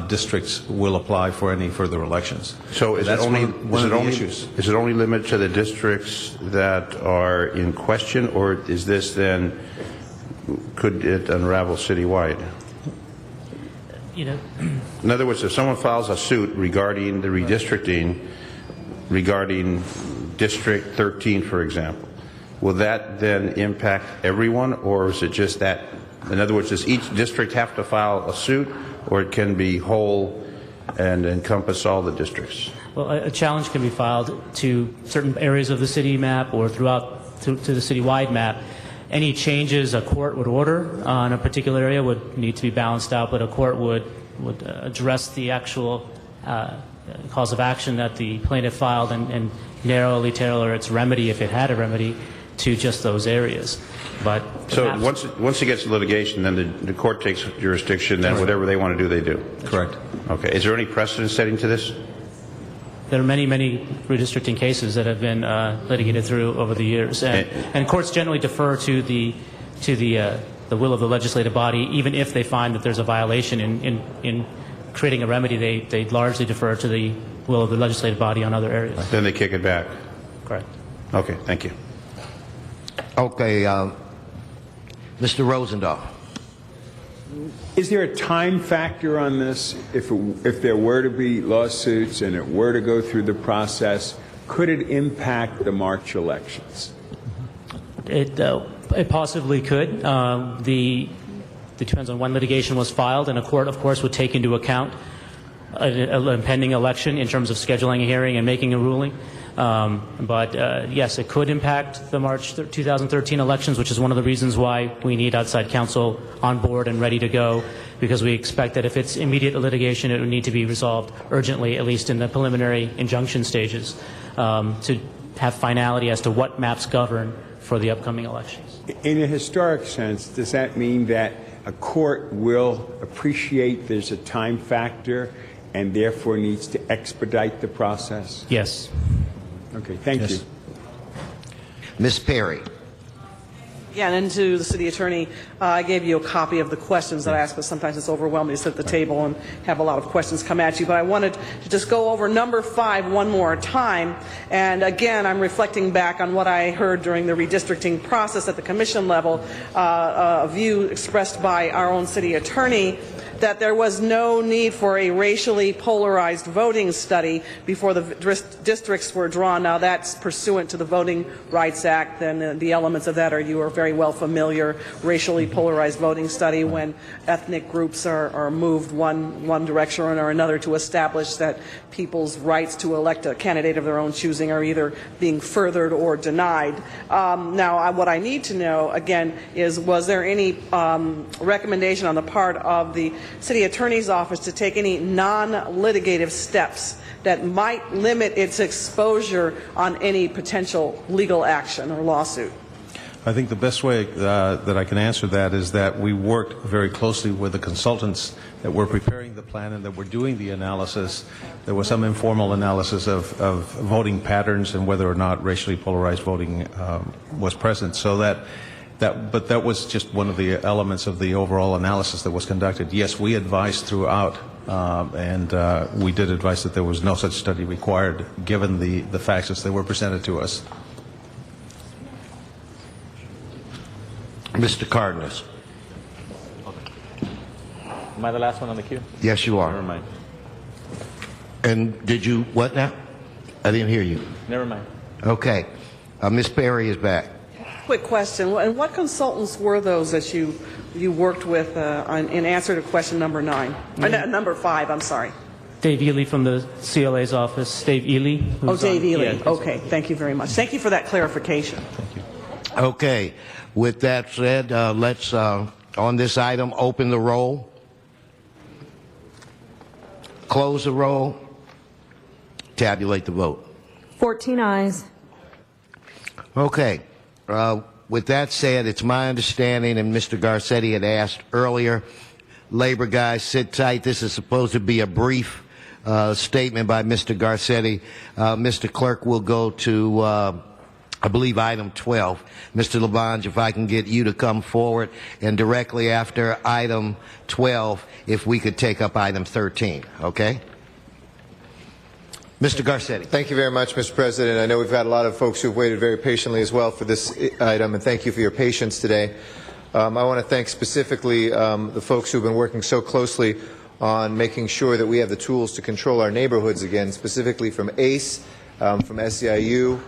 districts will apply for any further elections. So is it only limited to the districts that are in question, or is this then, could it unravel citywide? In other words, if someone files a suit regarding the redistricting, regarding District 13, for example, will that then impact everyone, or is it just that? In other words, does each district have to file a suit, or it can be whole and encompass all the districts? Well, a challenge can be filed to certain areas of the city map or throughout to the citywide map. Any changes a court would order on a particular area would need to be balanced out, but a court would address the actual cause of action that the plaintiff filed and narrowly tailor its remedy, if it had a remedy, to just those areas. But so once it gets to litigation, then the court takes jurisdiction, then whatever they want to do, they do? Correct. Okay. Is there any precedent setting to this? There are many, many redistricting cases that have been litigated through over the years, and courts generally defer to the will of the legislative body, even if they find that there's a violation in creating a remedy. They largely defer to the will of the legislative body on other areas. Then they kick it back. Correct. Okay. Thank you. Okay. Mr. Rosendahl. Is there a time factor on this? If there were to be lawsuits and it were to go through the process, could it impact the March elections? It possibly could. It depends on when litigation was filed, and a court, of course, would take into account a pending election in terms of scheduling a hearing and making a ruling. But yes, it could impact the March 2013 elections, which is one of the reasons why we need outside counsel on board and ready to go, because we expect that if it's immediate litigation, it would need to be resolved urgently, at least in the preliminary injunction stages, to have finality as to what maps govern for the upcoming elections. In a historic sense, does that mean that a court will appreciate there's a time factor and therefore needs to expedite the process? Yes. Okay, thank you. Ms. Perry. Yeah, and to the city attorney, I gave you a copy of the questions that I asked, but sometimes it's overwhelming to sit at the table and have a lot of questions come at you. But I wanted to just go over number 5 one more time. And again, I'm reflecting back on what I heard during the redistricting process at the commission level, a view expressed by our own city attorney that there was no need for a racially polarized voting study before the districts were drawn. Now, that's pursuant to the Voting Rights Act, and the elements of that are, you are very well familiar, racially polarized voting study when ethnic groups are moved one direction or another to establish that people's rights to elect a candidate of their own choosing are either being furthered or denied. Now, what I need to know, again, is was there any recommendation on the part of the City Attorney's Office to take any non-litigative steps that might limit its exposure on any potential legal action or lawsuit? I think the best way that I can answer that is that we worked very closely with the consultants that were preparing the plan and that were doing the analysis. There was some informal analysis of voting patterns and whether or not racially polarized voting was present. So but that was just one of the elements of the overall analysis that was conducted. Yes, we advised throughout, and we did advise that there was no such study required given the facts as they were presented to us. Mr. Cardenas. Am I the last one on the queue? Yes, you are. Never mind. And did you, what now? I didn't hear you. Never mind. Okay. Ms. Perry is back. Quick question. And what consultants were those that you worked with in answer to question number 9? Number 5, I'm sorry. Dave Ely from the CLA's office. Dave Ely. Oh, Dave Ely. Yeah, okay. Thank you very much. Thank you for that clarification. Thank you. Okay. With that said, let's, on this item, open the roll, close the roll, tabulate the vote. 14 ayes. Okay. With that said, it's my understanding, and Mr. Garcetti had asked earlier, labor guys, sit tight. This is supposed to be a brief statement by Mr. Garcetti. Mr. Clerk will go to I believe item 12. Mr. Labange, if I can get you to come forward, and directly after item 12, if we could take up item 13, okay? Mr. Garcetti. Thank you very much, Mr. President. I know we've had a lot of folks who've waited very patiently as well for this item, and thank you for your patience today. I want to thank specifically the folks who've been working so closely on making sure that we have the tools to control our neighborhoods again, specifically from ACE, from SEIU,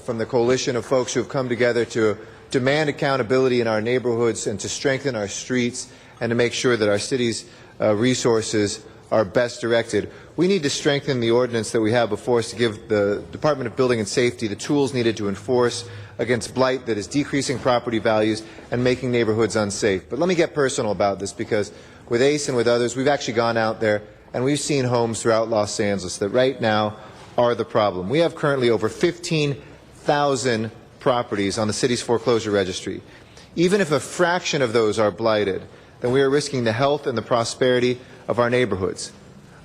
from the coalition of folks who have come together to demand accountability in our neighborhoods and to strengthen our streets and to make sure that our city's resources are best directed. We need to strengthen the ordinance that we have before us to give the Department of Building and Safety the tools needed to enforce against blight that is decreasing property values and making neighborhoods unsafe. But let me get personal about this, because with ACE and with others, we've actually gone out there and we've seen homes throughout Los Angeles that right now are the problem. We have currently over 15,000 properties on the city's foreclosure registry. Even if a fraction of those are blighted, then we are risking the health and the prosperity of our neighborhoods.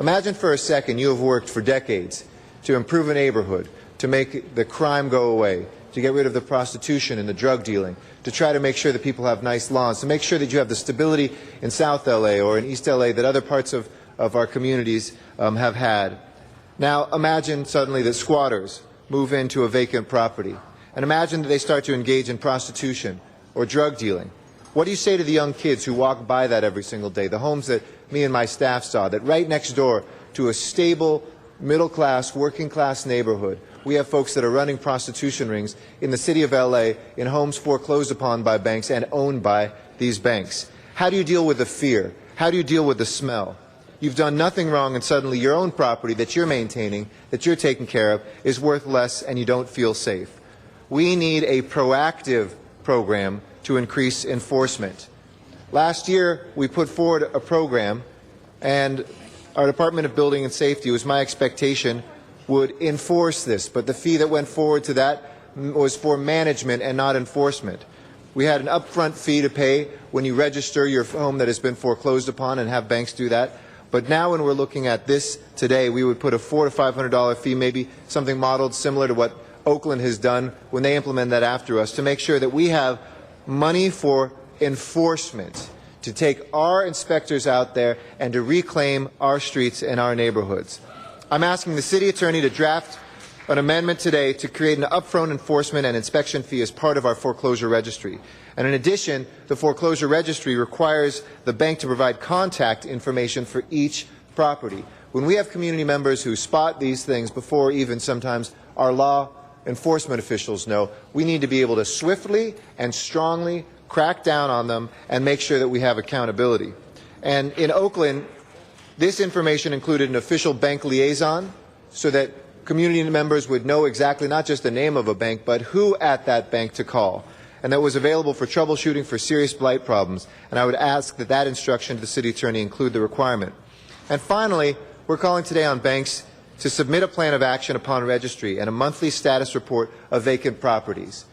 Imagine for a second you have worked for decades to improve a neighborhood, to make the crime go away, to get rid of the prostitution and the drug dealing, to try to make sure that people have nice lawns, to make sure that you have the stability in South LA or in East LA that other parts of our communities have had. Now imagine suddenly that squatters move into a vacant property, and imagine that they start to engage in prostitution or drug dealing. What do you say to the young kids who walk by that every single day, the homes that me and my staff saw, that right next door to a stable, middle-class, working-class neighborhood, we have folks that are running prostitution rings in the city of LA in homes foreclosed upon by banks and owned by these banks? How do you deal with the fear? How do you deal with the smell? You've done nothing wrong, and suddenly your own property that you're maintaining, that you're taking care of, is worth less and you don't feel safe. We need a proactive program to increase enforcement. Last year, we put forward a program, and our Department of Building and Safety, it was my expectation, would enforce this, but the fee that went forward to that was for management and not enforcement. We had an upfront fee to pay when you register your home that has been foreclosed upon and have banks do that. But now when we're looking at this today, we would put a $400 to $500 fee, maybe something modeled similar to what Oakland has done when they implement that after us, to make sure that we have money for enforcement, to take our inspectors out there and to reclaim our streets and our neighborhoods. I'm asking the city attorney to draft an amendment today to create an upfront enforcement and inspection fee as part of our foreclosure registry. And in addition, the foreclosure registry requires the bank to provide contact information for each property. When we have community members who spot these things before even sometimes our law enforcement officials know, we need to be able to swiftly and strongly crack down on them and make sure that we have accountability. And in Oakland, this information included an official bank liaison so that community members would know exactly not just the name of a bank, but who at that bank to call. And that was available for troubleshooting for serious blight problems. And I would ask that that instruction to the city attorney include the requirement. And finally, we're calling today on banks to submit a plan of action upon registry and a monthly status report of vacant properties.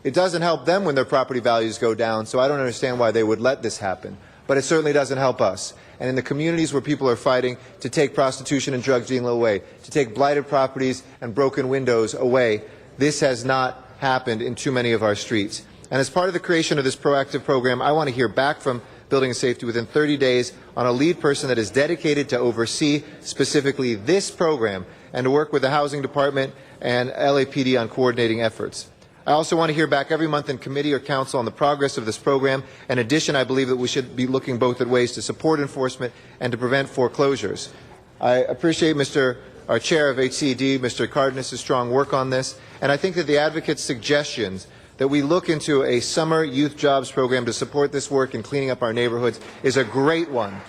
It doesn't help them when their property values go down, so I don't understand why they would let this happen. But it certainly doesn't help us. And in the communities where people are fighting to take prostitution and drug dealing away, to take blighted properties and broken windows away, this has not happened in too many of our streets. And as part of the creation of this proactive program, I want to hear back from Building and Safety within 30 days on a lead person that is dedicated to oversee specifically this program and to work with the Housing Department and LAPD on coordinating efforts. I also want to hear back every month in committee or council on the progress of this program. In addition, I believe that we should be looking both at ways to support enforcement and to prevent foreclosures. I appreciate our chair of HCD, Mr. Cardenas' strong work on this, and I think that the advocates' suggestions that we look into a summer youth jobs program to support this work in cleaning up our neighborhoods is a great one.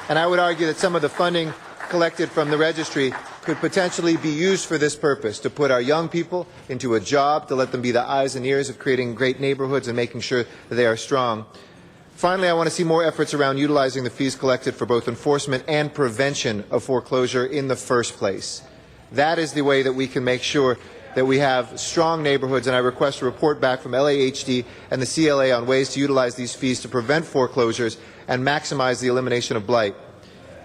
And I would argue that some of the funding collected from the registry could potentially be used for this purpose, to put our young people into a job, to let them be the eyes and ears of creating great neighborhoods and making sure that they are strong. Finally, I want to see more efforts around utilizing the fees collected for both enforcement and prevention of foreclosure in the first place. That is the way that we can make sure that we have strong neighborhoods, and I request a report back from LAHD and the CLA on ways to utilize these fees to prevent foreclosures and maximize the elimination of blight.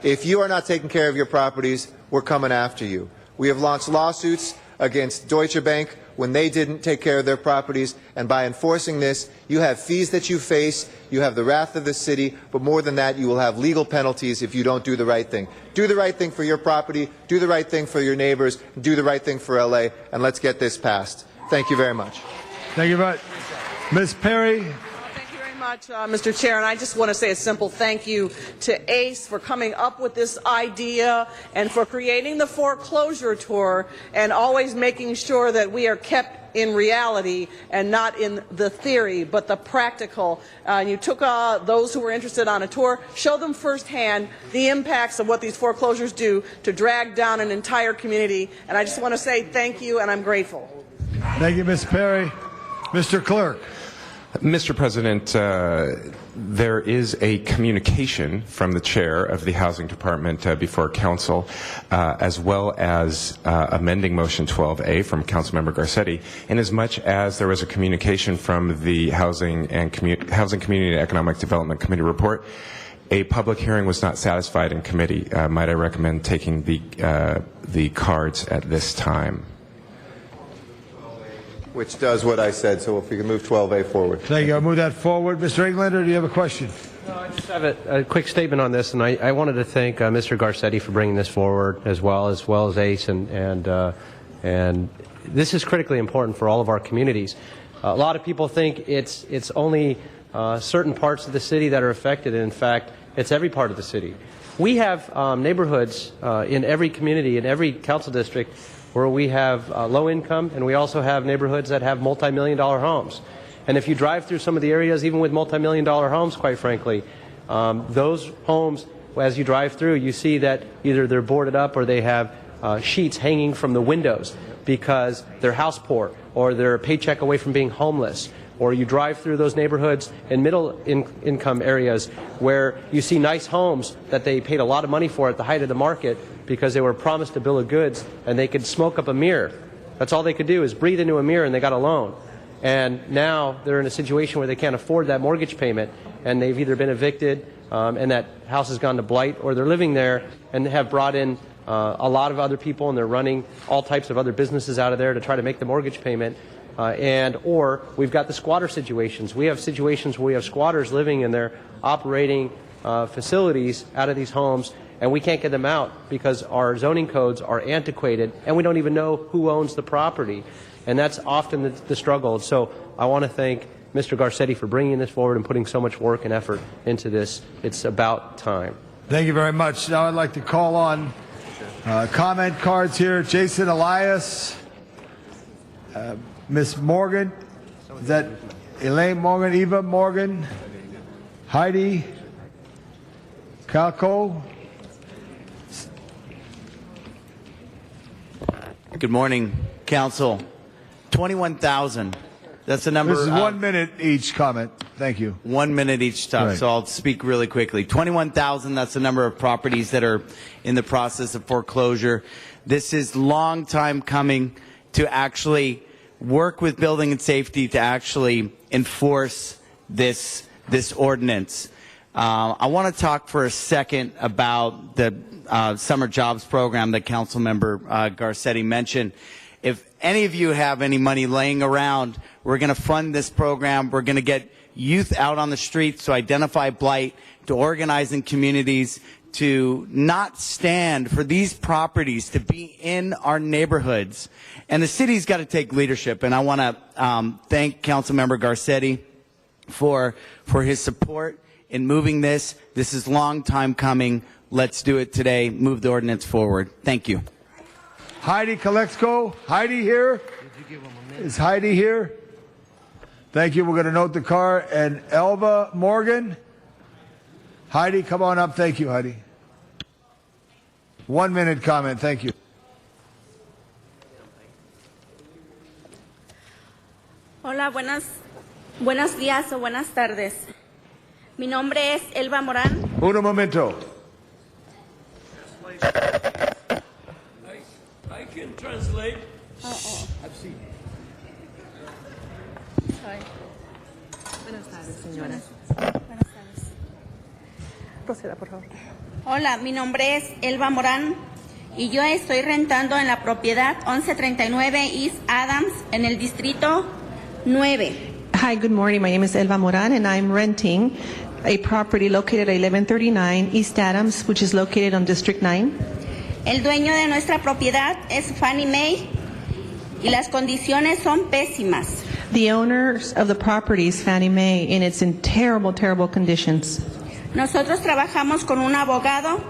If you are not taking care of your properties, we're coming after you. We have launched lawsuits against Deutsche Bank when they didn't take care of their properties, and by enforcing this, you have fees that you face, you have the wrath of the city, but more than that, you will have legal penalties if you don't do the right thing. Do the right thing for your property, do the right thing for your neighbors, do the right thing for LA, and let's get this passed. Thank you very much. Thank you very much. Ms. Perry. Much, Mr. Chair, and I just want to say a simple thank you to ACE for coming up with this idea and for creating the foreclosure tour and always making sure that we are kept in reality and not in the theory but the practical. You took those who were interested on a tour, show them firsthand the impacts of what these foreclosures do to drag down an entire community, and I just want to say thank you and I'm grateful. Thank you, Ms. Perry. Mr. Clerk. Mr. President, there is a communication from the chair of the Housing Department before Council, as well as amending Motion 12A from Councilmember Garcetti, inasmuch as there was a communication from the Housing Community and Economic Development Committee report. A public hearing was not satisfied in committee. Might I recommend taking the cards at this time? Which does what I said, so if we can move 12A forward. Thank you. I'll move that forward. Mr. Englander, do you have a question? No, I just have a quick statement on this, and I wanted to thank Mr. Garcetti for bringing this forward, as well as ACE, and this is critically important for all of our communities. A lot of people think it's only certain parts of the city that are affected. And in fact, it's every part of the city. We have neighborhoods in every community, in every council district, where we have low income, and we also have neighborhoods that have multi-million-dollar homes. And if you drive through some of the areas, even with multi-million-dollar homes, quite frankly, those homes, as you drive through, you see that either they're boarded up or they have sheets hanging from the windows because they're house poor or they're a paycheck away from being homeless. Or you drive through those neighborhoods in middle income areas where you see nice homes that they paid a lot of money for at the height of the market because they were promised a bill of goods and they could smoke up a mirror. That's all they could do is breathe into a mirror and they got a loan. And now they're in a situation where they can't afford that mortgage payment and they've either been evicted and that house has gone to blight, or they're living there and have brought in a lot of other people and they're running all types of other businesses out of there to try to make the mortgage payment. Or we've got the squatter situations. We have situations where we have squatters living in their operating facilities out of these homes, and we can't get them out because our zoning codes are antiquated, and we don't even know who owns the property. And that's often the struggle. So I want to thank Mr. Garcetti for bringing this forward and putting so much work and effort into this. It's about time. Thank you very much. Now I'd like to call on comment cards here. Jason Elias. Miss Morgan, is that Elaine Morgan, Eva Morgan, Heidi Calco? Good morning, Council. 21,000. That's the number. This is 1 minute each comment. Thank you. 1 minute each time, Right. so I'll speak really quickly. 21,000, that's the number of properties that are in the process of foreclosure. This is long time coming to actually work with building and safety to actually enforce this ordinance. I want to talk for a second about the summer jobs program that Councilmember Garcetti mentioned. If any of you have any money laying around, we're going to fund this program. We're going to get youth out on the streets to identify blight, to organize in communities, to not stand for these properties to be in our neighborhoods. And the city's got to take leadership. And I want to thank Councilmember Garcetti for his support in moving this. This is long time coming. Let's do it today. Move the ordinance forward. Thank you. Heidi Kalexko. Heidi here? Is Heidi here? Thank you. We're going to note the car. And Elva Morgan. Heidi, come on up. Thank you, Heidi. 1 minute comment. Thank you. Hola, buenos días o buenas tardes. Mi nombre es Elva Morán. Un momento. I can translate. I've seen it. Sorry. Buenas tardes, señora. Buenas tardes. Proceda, por favor. Hola, mi nombre es Elva Morán y yo estoy rentando en la propiedad 1139 East Adams en el distrito 9. Hi, good morning. My name is Elva Moran, and I'm renting a property located at 1139 East Adams, which is located on District 9. El dueño de nuestra propiedad es Fannie Mae y las condiciones son pésimas. The owners of the property is Fannie Mae, and it's in terrible, terrible conditions. Nosotros trabajamos con un abogado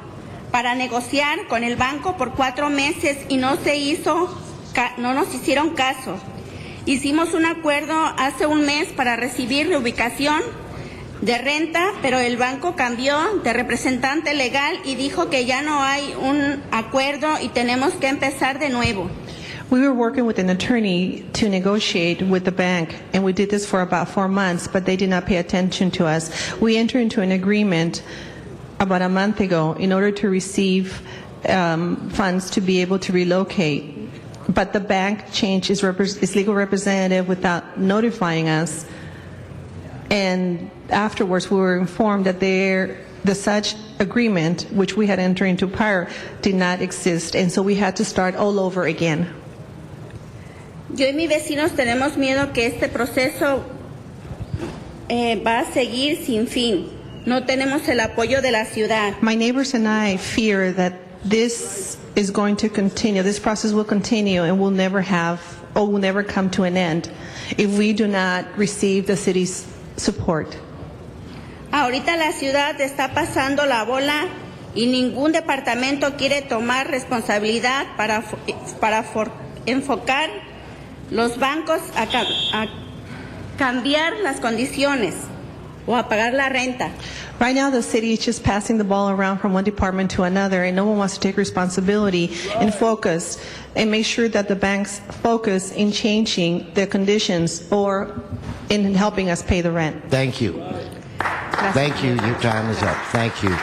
para negociar con el banco por 4 meses y no nos hicieron caso. Hicimos un acuerdo hace un mes para recibir reubicación de renta, pero el banco cambió de representante legal y dijo que ya no hay un acuerdo y tenemos que empezar de nuevo. We were working with an attorney to negotiate with the bank, and we did this for about 4 months, but they did not pay attention to us. We entered into an agreement about a month ago in order to receive funds to be able to relocate. But the bank changed its legal representative without notifying us. And afterwards, we were informed that the such agreement, which we had entered into prior, did not exist. And so we had to start all over again. Yo y mis vecinos tenemos miedo que este proceso va a seguir sin fin. No tenemos el apoyo de la ciudad. My neighbors and I fear that this is going to continue. This process will continue and will never come to an end if we do not receive the city's support. Ahorita la ciudad está pasando la bola y ningún departamento quiere tomar responsabilidad para enfocar los bancos a cambiar las condiciones o a pagar la renta. Right now, the city is just passing the ball around from one department to another, and no one wants to take responsibility and focus and make sure that the banks focus in changing the conditions or in helping us pay the rent. Thank you. Thank you. Your time is up. Thank you.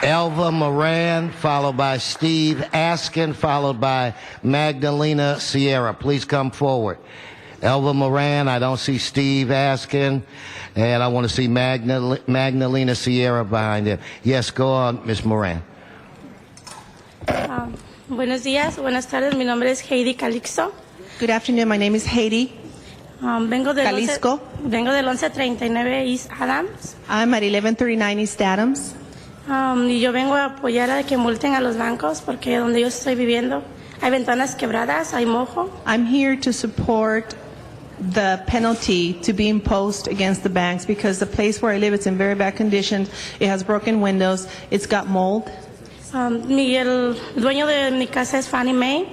Elva Moran, followed by Steve Askin, followed by Magdalena Sierra. Please come forward. Elva Moran, I don't see Steve Askin, and I want to see Magdalena Sierra behind him. Yes, go on, Ms. Moran. Buenos días, buenas tardes. Mi nombre es Heidi Calixto. Good afternoon. My name is Heidi Vengo del Jalisco. Vengo del 1139 East Adams. I'm at 1139 East Adams. Y yo vengo a apoyar a que multen a los bancos porque donde yo estoy viviendo hay ventanas quebradas, hay mojo. I'm here to support the penalty to be imposed against the banks because the place where I live, it's in very bad condition. It has broken windows. It's got mold. El dueño de mi casa es Fannie Mae.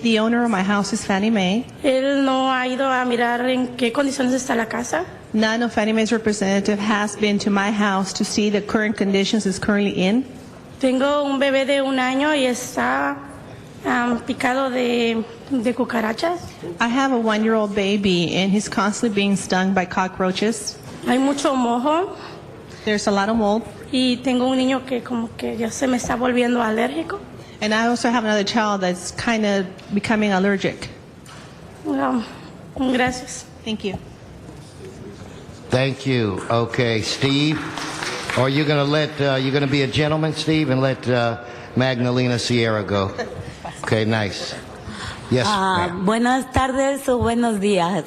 The owner of my house is Fannie Mae. Él no ha ido a mirar en qué condiciones está la casa. None of Fannie Mae's representative has been to my house to see the current conditions it's currently in. Tengo un bebé de 1 año y está picado de cucarachas. I have a 1-year-old baby and he's constantly being stung by cockroaches. Hay mucho mojo. There's a lot of mold. Y tengo un niño que como que ya se me está volviendo alérgico. And I also have another child that's kind of becoming allergic. Gracias. Thank you. Thank you. Okay, Steve. Or you're going to let, you're going to be a gentleman, Steve, and let Magdalena Sierra go. Okay, nice. Yes, ma'am. Buenas tardes o buenos días.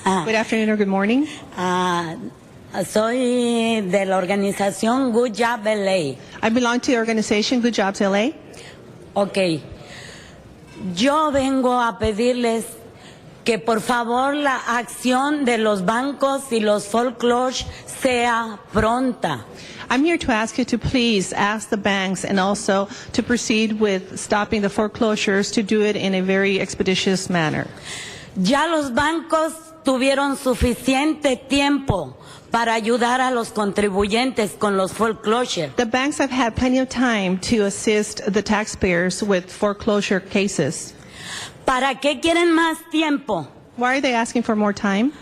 Good afternoon or good morning. Soy de la organización Good Job LA. I belong to the organization Good Jobs LA. Okay. Yo vengo a pedirles que por favor la acción de los bancos y los foreclosures sea pronta. I'm here to ask you to please ask the banks and also to proceed with stopping the foreclosures, to do it in a very expeditious manner. Ya los bancos tuvieron suficiente tiempo para ayudar a los contribuyentes con los foreclosures. The banks have had plenty of time to assist the taxpayers with foreclosure cases. ¿Para qué quieren más tiempo? Why are they asking for more time?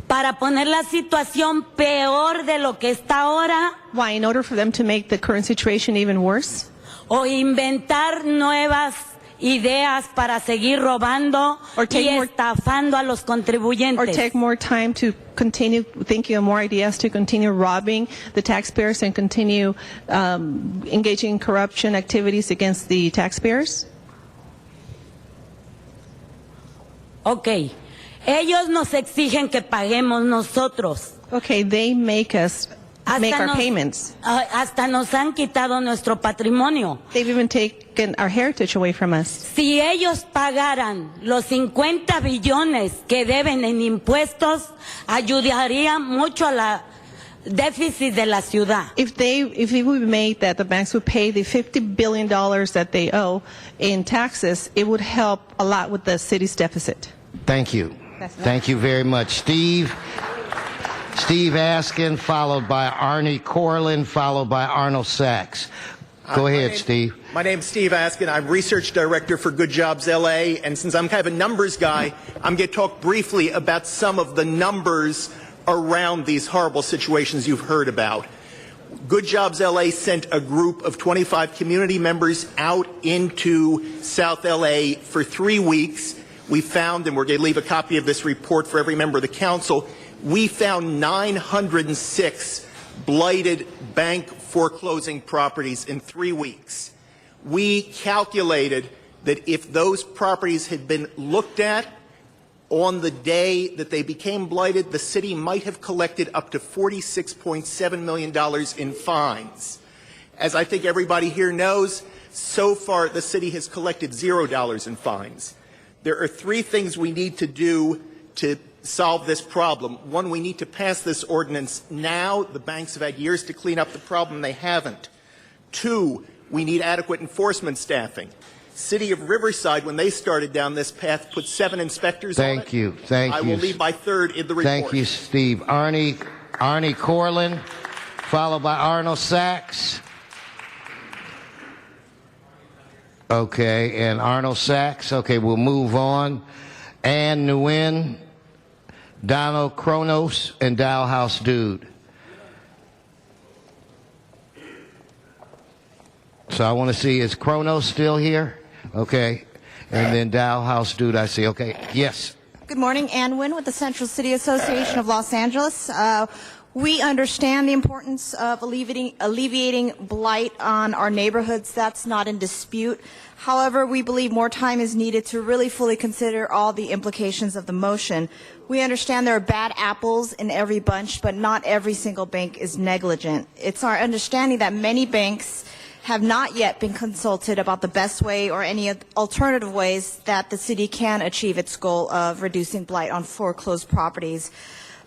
Para poner la situación peor de lo que está ahora. Why, in order for them to make the current situation even worse? O inventar nuevas ideas para seguir robando y estafando a los contribuyentes. Or take more time to continue thinking of more ideas to continue robbing the taxpayers and continue engaging in corruption activities against the taxpayers? Okay. Ellos nos exigen que paguemos nosotros. Okay, they make us make our payments. Hasta nos han quitado nuestro patrimonio. They've even taken our heritage away from us. Si ellos pagaran los 50 billones que deben en impuestos, ayudaría mucho a la déficit de la ciudad. If it would be made that the banks would pay the $50 billion that they owe in taxes, it would help a lot with the city's deficit. Thank you. Thank you very much. Steve Askin, followed by Arnie Corlin, followed by Arnold Sachs. Go ahead, Steve. My name's Steve Askin. I'm Research Director for Good Jobs LA, and since I'm kind of a numbers guy, I'm going to talk briefly about some of the numbers around these horrible situations you've heard about. Good Jobs LA sent a group of 25 community members out into South LA for 3 weeks. We found, and we're going to leave a copy of this report for every member of the council, we found 906 blighted bank foreclosing properties in 3 weeks. We calculated that if those properties had been looked at on the day that they became blighted, the city might have collected up to $46.7 million in fines. As I think everybody here knows, so far the city has collected $0 in fines. There are 3 things we need to do to solve this problem. One, we need to pass this ordinance now. The banks have had years to clean up the problem. They haven't. Two, we need adequate enforcement staffing. City of Riverside, when they started down this path, put 7 inspectors on it. Thank you. Thank you. I will leave my third in the report. Thank you, Steve. Arnie Corlin, followed by Arnold Sachs. Okay, and Arnold Sachs. Okay, we'll move on. Ann Nguyen, Donald Kronos, and Dalhouse Dude. So I want to see, is Kronos still here? Okay. And then Dalhouse Dude, I see. Okay. Yes. Good morning. Ann Nguyen with the Central City Association of Los Angeles. We understand the importance of alleviating blight on our neighborhoods. That's not in dispute. However, we believe more time is needed to really fully consider all the implications of the motion. We understand there are bad apples in every bunch, but not every single bank is negligent. It's our understanding that many banks have not yet been consulted about the best way or any alternative ways that the city can achieve its goal of reducing blight on foreclosed properties.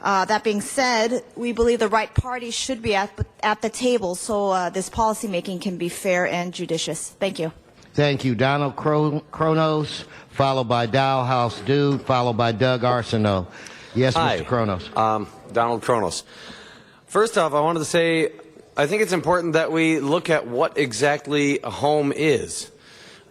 That being said, we believe the right parties should be at the table so this policymaking can be fair and judicious. Thank you. Thank you. Donald Kronos, followed by Dalhouse Dude, followed by Doug Arsenault. Yes, Hi. Mr. Kronos. Donald Kronos. First off, I wanted to say I think it's important that we look at what exactly a home is.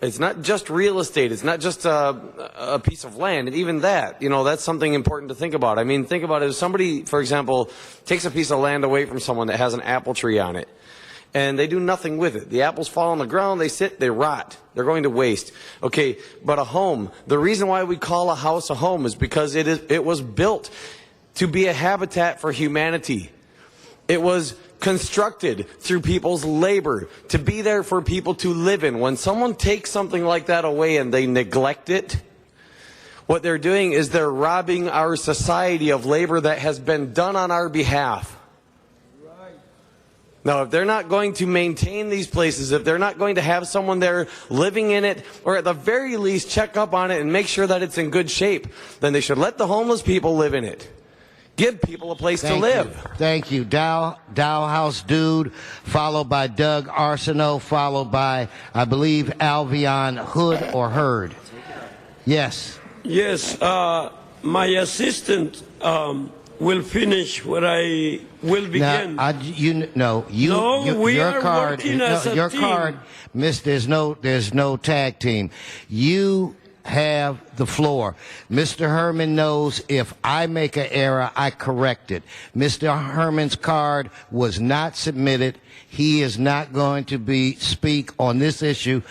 It's not just real estate. It's not just a piece of land. And even that, that's something important to think about. I mean, think about it. If somebody, for example, takes a piece of land away from someone that has an apple tree on it, and they do nothing with it. The apples fall on the ground, they sit, they rot. They're going to waste. Okay, but a home, the reason why we call a house a home is because it was built to be a habitat for humanity. It was constructed through people's labor to be there for people to live in. When someone takes something like that away and they neglect it, what they're doing is they're robbing our society of labor that has been done on our behalf. Now, if they're not going to maintain these places, if they're not going to have someone there living in it, or at the very least check up on it and make sure that it's in good shape, then they should let the homeless people live in it. Give people a place to live. Thank you. Dalhouse Dude, followed by Doug Arsenault, followed by, I believe, Alvion Hood or Hurd. Yes. Yes. My assistant will finish what I will begin. Your card, Miss. There's no tag team. You have the floor. Mr. Herman knows if I make an error, I correct it. Mr. Herman's card was not submitted. He is not going to speak on this issue.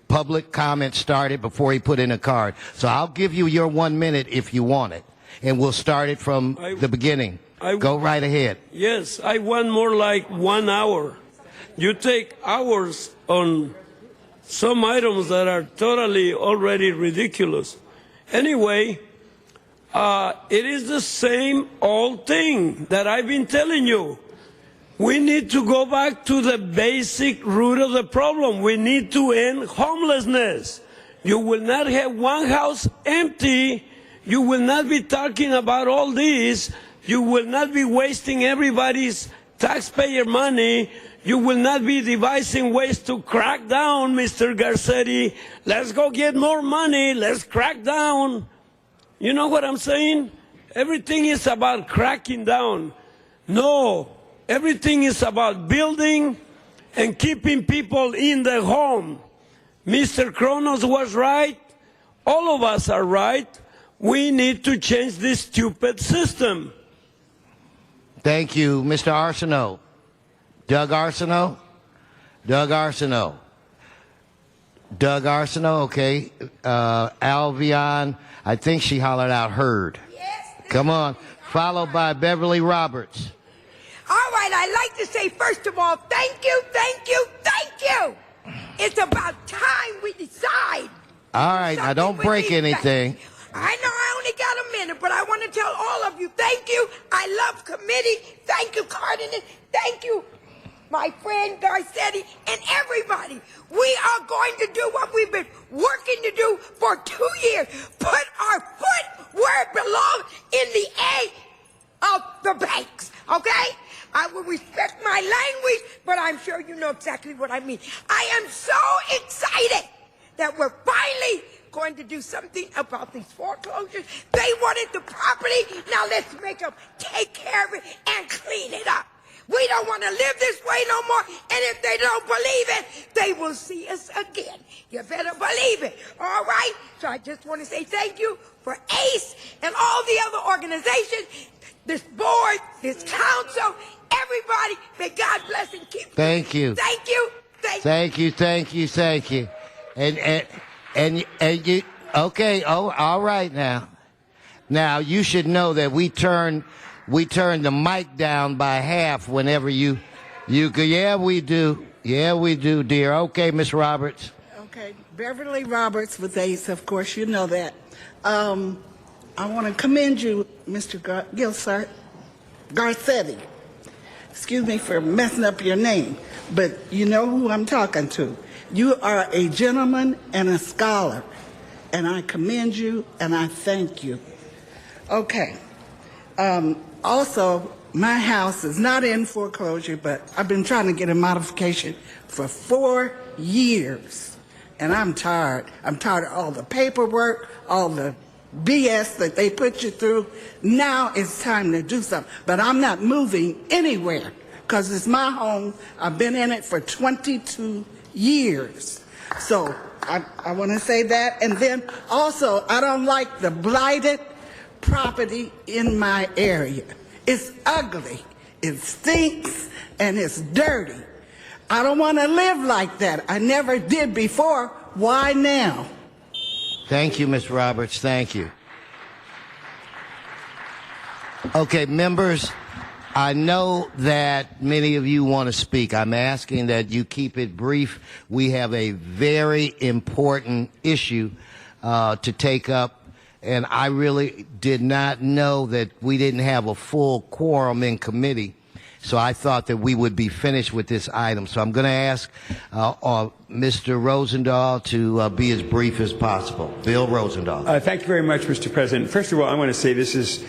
Public comment started before he put in a card. So I'll give you your 1 minute if you want it. And we'll start it from the beginning. Go right ahead. Yes, I want more like 1 hour. You take hours on some items that are totally already ridiculous. Anyway, it is the same old thing that I've been telling you. We need to go back to the basic root of the problem. We need to end homelessness. You will not have one house empty. You will not be talking about all this. You will not be wasting everybody's taxpayer money. You will not be devising ways to crack down, Mr. Garcetti. Let's go get more money. Let's crack down. You know what I'm saying? Everything is about cracking down. No, everything is about building and keeping people in the home. Mr. Kronos was right. All of us are right. We need to change this stupid system. Thank you, Mr. Arsenault. Doug Arsenault? Doug Arsenault. Doug Arsenault, okay. Alvion, I think she hollered out Hurd. Yes. Come on. Followed by Beverly Roberts. All right, I'd like to say, first of all, thank you, thank you, thank you. It's about time we decide. All right, now don't break anything. I know I only got a minute, but I want to tell all of you, thank you. I love committee. Thank you, Cardenas. Thank you, my friend Garcetti, and everybody. We are going to do what we've been working to do for 2 years. Put our foot where it belongs, in the A of the banks, okay? I will respect my language, but I'm sure you know exactly what I mean. I am so excited that we're finally going to do something about these foreclosures. They wanted the property, now let's make them take care of it and clean it up. We don't want to live this way no more, and if they don't believe it, they will see us again. You better believe it, all right? So I just want to say thank you for ACE and all the other organizations, this board, this council, everybody. May God bless and keep you. Thank you. Thank you. Thank you, thank you, thank you. And you, okay, oh, all right now. Now, you should know that we turn the mic down by half whenever you yeah, we do. Yeah, we do, dear. Okay, Miss Roberts. Okay, Beverly Roberts with ACE, of course, you know that. I want to commend you, Mr. Garcetti. Excuse me for messing up your name, but you know who I'm talking to. You are a gentleman and a scholar, and I commend you and I thank you. Okay. Also, my house is not in foreclosure, but I've been trying to get a modification for 4 years, and I'm tired. I'm tired of all the paperwork, all the BS that they put you through. Now it's time to do something. But I'm not moving anywhere because it's my home. I've been in it for 22 years. So I want to say that. And then also, I don't like the blighted property in my area. It's ugly, it stinks, and it's dirty. I don't want to live like that. I never did before. Why now? Thank you, Ms. Roberts. Thank you. Okay, members, I know that many of you want to speak. I'm asking that you keep it brief. We have a very important issue to take up, and I really did not know that we didn't have a full quorum in committee. So I thought that we would be finished with this item. So I'm going to ask Mr. Rosendahl to be as brief as possible. Bill Rosendahl. Thank you very much, Mr. President. First of all, I want to say this is,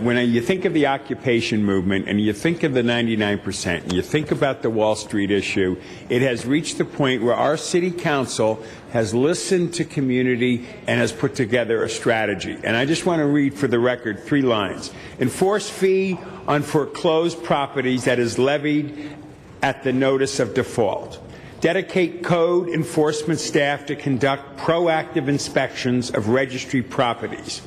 when you think of the occupation movement and you think of the 99%, and you think about the Wall Street issue, it has reached the point where our city council has listened to community and has put together a strategy. And I just want to read for the record 3 lines. Enforce fee on foreclosed properties that is levied at the notice of default. Dedicate code enforcement staff to conduct proactive inspections of registry properties.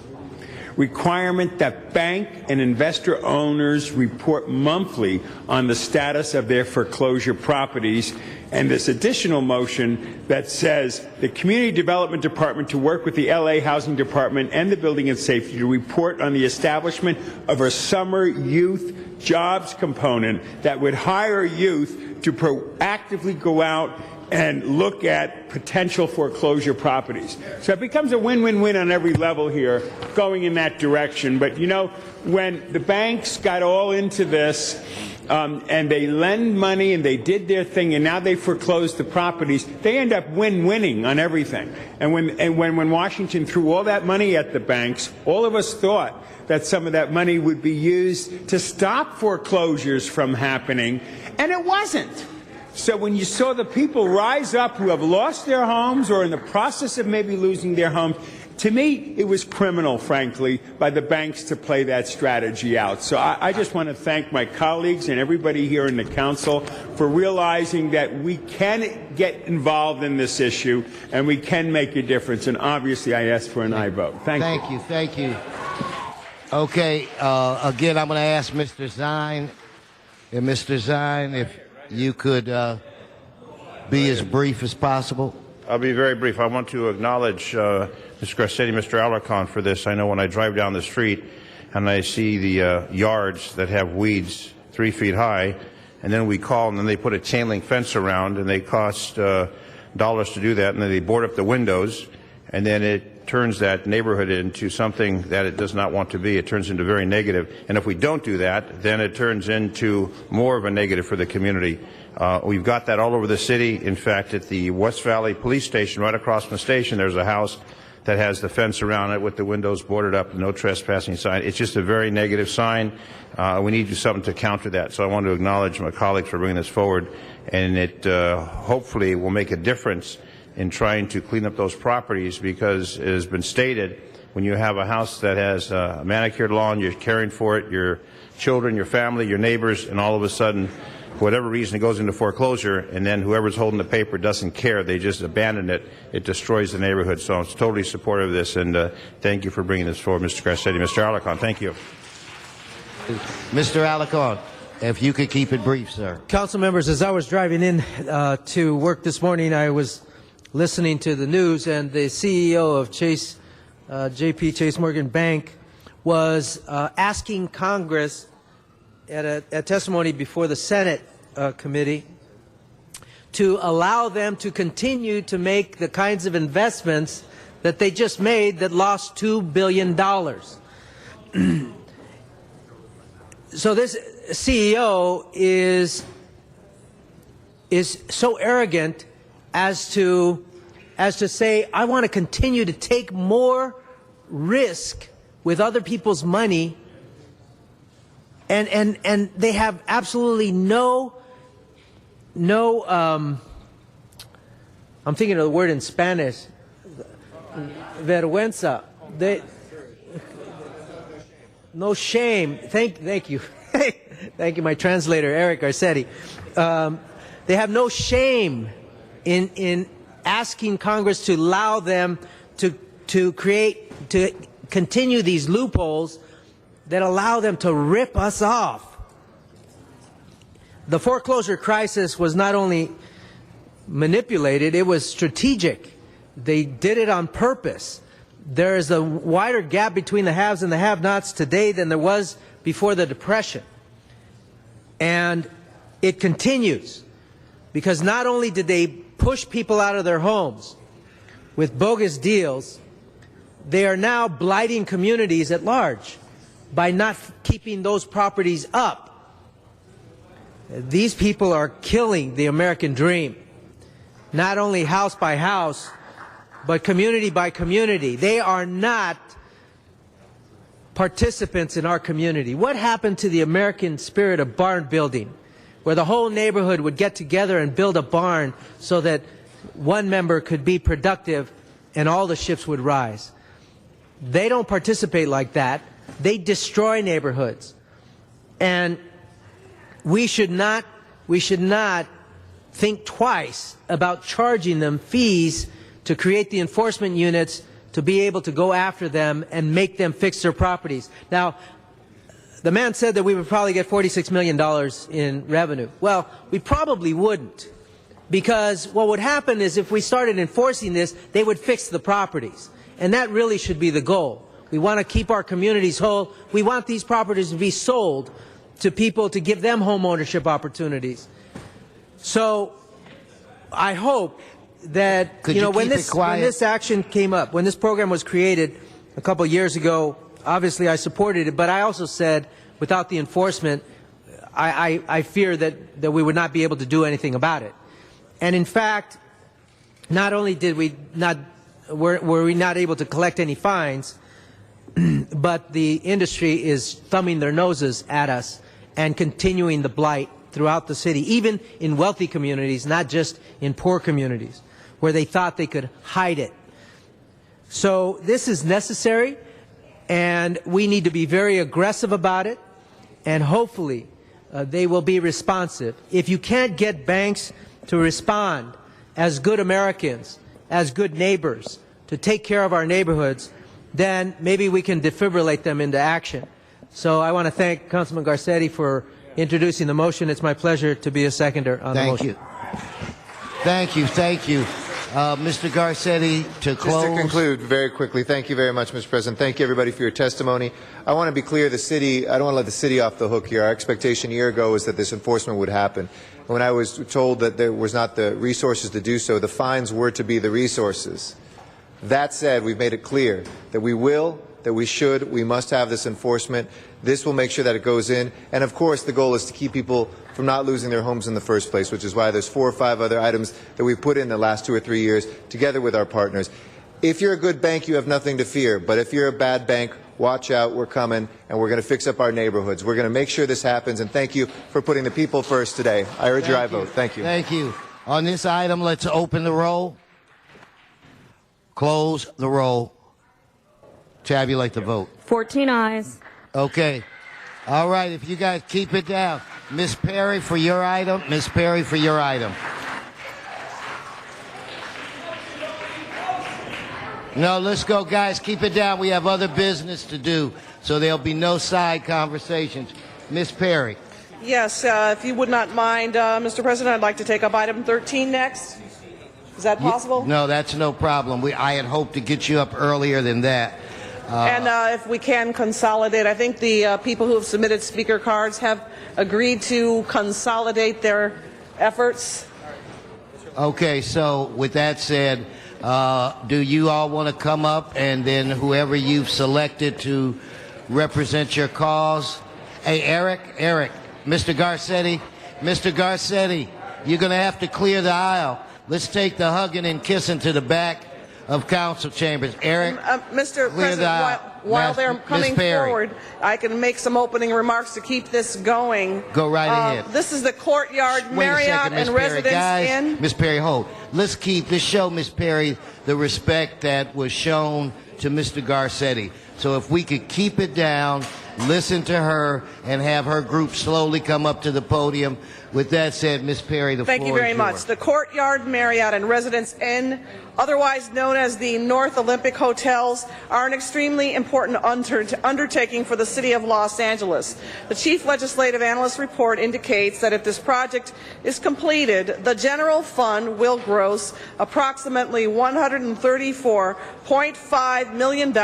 Requirement that bank and investor owners report monthly on the status of their foreclosure properties, and this additional motion that says the Community Development Department to work with the LA Housing Department and the Building and Safety to report on the establishment of a summer youth jobs component that would hire youth to proactively go out and look at potential foreclosure properties. So it becomes a win-win-win on every level here, going in that direction. But you know, when the banks got all into this, and they lend money and they did their thing and now they foreclosed the properties, they end up win-winning on everything. And when Washington threw all that money at the banks, all of us thought that some of that money would be used to stop foreclosures from happening, and it wasn't. So when you saw the people rise up who have lost their homes or in the process of maybe losing their homes, to me, it was criminal, frankly, by the banks to play that strategy out. So I just want to thank my colleagues and everybody here in the council for realizing that we can get involved in this issue and we can make a difference. And obviously, I ask for an aye vote. Thank you. Thank you. Okay, again, I'm going to ask Mr. Zine. And Mr. Zine, if you could be as brief as possible. I'll be very brief. I want to acknowledge Mr. Garcetti, Mr. Alarcon for this. I know when I drive down the street and I see the yards that have weeds 3 feet high, and then we call and then they put a chain link fence around and they cost dollars to do that, and then they board up the windows, and then it turns that neighborhood into something that it does not want to be. It turns into very negative. And if we don't do that, then it turns into more of a negative for the community. We've got that all over the city. In fact, at the West Valley Police Station, right across from the station, there's a house that has the fence around it with the windows boarded up, no trespassing sign. It's just a very negative sign. We need to do something to counter that. So I want to acknowledge my colleagues for bringing this forward, and it hopefully will make a difference in trying to clean up those properties, because it has been stated, when you have a house that has a manicured lawn, you're caring for it, your children, your family, your neighbors, and all of a sudden, for whatever reason, it goes into foreclosure, and then whoever's holding the paper doesn't care. They just abandon it. It destroys the neighborhood. So I'm totally supportive of this, and thank you for bringing this forward, Mr. Garcetti. Mr. Alarcon, thank you. Mr. Alarcon, if you could keep it brief, sir. Council members, as I was driving in to work this morning, I was listening to the news, and the CEO of JP Chase Morgan Bank was asking Congress at a testimony before the Senate committee to allow them to continue to make the kinds of investments that they just made that lost $2 billion. So this CEO is so arrogant as to say, I want to continue to take more risk with other people's money, and they have absolutely no I'm thinking of the word in Spanish, vergüenza. No shame. Thank you. Thank you, my translator, Eric Garcetti. They have no shame in asking Congress to allow them to continue these loopholes that allow them to rip us off. The foreclosure crisis was not only manipulated, it was strategic. They did it on purpose. There is a wider gap between the haves and the have-nots today than there was before the Depression. And it continues, because not only did they push people out of their homes with bogus deals, they are now blighting communities at large by not keeping those properties up. These people are killing the American dream, not only house by house, but community by community. They are not participants in our community. What happened to the American spirit of barn building, where the whole neighborhood would get together and build a barn so that one member could be productive and all the ships would rise? They don't participate like that. They destroy neighborhoods. And we should not think twice about charging them fees to create the enforcement units to be able to go after them and make them fix their properties. Now, the man said that we would probably get $46 million in revenue. Well, we probably wouldn't, because what would happen is if we started enforcing this, they would fix the properties. And that really should be the goal. We want to keep our communities whole. We want these properties to be sold to people to give them home ownership opportunities. So I hope that, when this action came up, when this program was created a couple of years ago, obviously I supported it, but I also said without the enforcement, I fear that we would not be able to do anything about it. And in fact, not only were we not able to collect any fines, but the industry is thumbing their noses at us and continuing the blight throughout the city, even in wealthy communities, not just in poor communities, where they thought they could hide it. So this is necessary, and we need to be very aggressive about it, and hopefully they will be responsive. If you can't get banks to respond as good Americans, as good neighbors, to take care of our neighborhoods, then maybe we can defibrillate them into action. So I want to thank Councilman Garcetti for introducing the motion. It's my pleasure to be a seconder on the motion. Thank you. Thank you. Mr. Garcetti, to close. Just to conclude very quickly, thank you very much, Mr. President. Thank you, everybody, for your testimony. I want to be clear, I don't want to let the city off the hook here. Our expectation a year ago was that this enforcement would happen. When I was told that there was not the resources to do so, the fines were to be the resources. That said, we've made it clear that we will, that we should, we must have this enforcement. This will make sure that it goes in. And of course, the goal is to keep people from not losing their homes in the first place, which is why there's 4 or 5 other items that we've put in the last 2 or 3 years together with our partners. If you're a good bank, you have nothing to fear. But if you're a bad bank, watch out, we're coming, and we're going to fix up our neighborhoods. We're going to make sure this happens, and thank you for putting the people first today. I urge your aye vote. Thank you. Thank you. On this item, let's open the roll, close the roll, tabulate the vote. 14 ayes. Okay. All right, if you guys keep it down. Ms. Perry for your item. Ms. Perry for your item. No, let's go, guys. Keep it down. We have other business to do, so there'll be no side conversations. Ms. Perry. Yes, if you would not mind, Mr. President, I'd like to take up item 13 next. Is that possible? No, that's no problem. I had hoped to get you up earlier than that. And if we can consolidate, I think the people who have submitted speaker cards have agreed to consolidate their efforts. Okay, so with that said, do you all want to come up, and then whoever you've selected to represent your cause? Hey, Eric, Mr. Garcetti, you're going to have to clear the aisle. Let's take the hugging and kissing to the back of council chambers. Eric, Mr. President, while they're coming forward, I can make some opening remarks to keep this going. Go right ahead. This is the Courtyard Marriott and Residence Inn. Ms. Perry, hold. Let's show Ms. Perry the respect that was shown to Mr. Garcetti. So if we could keep it down, listen to her, and have her group slowly come up to the podium. With that said, Ms. Perry, the floor is yours. Thank you very much. The Courtyard Marriott and Residence Inn, otherwise known as the North Olympic Hotels, are an extremely important undertaking for the city of Los Angeles. The Chief Legislative Analyst report indicates that if this project is completed, the general fund will gross approximately $134.5 million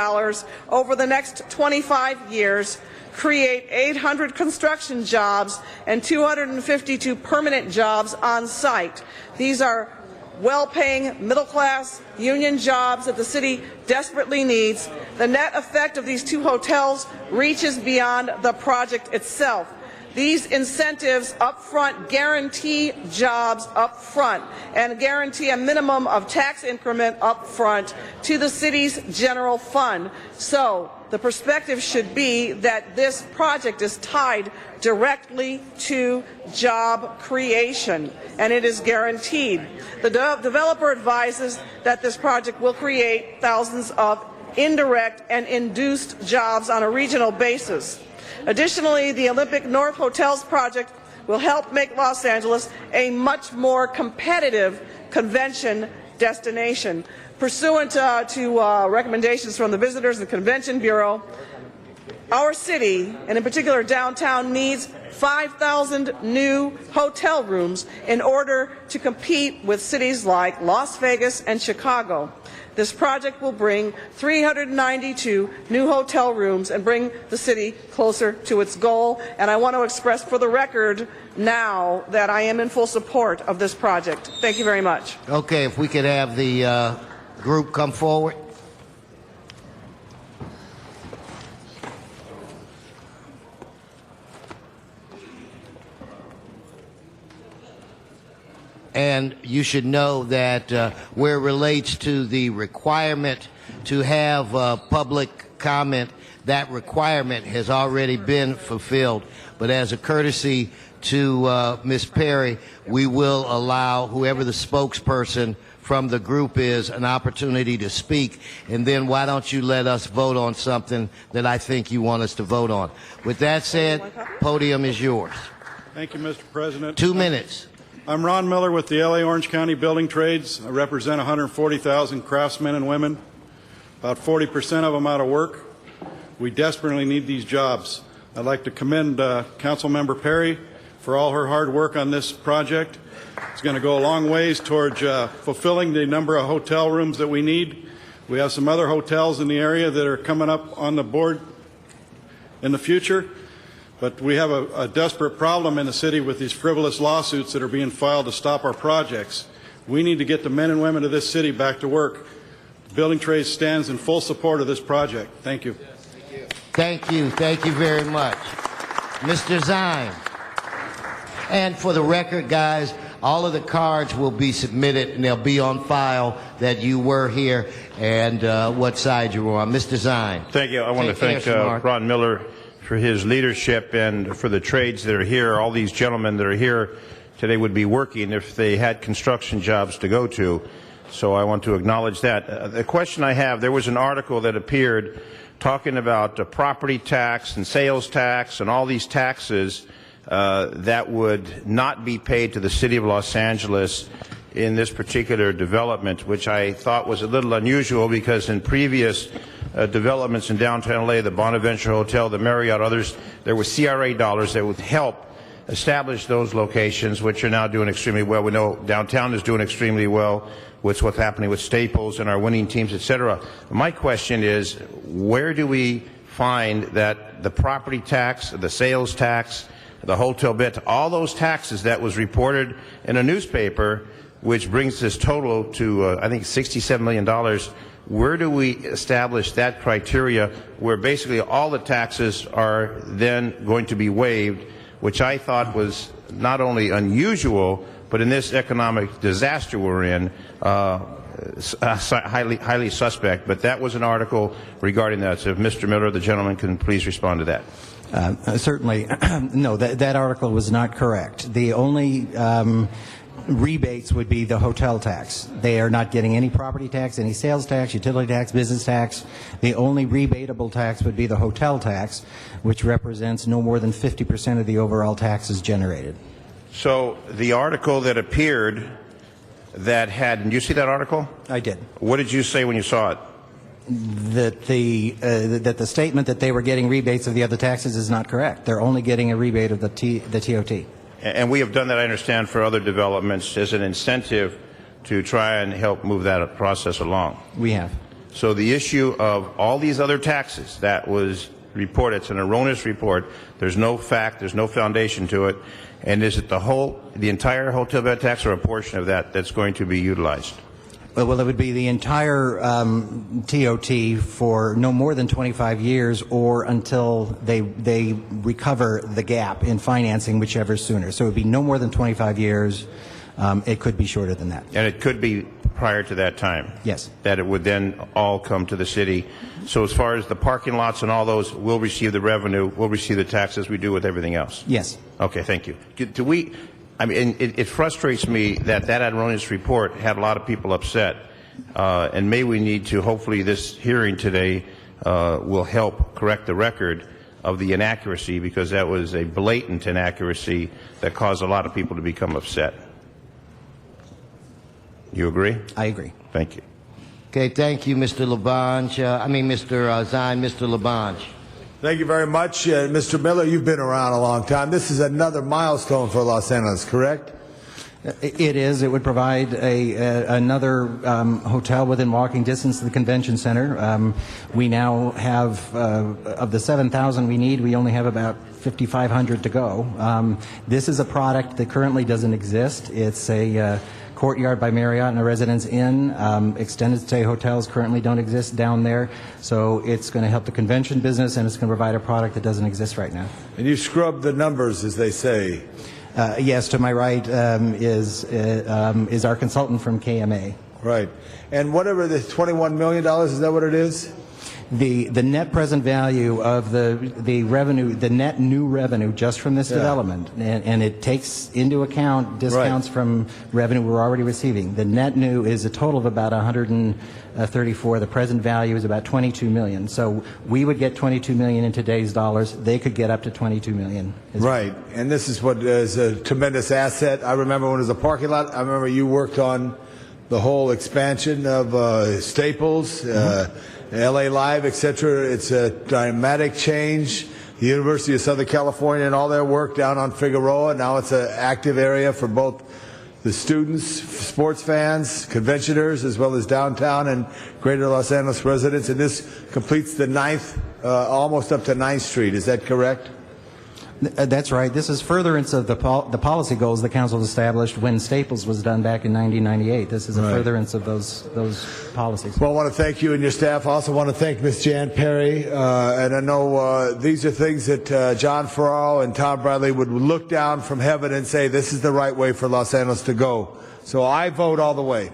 over the next 25 years, create 800 construction jobs and 252 permanent jobs on site. These are well-paying, middle-class, union jobs that the city desperately needs. The net effect of these two hotels reaches beyond the project itself. These incentives up front guarantee jobs up front and guarantee a minimum of tax increment up front to the city's general fund. So the perspective should be that this project is tied directly to job creation, and it is guaranteed. The developer advises that this project will create thousands of indirect and induced jobs on a regional basis. Additionally, the Olympic North Hotels project will help make Los Angeles a much more competitive convention destination. Pursuant to recommendations from the Visitors and Convention Bureau, our city, and in particular downtown, needs 5,000 new hotel rooms in order to compete with cities like Las Vegas and Chicago. This project will bring 392 new hotel rooms and bring the city closer to its goal. And I want to express for the record now that I am in full support of this project. Thank you very much. Okay, if we could have the group come forward. And you should know that where it relates to the requirement to have public comment, that requirement has already been fulfilled. But as a courtesy to Ms. Perry, we will allow whoever the spokesperson from the group is an opportunity to speak. And then why don't you let us vote on something that I think you want us to vote on. With that said, podium is yours. Thank you, Mr. President. 2 minutes. I'm Ron Miller with the L.A. Orange County Building Trades. I represent 140,000 craftsmen and women, about 40% of them out of work. We desperately need these jobs. I'd like to commend Councilmember Perry for all her hard work on this project. It's going to go a long ways towards fulfilling the number of hotel rooms that we need. We have some other hotels in the area that are coming up on the board in the future. But we have a desperate problem in the city with these frivolous lawsuits that are being filed to stop our projects. We need to get the men and women of this city back to work. The Building Trades stands in full support of this project. Thank you. Thank you. Thank you very much. Mr. Zine. And for the record, guys, All of the cards will be submitted, and they'll be on file that you were here and what side you were on. Mr. Zine. Thank you. I want to thank Ron Miller for his leadership and for the trades that are here. All these gentlemen that are here today would be working if they had construction jobs to go to. So I want to acknowledge that. The question I have, there was an article that appeared talking about property tax and sales tax and all these taxes that would not be paid to the city of Los Angeles in this particular development, which I thought was a little unusual because in previous developments in downtown LA, the Bonaventure Hotel, the Marriott, others, there were CRA dollars that would help establish those locations, which are now doing extremely well. We know downtown is doing extremely well with what's happening with Staples and our winning teams, etc. My question is, where do we find that the property tax, the sales tax, the hotel bit, all those taxes that was reported in a newspaper, which brings this total to, I think, $67 million, where do we establish that criteria where basically all the taxes are then going to be waived, which I thought was not only unusual, but in this economic disaster we're in, highly suspect. But that was an article regarding that. So if Mr. Miller, the gentleman, can please respond to that. Certainly. No, that article was not correct. The only rebates would be the hotel tax. They are not getting any property tax, any sales tax, utility tax, business tax. The only rebatable tax would be the hotel tax, which represents no more than 50% of the overall taxes generated. So the article that appeared that had, did you see that article? I did. What did you say when you saw it? That the statement that they were getting rebates of the other taxes is not correct. They're only getting a rebate of the TOT. And we have done that, I understand, for other developments as an incentive to try and help move that process along. We have. So the issue of all these other taxes that was reported, it's an erroneous report, there's no fact, there's no foundation to it, and is it the entire hotel bed tax or a portion of that that's going to be utilized? Well, it would be the entire TOT for no more than 25 years or until they recover the gap in financing, whichever sooner. So it would be no more than 25 years. It could be shorter than that. And it could be prior to that time? Yes. That it would then all come to the city. So as far as the parking lots and all those, we'll receive the revenue, we'll receive the taxes we do with everything else? Yes. Okay, thank you. It frustrates me that erroneous report had a lot of people upset, and may we need to, hopefully this hearing today will help correct the record of the inaccuracy, because that was a blatant inaccuracy that caused a lot of people to become upset. You agree? I agree. Thank you. Okay, thank you, Mr. Mr. Zine, Mr. Labange. Thank you very much. Mr. Miller, you've been around a long time. This is another milestone for Los Angeles, correct? It is. It would provide another hotel within walking distance of the convention center. We now have, of the 7,000 we need, we only have about 5,500 to go. This is a product that currently doesn't exist. It's a Courtyard by Marriott and a Residence Inn. Extended stay hotels currently don't exist down there. So it's going to help the convention business, and it's going to provide a product that doesn't exist right now. And you scrubbed the numbers, as they say. Yes, to my right is our consultant from KMA. Right. And whatever the $21 million, is that what it is? The net present value of the revenue, the net new revenue just from this development, and it takes into account discounts from revenue we're already receiving. The net new is a total of about 134. The present value is about 22 million. So we would get 22 million in today's dollars. They could get up to 22 million. Right. And this is what is a tremendous asset. I remember when it was a parking lot. I remember you worked on the whole expansion of Staples. LA Live, etc. It's a dramatic change. The University of Southern California and all their work down on Figueroa. Now it's an active area for both the students, sports fans, conventioners, as well as downtown and greater Los Angeles residents. And this completes the almost up to 9th Street. Is that correct? That's right. This is furtherance of the policy goals the council established when Staples was done back in 1998. This is a furtherance of those policies. Well, I want to thank you and your staff. I also want to thank Ms. Jan Perry. And I know these are things that John Ferraro and Tom Bradley would look down from heaven and say, this is the right way for Los Angeles to go. So I vote all the way.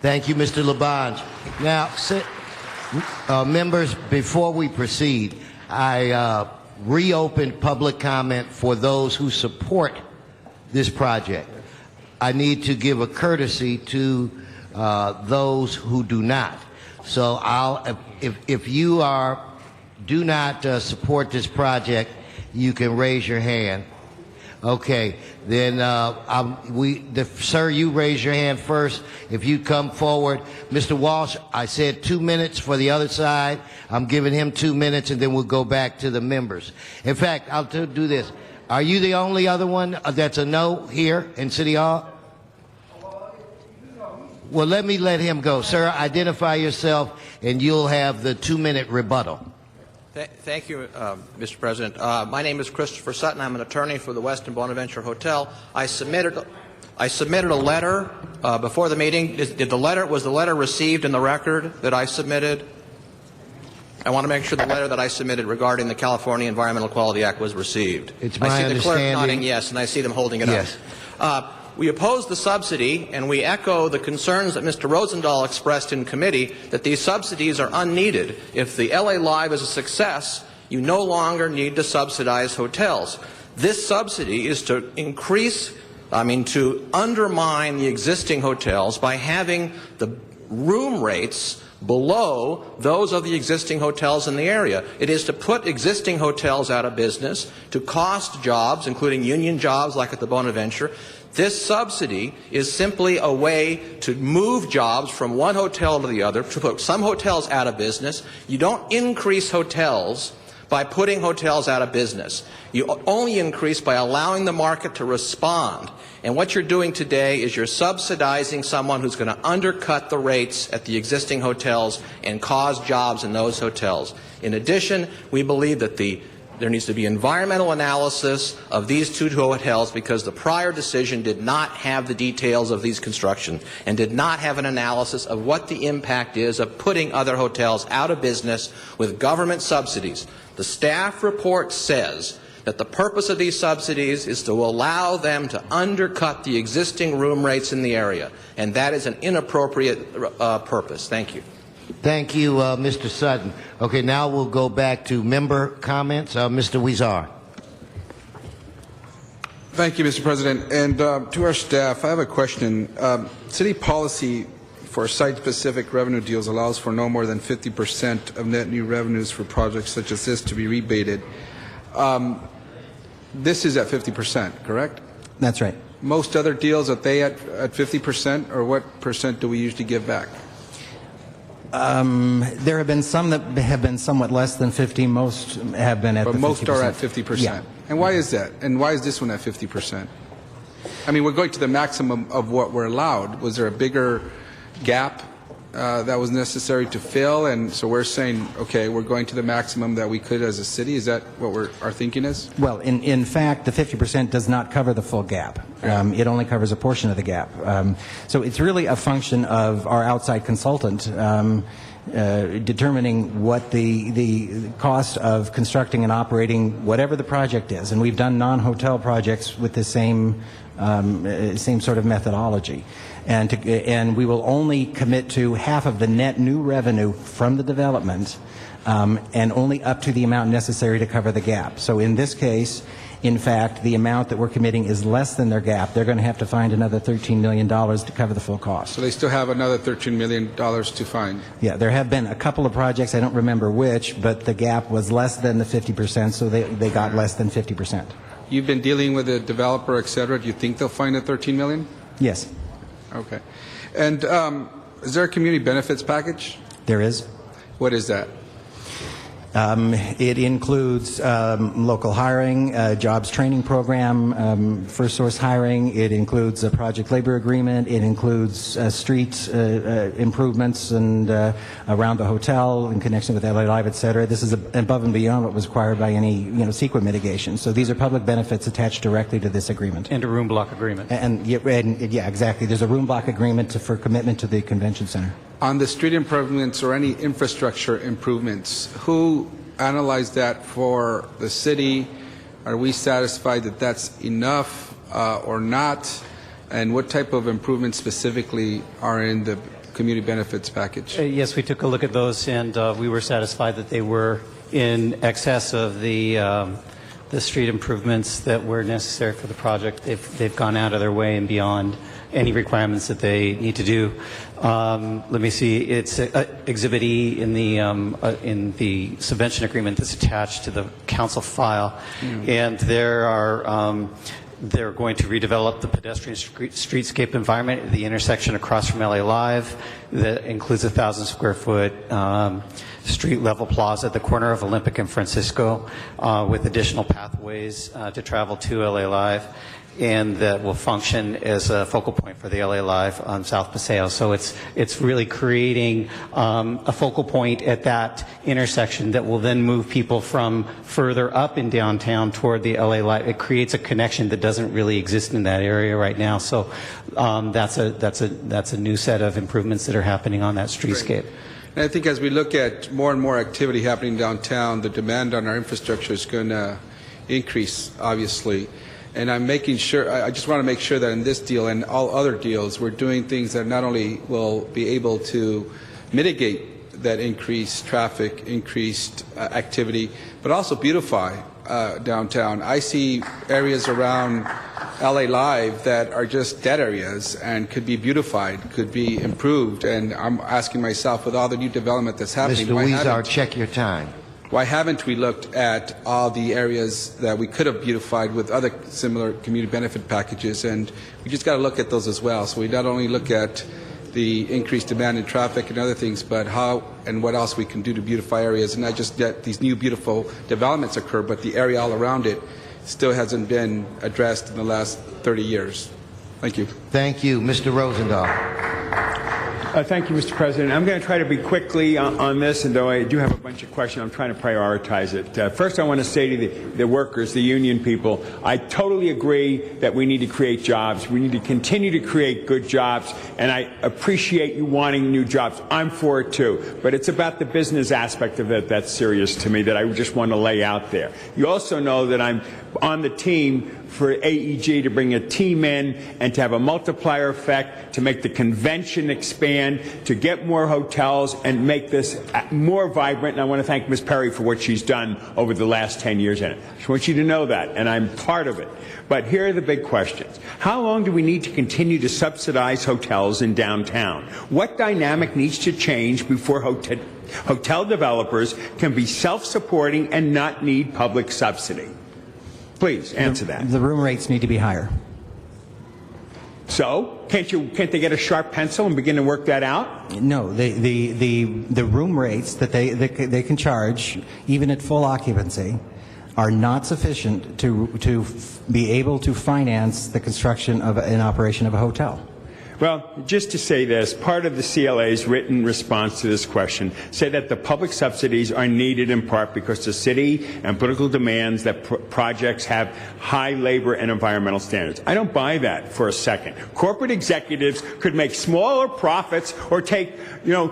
Thank you, Mr. Labange. Now, members, before we proceed, I reopened public comment for those who support this project. I need to give a courtesy to those who do not. So if you do not support this project, you can raise your hand. Okay, then sir, you raise your hand first. If you come forward, Mr. Walsh, I said 2 minutes for the other side. I'm giving him 2 minutes, and then we'll go back to the members. In fact, I'll do this. Are you the only other one that's a no here in City Hall? Well, let him go, sir. Identify yourself, and you'll have the 2-minute rebuttal. Thank you, Mr. President. My name is Christopher Sutton. I'm an attorney for the Westin Bonaventure Hotel. I submitted a letter before the meeting. Was the letter received in the record that I submitted? I want to make sure the letter that I submitted regarding the California Environmental Quality Act was received. It's my I see the clerk understanding. nodding yes, and I see them holding it yes. up. We oppose the subsidy, and we echo the concerns that Mr. Rosendahl expressed in committee that these subsidies are unneeded. If the LA Live is a success, you no longer need to subsidize hotels. This subsidy is to to undermine the existing hotels by having the room rates below those of the existing hotels in the area. It is to put existing hotels out of business, to cost jobs, including union jobs like at the Bonaventure. This subsidy is simply a way to move jobs from one hotel to the other, to put some hotels out of business. You don't increase hotels by putting hotels out of business. You only increase by allowing the market to respond. And what you're doing today is you're subsidizing someone who's going to undercut the rates at the existing hotels and cause jobs in those hotels. In addition, we believe that there needs to be environmental analysis of these two hotels because the prior decision did not have the details of these construction and did not have an analysis of what the impact is of putting other hotels out of business with government subsidies. The staff report says that the purpose of these subsidies is to allow them to undercut the existing room rates in the area, and that is an inappropriate purpose. Thank you. Thank you, Mr. Sutton. Okay, now we'll go back to member comments. Mr. Huizar. Thank you, Mr. President. And to our staff, I have a question. City policy for site-specific revenue deals allows for no more than 50% of net new revenues for projects such as this to be rebated. This is at 50%, correct? That's right. Most other deals, are they at 50%, or what percent do we usually give back? There have been some that have been somewhat less than 50. Most have been at the 50%. But most are at 50%. Yeah. And why is that? And why is this one at 50%? I mean, we're going to the maximum of what we're allowed. Was there a bigger gap that was necessary to fill? And so we're saying, okay, we're going to the maximum that we could as a city. Is that what our thinking is? Well, in fact, the 50% does not cover the full gap. It only covers a portion of the gap. So it's really a function of our outside consultant determining what the cost of constructing and operating whatever the project is. And we've done non-hotel projects with the same sort of methodology. And we will only commit to half of the net new revenue from the development and only up to the amount necessary to cover the gap. So in this case, in fact, the amount that we're committing is less than their gap. They're going to have to find another $13 million to cover the full cost. So they still have another $13 million to find? Yeah, there have been a couple of projects, I don't remember which, but the gap was less than the 50%, so they got less than 50%. You've been dealing with a developer, et cetera. Do you think they'll find the $13 million? Yes. Okay. And is there a community benefits package? There is. What is that? It includes local hiring, jobs training program, first source hiring. It includes a project labor agreement. It includes street improvements and around the hotel in connection with LA Live, et cetera. This is above and beyond what was required by any CEQA mitigation. So these are public benefits attached directly to this agreement. And a room block agreement. And yeah, exactly. There's a room block agreement for commitment to the convention center. On the street improvements or any infrastructure improvements, who analyzed that for the city? Are we satisfied that that's enough or not? And what type of improvements specifically are in the community benefits package? Yes, we took a look at those, and we were satisfied that they were in excess of the street improvements that were necessary for the project. They've gone out of their way and beyond any requirements that they need to do. Let me see. It's Exhibit E in the subvention agreement that's attached to the council file, and they're going to redevelop the pedestrian streetscape environment at the intersection across from LA Live. That includes a 1,000 square foot street level plaza at the corner of Olympic and Francisco with additional pathways to travel to LA Live, and that will function as a focal point for the LA Live on South Paseo. So it's really creating a focal point at that intersection that will then move people from further up in downtown toward the LA Live. It creates a connection that doesn't really exist in that area right now. So that's a new set of improvements that are happening on that streetscape. And I think as we look at more and more activity happening downtown, the demand on our infrastructure is going to increase, obviously. And I'm making sure, I just want to make sure that in this deal and all other deals, we're doing things that not only will be able to mitigate that increased traffic, increased activity, but also beautify downtown. I see areas around LA Live that are just dead areas and could be beautified, could be improved. And I'm asking myself, with all the new development that's happening, Mr. Weezer, check your time. Why haven't we looked at all the areas that we could have beautified with other similar community benefit packages? And we just got to look at those as well. So we not only look at the increased demand in traffic and other things, but how and what else we can do to beautify areas, and not just that these new beautiful developments occur, but the area all around it still hasn't been addressed in the last 30 years. Thank you. Thank you. Mr. Rosendahl. Thank you, Mr. President. I'm going to try to be quickly on this, and though I do have a bunch of questions, I'm trying to prioritize it. First, I want to say to the workers, the union people, I totally agree that we need to create jobs. We need to continue to create good jobs, and I appreciate you wanting new jobs. I'm for it, too. But it's about the business aspect of it that's serious to me that I just want to lay out there. You also know that I'm on the team for AEG to bring a team in and to have a multiplier effect, to make the convention expand, to get more hotels and make this more vibrant. And I want to thank Ms. Perry for what she's done over the last 10 years in it. I just want you to know that, and I'm part of it. But here are the big questions. How long do we need to continue to subsidize hotels in downtown? What dynamic needs to change before hotel developers can be self-supporting and not need public subsidy? Please answer that. The room rates need to be higher. So, can't they get a sharp pencil and begin to work that out? No, the room rates that they can charge, even at full occupancy, are not sufficient to be able to finance the construction of an operation of a hotel. Well, just to say this, part of the CLA's written response to this question said that the public subsidies are needed in part because the city and political demands that projects have high labor and environmental standards. I don't buy that for a second. Corporate executives could make smaller profits or take,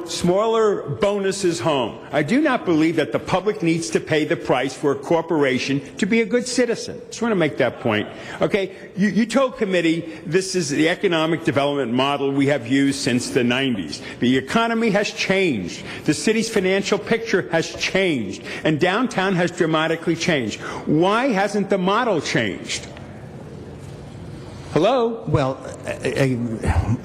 smaller bonuses home. I do not believe that the public needs to pay the price for a corporation to be a good citizen. Just want to make that point. Okay, you told committee this is the economic development model we have used since the 90s. The economy has changed. The city's financial picture has changed. And downtown has dramatically changed. Why hasn't the model changed? Hello? Well,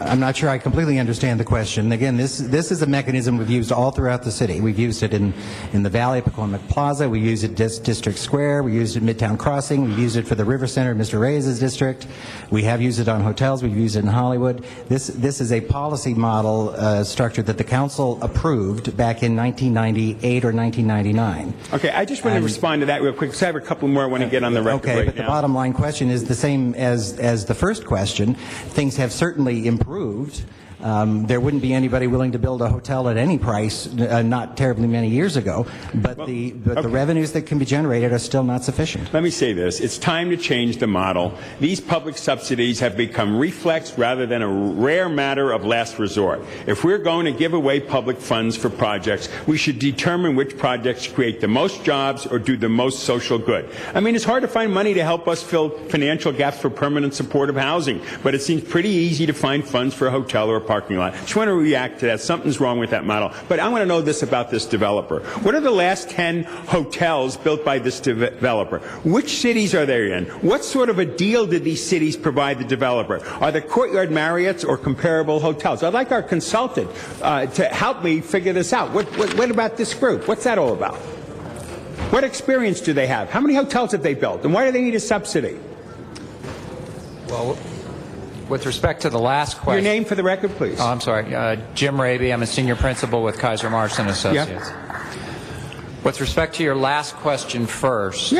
I'm not sure I completely understand the question. Again, this is a mechanism we've used all throughout the city. We've used it in the Valley at Pacoima Plaza. We use it at District Square. We used it at Midtown Crossing. We've used it for the River Center, Mr. Reyes' district. We have used it on hotels. We've used it in Hollywood. This is a policy model structure that the council approved back in 1998 or 1999. Okay, I just want to respond to that real quick, because I have a couple more I want to get on the record okay, right but now. the bottom line question is the same as the first question. Things have certainly improved. There wouldn't be anybody willing to build a hotel at any price not terribly many years ago, but the revenues that can be generated are still not sufficient. Let me say this. It's time to change the model. These public subsidies have become reflex rather than a rare matter of last resort. If we're going to give away public funds for projects, we should determine which projects create the most jobs or do the most social good. I mean, it's hard to find money to help us fill financial gaps for permanent supportive housing, but it seems pretty easy to find funds for a hotel or a parking lot. Just want to react to that. Something's wrong with that model. But I want to know this about this developer. What are the last 10 hotels built by this developer? Which cities are they in? What sort of a deal did these cities provide the developer? Are they Courtyard Marriotts or comparable hotels? I'd like our consultant to help me figure this out. What about this group? What's that all about? What experience do they have? How many hotels have they built? And why do they need a subsidy? Well, with respect to the last question... Your name for the record, please. Oh, I'm sorry. Jim Raby. I'm a senior principal with Kaiser Marston Associates. Yeah. With respect to your last question first,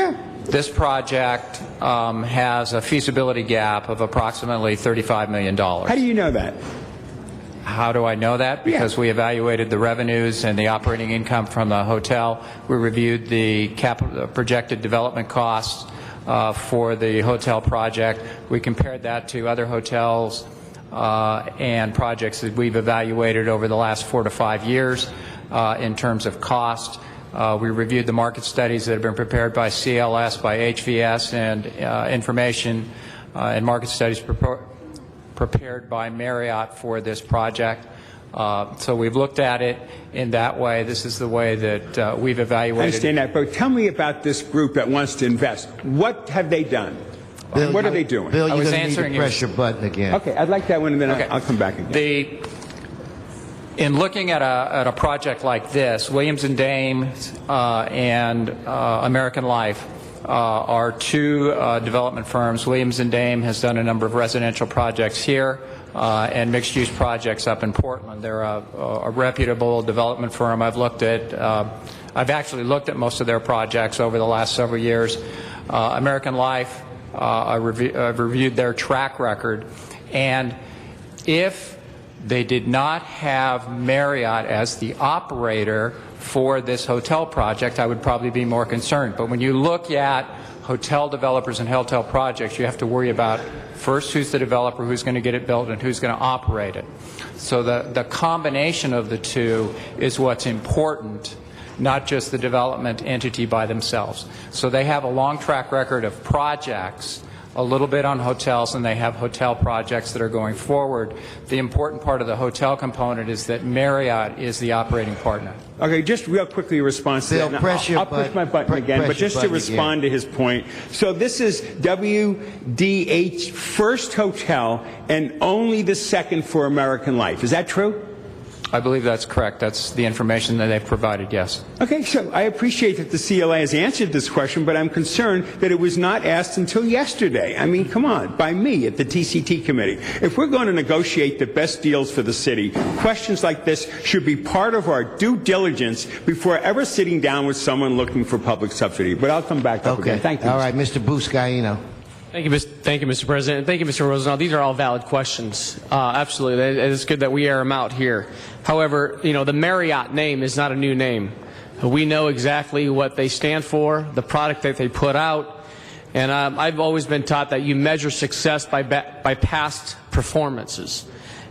this project has a feasibility gap of approximately $35 million. How do you know that? How do I know that? Because we evaluated the revenues and the operating income from the hotel. We reviewed the projected development costs for the hotel project. We compared that to other hotels and projects that we've evaluated over the last 4 to 5 years in terms of cost. We reviewed the market studies that have been prepared by CLS, by HVS, and information and market studies prepared by Marriott for this project. So we've looked at it in that way. This is the way that we've evaluated. I understand that, but tell me about this group that wants to invest. What have they done? Bill, what are they doing? Bill, I you're was going to need to answering press your button again. Okay, I'd like that one, and then Okay. I'll come back again. In looking at a project like this, Williams and Dame and American Life are two development firms. Williams and Dame has done a number of residential projects here and mixed-use projects up in Portland. They're a reputable development firm. I've actually looked at most of their projects over the last several years. American Life, I've reviewed their track record, and if they did not have Marriott as the operator for this hotel project, I would probably be more concerned. But when you look at hotel developers and hotel projects, you have to worry about first who's the developer, who's going to get it built, and who's going to operate it. So the combination of the two is what's important, not just the development entity by themselves. So they have a long track record of projects, a little bit on hotels, and they have hotel projects that are going forward. The important part of the hotel component is that Marriott is the operating partner. Okay, just real quickly a response to Bill, that. I'll push my button again, but just to respond to his point. So this is WDH first hotel and only the second for American Life. Is that true? I believe that's correct. That's the information that they've provided, yes. Okay, so I appreciate that the CLA has answered this question, but I'm concerned that it was not asked until yesterday. I mean, come on, by me at the TCT committee. If we're going to negotiate the best deals for the city, questions like this should be part of our due diligence before ever sitting down with someone looking for public subsidy. But I'll come back up again. Thank you. All right, Mr. Buscaino. Thank you, Mr. President. And thank you, Mr. Rosendahl. These are all valid questions. Absolutely. It's good that we air them out here. However, the Marriott name is not a new name. We know exactly what they stand for, the product that they put out. And I've always been taught that you measure success by past performances.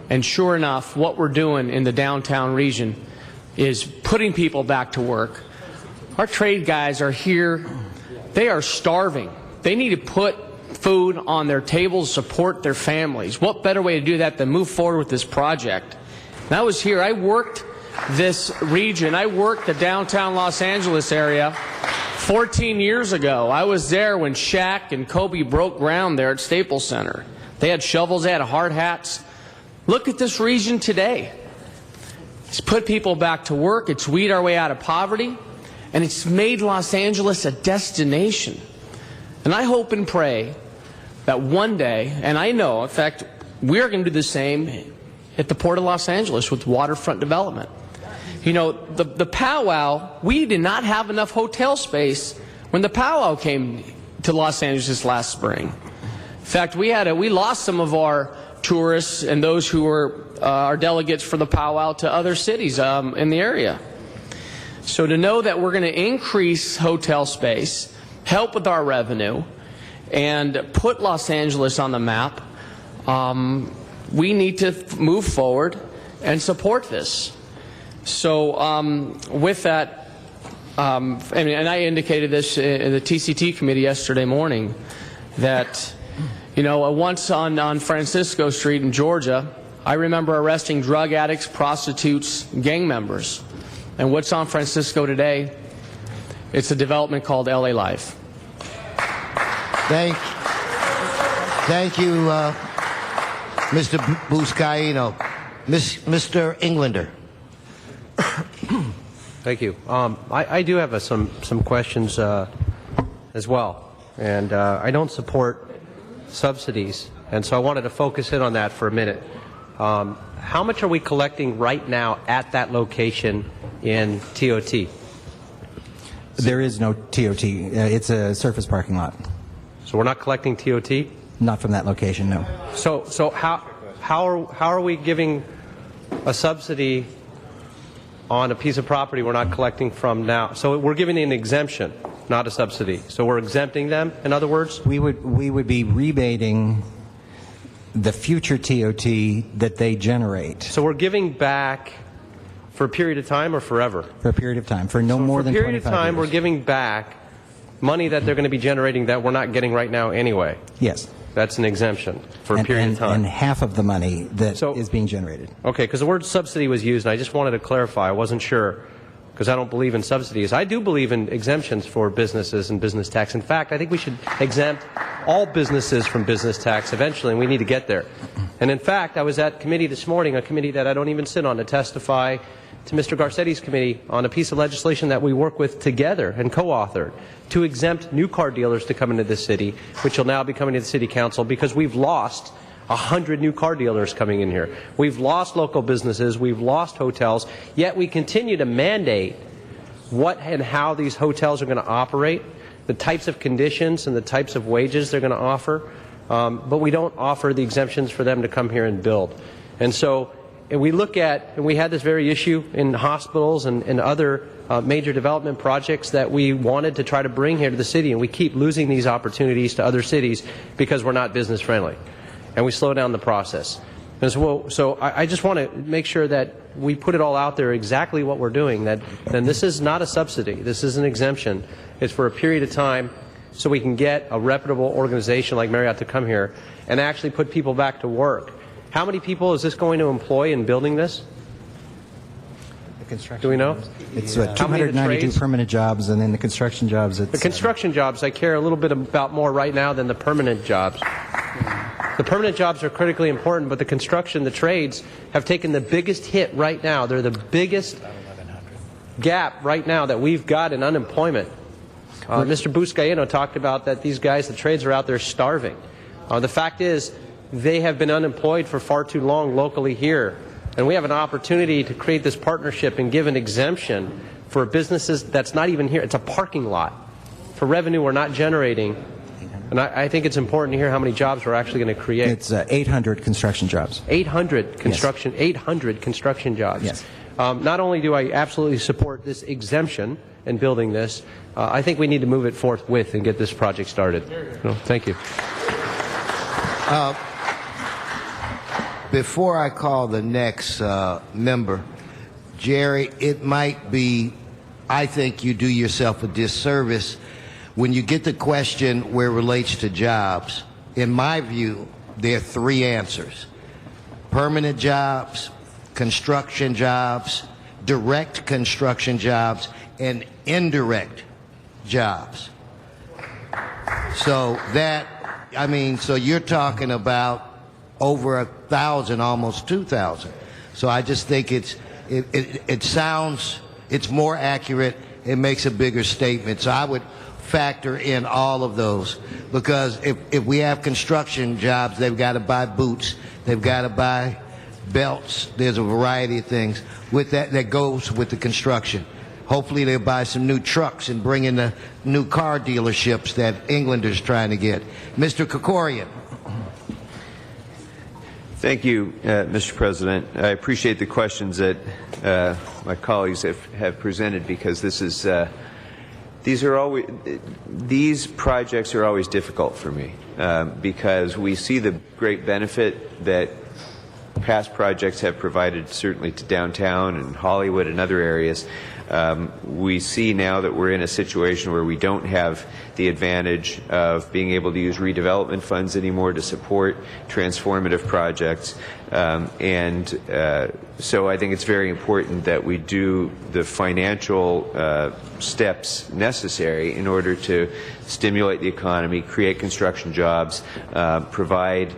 And sure enough, what we're doing in the downtown region is putting people back to work. Our trade guys are here. They are starving. They need to put food on their tables, support their families. What better way to do that than move forward with this project? And I was here. I worked this region. I worked the downtown Los Angeles area 14 years ago, I was there when Shaq and Kobe broke ground there at Staples Center. They had shovels, they had hard hats. Look at this region today. It's put people back to work, it's weeded our way out of poverty, and it's made Los Angeles a destination. And I hope and pray that one day, and I know, in fact, we're going to do the same at the Port of Los Angeles with waterfront development. You know, the powwow, we did not have enough hotel space when the powwow came to Los Angeles last spring. In fact, we lost some of our tourists and those who were our delegates for the powwow to other cities in the area. So to know that we're going to increase hotel space, help with our revenue, and put Los Angeles on the map, we need to move forward and support this. So with that, and I indicated this in the TCT committee yesterday morning, that, you know, once on Francisco Street in Georgia, I remember arresting drug addicts, prostitutes, gang members. And what's on Francisco today? It's a development called LA Life. Thank you, Mr. Buscaino. Mr. Englander. Thank you. I do have some questions as well, and I don't support subsidies, and so I wanted to focus in on that for a minute. How much are we collecting right now at that location in TOT? There is no TOT. It's a surface parking lot. So we're not collecting TOT? Not from that location, no. So how are we giving a subsidy on a piece of property we're not collecting from now? So we're giving an exemption, not a subsidy. So we're exempting them, in other words? We would be rebating the future TOT that they generate. So we're giving back for a period of time or forever? For a period of time, for no more than 25 years. For a period of time, we're giving back money that they're going to be generating that we're not getting right now anyway? Yes. That's an exemption for a period of time. And half of the money that is being generated. Okay, because the word subsidy was used, and I just wanted to clarify. I wasn't sure, because I don't believe in subsidies. I do believe in exemptions for businesses and business tax. In fact, I think we should exempt all businesses from business tax eventually, and we need to get there. And in fact, I was at committee this morning, a committee that I don't even sit on, to testify to Mr. Garcetti's committee on a piece of legislation that we work with together and co-authored to exempt new car dealers to come into the city, which will now be coming to the city council because we've lost 100 new car dealers coming in here. We've lost local businesses, we've lost hotels, yet we continue to mandate what and how these hotels are going to operate, the types of conditions and the types of wages they're going to offer, but we don't offer the exemptions for them to come here and build. And so we look at, and we had this very issue in hospitals and other major development projects that we wanted to try to bring here to the city, and we keep losing these opportunities to other cities because we're not business friendly. And we slow down the process. And so I just want to make sure that we put it all out there exactly what we're doing, that then this is not a subsidy, this is an exemption. It's for a period of time so we can get a reputable organization like Marriott to come here and actually put people back to work. How many people is this going to employ in building this? Do we know? It's 292 permanent jobs, and then the construction jobs. The construction jobs I care a little bit about more right now than the permanent jobs. The permanent jobs are critically important, but the construction, the trades, have taken the biggest hit right now. They're the biggest gap right now that we've got in unemployment. Mr. Buscaino talked about that these guys, the trades, are out there starving. The fact is, they have been unemployed for far too long locally here. And we have an opportunity to create this partnership and give an exemption for businesses that's not even here. It's a parking lot for revenue we're not generating. And I think it's important to hear how many jobs we're actually going to create. It's 800 construction jobs. 800 construction, yes. 800 construction jobs. Yes. Not only do I absolutely support this exemption and building this, I think we need to move it forthwith and get this project started. Thank you. Before I call the next member, Jerry, it might be, I think you do yourself a disservice when you get the question where it relates to jobs. In my view, there are three answers: permanent jobs, construction jobs, direct construction jobs, and indirect jobs. So that, I mean, so you're talking about over 1,000, almost 2,000. So I just think it sounds, it's more accurate. It makes a bigger statement. So I would factor in all of those, because if we have construction jobs, they've got to buy boots, they've got to buy belts. There's a variety of things with that goes with the construction. Hopefully they'll buy some new trucks and bring in the new car dealerships that Englanders trying to get. Mr. Krikorian. Thank you, Mr. President. I appreciate the questions that my colleagues have presented, because this is these projects are always difficult for me, because we see the great benefit that past projects have provided, certainly to downtown and Hollywood and other areas. We see now that we're in a situation where we don't have the advantage of being able to use redevelopment funds anymore to support transformative projects. So I think it's very important that we do the financial steps necessary in order to stimulate the economy, create construction jobs, provide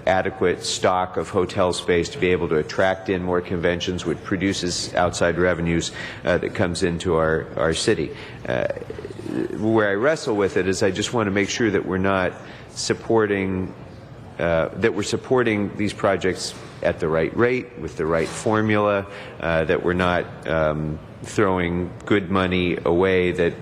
adequate stock of hotel space to be able to attract in more conventions, which produces outside revenues that comes into our city. Where I wrestle with it is I just want to make sure that we're not supporting that we're supporting these projects at the right rate, with the right formula, that we're not throwing good money away that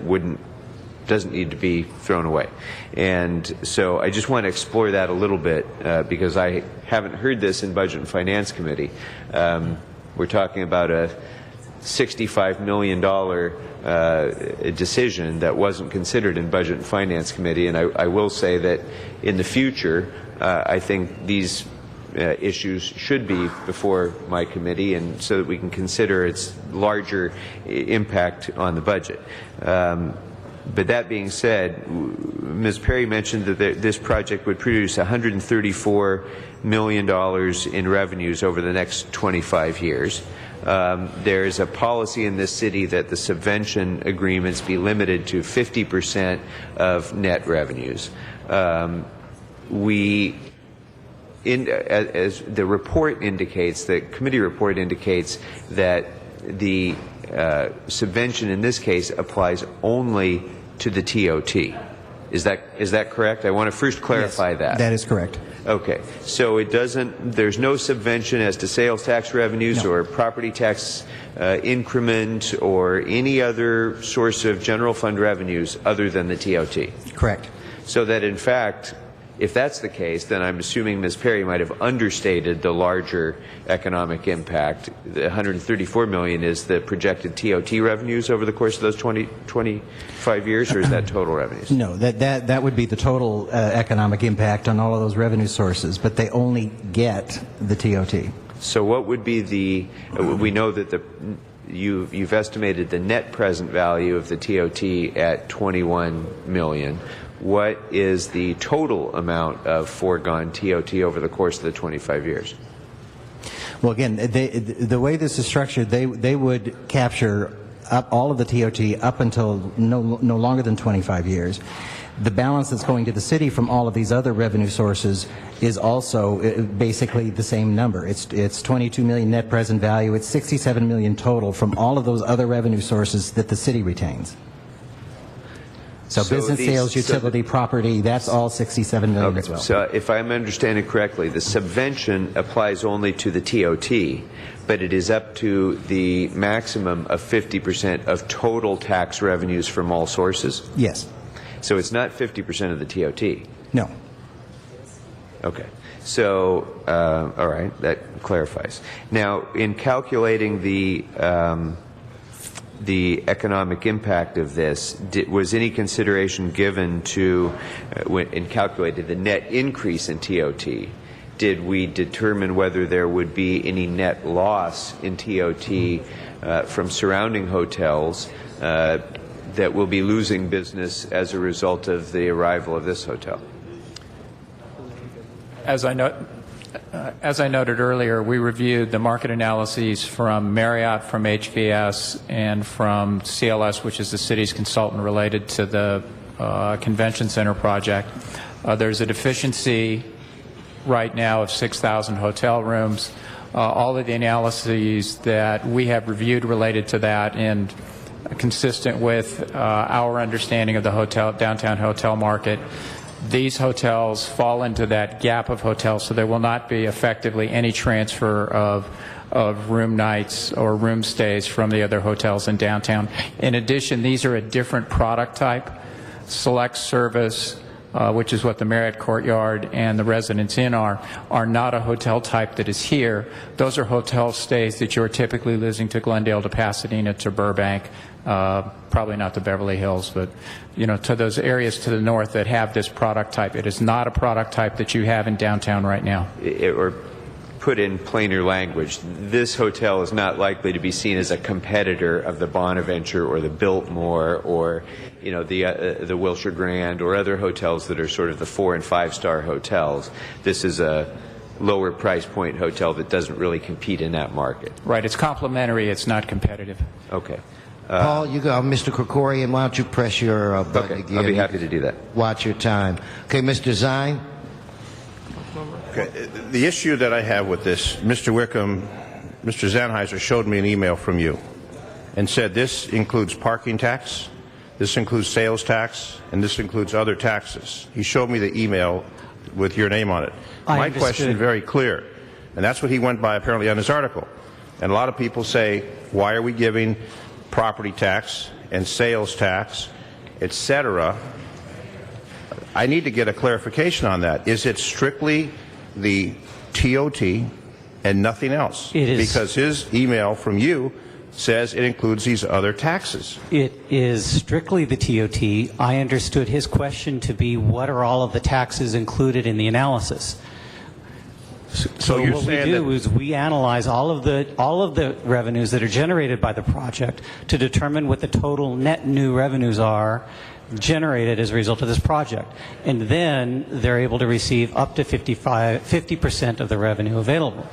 doesn't need to be thrown away. And so I just want to explore that a little bit, because I haven't heard this in Budget and Finance Committee. We're talking about a $65 million decision that wasn't considered in Budget and Finance Committee, and I will say that in the future I think these issues should be before my committee, and so that we can consider its larger impact on the budget. But that being said, Ms. Perry mentioned that this project would produce $134 million in revenues over the next 25 years. There is a policy in this city that the subvention agreements be limited to 50% of net revenues. As the report indicates, the committee report indicates that the subvention in this case applies only to the TOT. Is that correct? I want to first clarify that. That is correct. Okay. So there's no subvention as to sales tax revenues or property tax increment or any other source of general fund revenues other than the TOT. Correct. So that in fact, if that's the case, then I'm assuming Ms. Perry might have understated the larger economic impact. The $134 million is the projected TOT revenues over the course of those 25 years, or is that total revenues? No, that would be the total economic impact on all of those revenue sources, but they only get the TOT. So what would be we know that you've estimated the net present value of the TOT at $21 million. What is the total amount of foregone TOT over the course of the 25 years? Well, again, the way this is structured, they would capture up all of the TOT up until no longer than 25 years. The balance that's going to the city from all of these other revenue sources is also basically the same number. It's 22 million net present value. It's 67 million total from all of those other revenue sources that the city retains. So business, sales, utility, property, that's all 67 million as well. So if I'm understanding correctly, the subvention applies only to the TOT, but it is up to the maximum of 50% of total tax revenues from all sources? Yes. So it's not 50% of the TOT? No. Okay. So, all right, that clarifies. Now, in calculating the economic impact of this, was any consideration given to, in calculating the net increase in TOT, did we determine whether there would be any net loss in TOT from surrounding hotels that will be losing business as a result of the arrival of this hotel? As I As I noted earlier, we reviewed the market analyses from Marriott, from HVS, and from CLS, which is the city's consultant related to the convention center project. There's a deficiency right now of 6,000 hotel rooms. All of the analyses that we have reviewed related to that, and consistent with our understanding of the downtown hotel market, these hotels fall into that gap of hotels, so there will not be effectively any transfer of room nights or room stays from the other hotels in downtown. In addition, these are a different product type. Select service, which is what the Marriott Courtyard and the Residence Inn are not a hotel type that is here. Those are hotel stays that you're typically losing to Glendale, to Pasadena, to Burbank, probably not to Beverly Hills, but to those areas to the north that have this product type. It is not a product type that you have in downtown right now. Or put in plainer language, this hotel is not likely to be seen as a competitor of the Bonaventure or the Biltmore or the Wilshire Grand or other hotels that are sort of the 4- and 5-star hotels. This is a lower price point hotel that doesn't really compete in that market. Right. It's complementary. It's not competitive. Okay. Paul, you go. Mr. Krikorian, why don't you press your button again? I'll be happy to do that. Watch your time. Okay, Mr. Zine. Okay. The issue that I have with this, Mr. Wickham, Mr. Sennheiser showed me an email from you and said this includes parking tax, this includes sales tax, and this includes other taxes. He showed me the email with your name on it. My question is very clear, and that's what he went by apparently on his article. And a lot of people say, why are we giving property tax and sales tax, etc.? I need to get a clarification on that. Is it strictly the TOT and nothing else? It is. Because his email from you says it includes these other taxes. It is strictly the TOT. I understood his question to be, what are all of the taxes included in the analysis? So you're what we saying do that is we analyze all of the revenues that are generated by the project to determine what the total net new revenues are generated as a result of this project, and then they're able to receive up to 50% of the revenue available.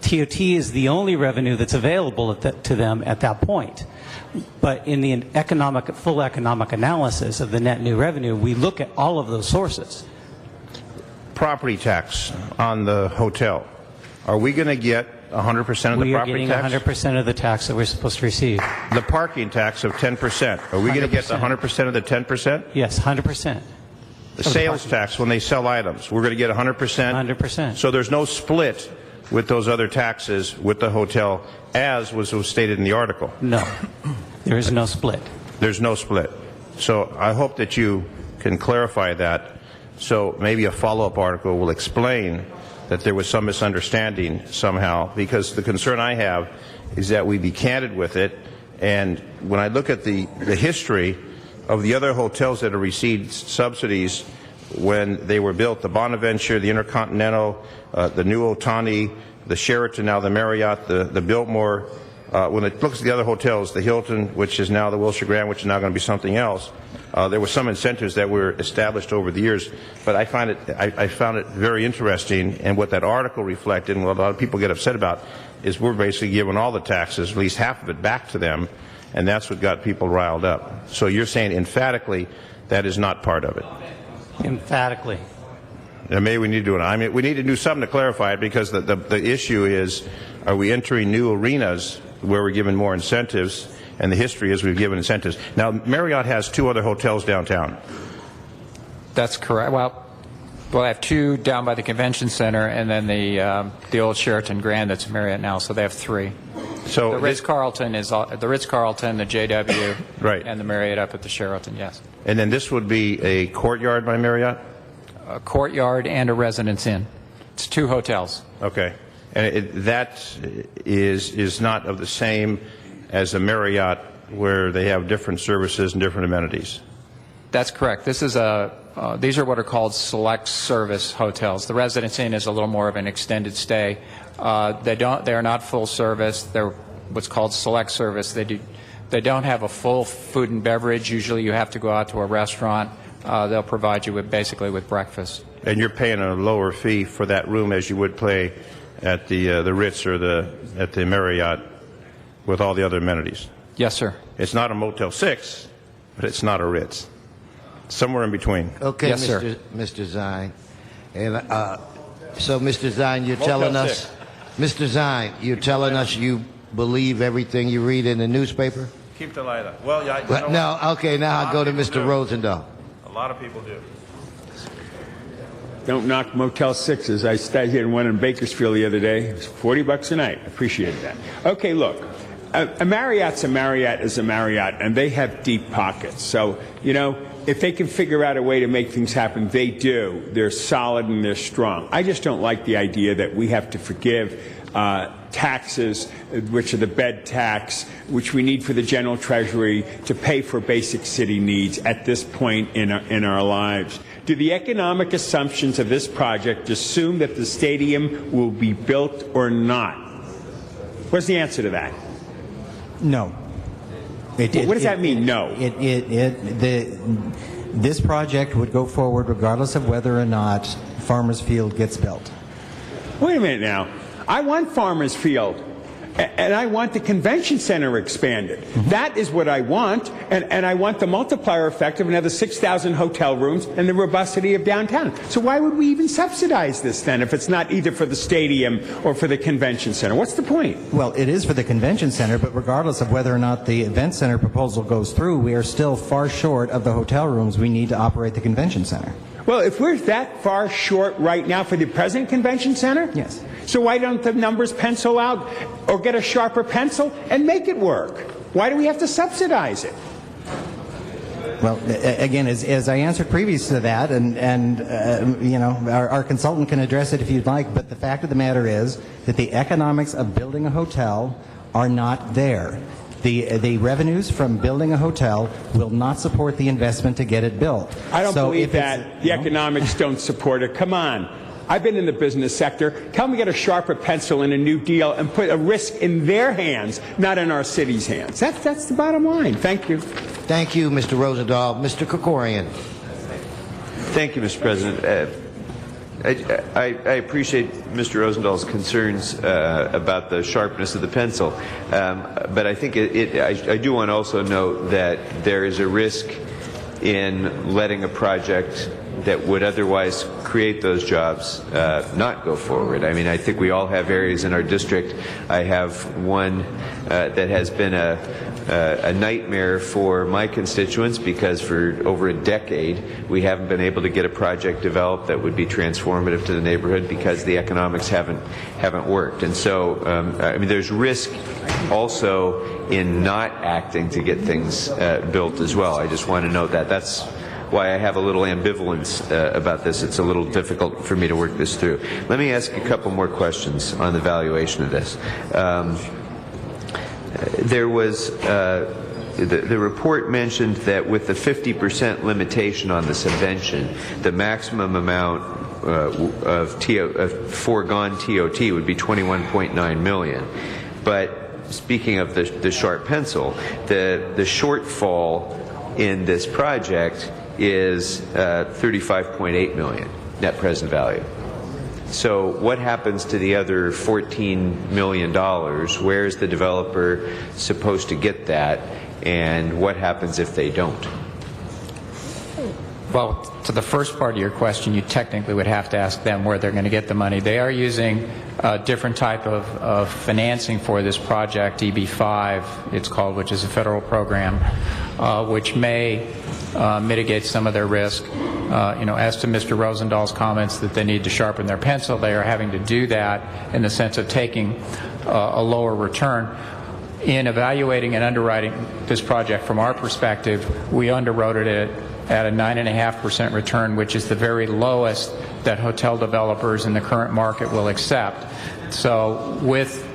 TOT is the only revenue that's available to them at that point. But in the full economic analysis of the net new revenue, we look at all of those sources. Property tax on the hotel. Are we going to get 100% of the property tax? We are getting 100% of the tax that we're supposed to receive. The parking tax of 10%. Are we going to get the 100% of the 10%? Yes, 100%. The sales tax when they sell items, we're going to get 100%? 100%. So there's no split with those other taxes with the hotel, as was stated in the article? No. There is no split. There's no split. So I hope that you can clarify that, so maybe a follow-up article will explain that there was some misunderstanding somehow, because the concern I have is that we be candid with it, and when I look at the history of the other hotels that have received subsidies when they were built, the Bonaventure, the Intercontinental, the New Otani, the Sheraton, now the Marriott, the Biltmore, when it looks at the other hotels, the Hilton, which is now the Wilshire Grand, which is now going to be something else, there were some incentives that were established over the years, but I found it very interesting, and what that article reflected, and what a lot of people get upset about, is we're basically giving all the taxes, at least half of it, back to them, and that's what got people riled up. So you're saying emphatically that is not part of it? Emphatically. And maybe we need to do it. I mean, we need to do something to clarify it, because the issue is, are we entering new arenas where we're given more incentives? And the history is we've given incentives. Now, Marriott has 2 other hotels downtown. That's correct. Well, I have 2 down by the convention center, and then the old Sheraton Grand that's Marriott now. So they have 3. So the Ritz-Carlton is the Ritz-Carlton, the JW, right, and the Marriott up at the Sheraton. Yes. And then this would be a Courtyard by Marriott. A Courtyard and a Residence Inn. It's 2 hotels. Okay, and that is not of the same as a Marriott, where they have different services and different amenities. That's correct. This is these are what are called select service hotels. The Residence Inn is a little more of an extended stay. They are not full service. They're what's called select service. They don't have a full food and beverage. Usually you have to go out to a restaurant. They'll provide you with basically with breakfast. and you're paying a lower fee for that room as you would pay at the Ritz or at the Marriott with all the other amenities. Yes, sir. It's not a Motel 6, but it's not a Ritz. Somewhere in between. Okay, Yes, sir. Mr. Zine. And so, Mr. Zine, you're Motel telling us, 6. Mr. Zine, you're telling us you believe everything you read in the newspaper? Keep the light up. Well, yeah. But no, okay, now I'll go to Mr. Rosendahl. A lot of people do. Don't knock Motel 6s. I stayed in one in Bakersfield the other day. It was $40 a night. I appreciated that. Okay, look. A Marriott's a Marriott is a Marriott, and they have deep pockets. So, if they can figure out a way to make things happen, they do. They're solid and they're strong. I just don't like the idea that we have to forgive taxes, which are the bed tax, which we need for the general treasury to pay for basic city needs at this point in our lives. Do the economic assumptions of this project assume that the stadium will be built or not? What's the answer to that? No. What does that mean, no? This project would go forward regardless of whether or not Farmers Field gets built. Wait a minute now. I want Farmers Field, and I want the convention center expanded. Mm-hmm. That is what I want, and I want the multiplier effect of another 6,000 hotel rooms and the robustity of downtown. So why would we even subsidize this then if it's not either for the stadium or for the convention center? What's the point? Well, it is for the convention center, but regardless of whether or not the event center proposal goes through, we are still far short of the hotel rooms we need to operate the convention center. Well, if we're that far short right now for the present convention center? Yes. So why don't the numbers pencil out or get a sharper pencil and make it work? Why do we have to subsidize it? Well, again, as I answered previous to that, our consultant can address it if you'd like, but the fact of the matter is that the economics of building a hotel are not there. The revenues from building a hotel will not support the investment to get it built. I don't believe that. The economics don't support it. Come on. I've been in the business sector. Tell me to get a sharper pencil in a new deal and put a risk in their hands, not in our city's hands. That's the bottom line. Thank you. Thank you, Mr. Rosendahl. Mr. Krikorian. Thank you, Mr. President. I appreciate Mr. Rosenthal's concerns about the sharpness of the pencil, but I think I do want to also note that there is a risk in letting a project that would otherwise create those jobs not go forward. I mean, I think we all have areas in our district. I have one that has been a nightmare for my constituents because for over a decade we haven't been able to get a project developed that would be transformative to the neighborhood because the economics haven't worked. And so, I mean, there's risk also in not acting to get things built as well. I just want to note that. That's why I have a little ambivalence about this. It's a little difficult for me to work this through. Let me ask a couple more questions on the valuation of this. There was the report mentioned that with the 50% limitation on the subvention, the maximum amount of foregone TOT would be $21.9 million. But speaking of the sharp pencil, the shortfall in this project is $35.8 million net present value. So what happens to the other $14 million? Where is the developer supposed to get that? And what happens if they don't? Well, to the first part of your question, you technically would have to ask them where they're going to get the money. They are using a different type of financing for this project, EB5, it's called, which is a federal program, which may mitigate some of their risk. As to Mr. Rosenthal's comments that they need to sharpen their pencil, they are having to do that in the sense of taking a lower return. In evaluating and underwriting this project from our perspective, we underwrote it at a 9.5% return, which is the very lowest that hotel developers in the current market will accept. So with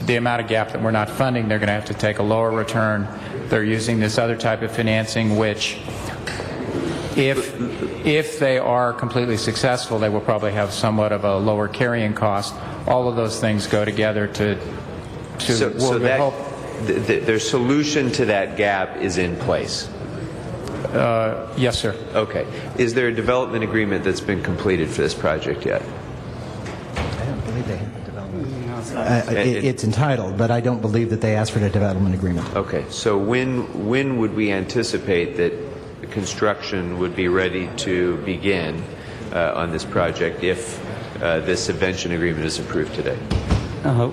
the amount of gap that we're not funding, they're going to have to take a lower return. They're using this other type of financing, which if they are completely successful, they will probably have somewhat of a lower carrying cost. All of those things go together to their solution to that gap is in place. Yes, sir. Okay. Is there a development agreement that's been completed for this project yet? It's entitled, but I don't believe that they asked for a development agreement. Okay. So when would we anticipate that construction would be ready to begin on this project if this subvention agreement is approved today?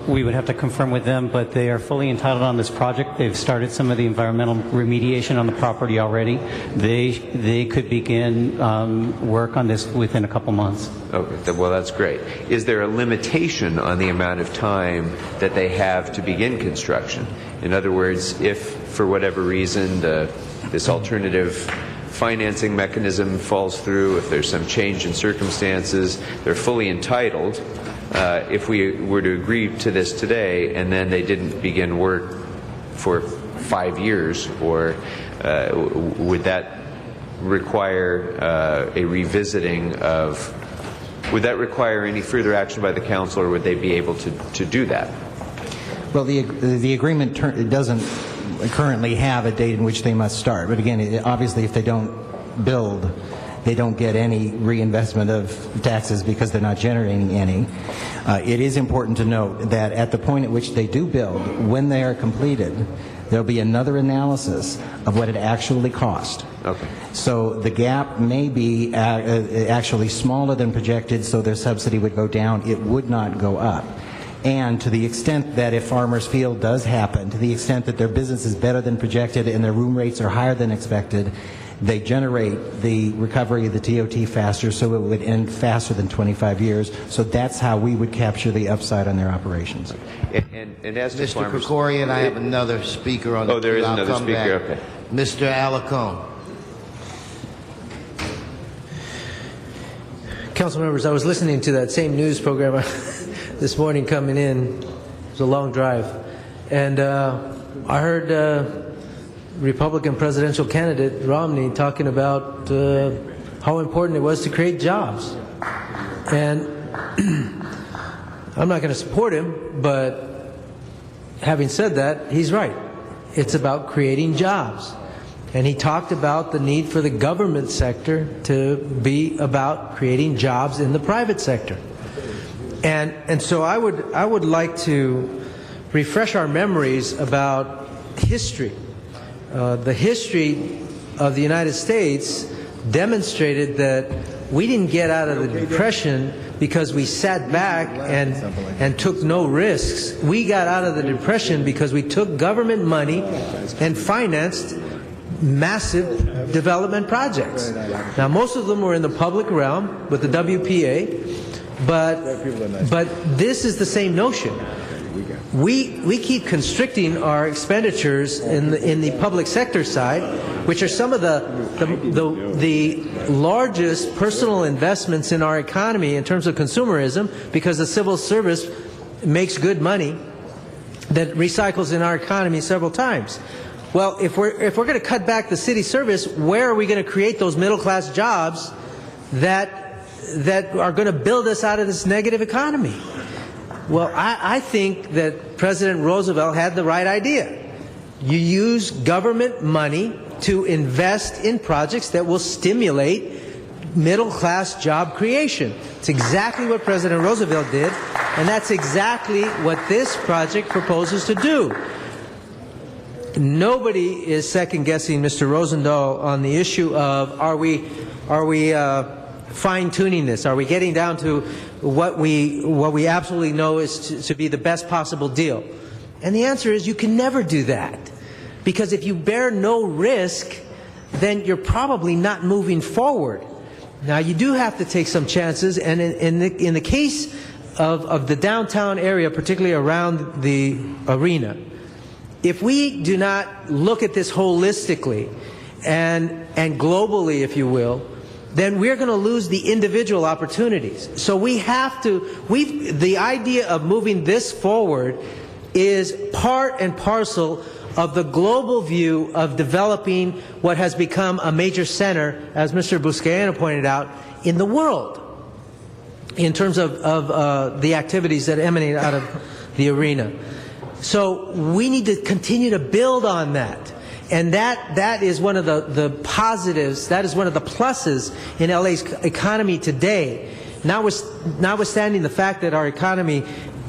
We would have to confirm with them, but they are fully entitled on this project. They've started some of the environmental remediation on the property already. They could begin work on this within a couple months. Okay, well, that's great. Is there a limitation on the amount of time that they have to begin construction? In other words, if for whatever reason this alternative financing mechanism falls through, if there's some change in circumstances, they're fully entitled. If we were to agree to this today and then they didn't begin work for 5 years, or would that require a revisiting of, would that require any further action by the council, or would they be able to do that? Well, the agreement doesn't currently have a date in which they must start. But again, obviously, if they don't build, they don't get any reinvestment of taxes because they're not generating any. It is important to note that at the point at which they do build, when they are completed, there'll be another analysis of what it actually cost. Okay. So the gap may be actually smaller than projected, so their subsidy would go down. It would not go up. And to the extent that if Farmers Field does happen, to the extent that their business is better than projected and their room rates are higher than expected, they generate the recovery of the TOT faster, so it would end faster than 25 years. So that's how we would capture the upside on their operations. And as to Mr. Farmers, Krikorian, I have another speaker on the Oh, there is queue. I'll another come speaker. back. Okay. Mr. Alarcon. Council members, I was listening to that same news program this morning coming in. It was a long drive. And I heard Republican presidential candidate Romney talking about how important it was to create jobs. And I'm not going to support him, but having said that, he's right. It's about creating jobs. And he talked about the need for the government sector to be about creating jobs in the private sector. And so I would like to refresh our memories about history. The history of the United States demonstrated that we didn't get out of the Depression because we sat back and took no risks. We got out of the Depression because we took government money and financed massive development projects. Now, most of them were in the public realm with the WPA, but this is the same notion. We keep constricting our expenditures in the public sector side, which are some of the largest personal investments in our economy in terms of consumerism, because the civil service makes good money that recycles in our economy several times. Well, if we're going to cut back the city service, where are we going to create those middle class jobs that are going to build us out of this negative economy? Well, I think that President Roosevelt had the right idea. You use government money to invest in projects that will stimulate middle-class job creation. It's exactly what President Roosevelt did, and that's exactly what this project proposes to do. Nobody is second-guessing Mr. Rosendahl on the issue of are we fine-tuning this? Are we getting down to what we absolutely know is to be the best possible deal? And the answer is you can never do that. Because if you bear no risk, then you're probably not moving forward. Now, you do have to take some chances, and in the case of the downtown area, particularly around the arena, if we do not look at this holistically and globally, if you will, then we're going to lose the individual opportunities. So we have to, the idea of moving this forward is part and parcel of the global view of developing what has become a major center, as Mr. Buscaino pointed out, in the world, in terms of the activities that emanate out of the arena. So we need to continue to build on that. And that is one of the positives, that is one of the pluses in LA's economy today. Notwithstanding the fact that our economy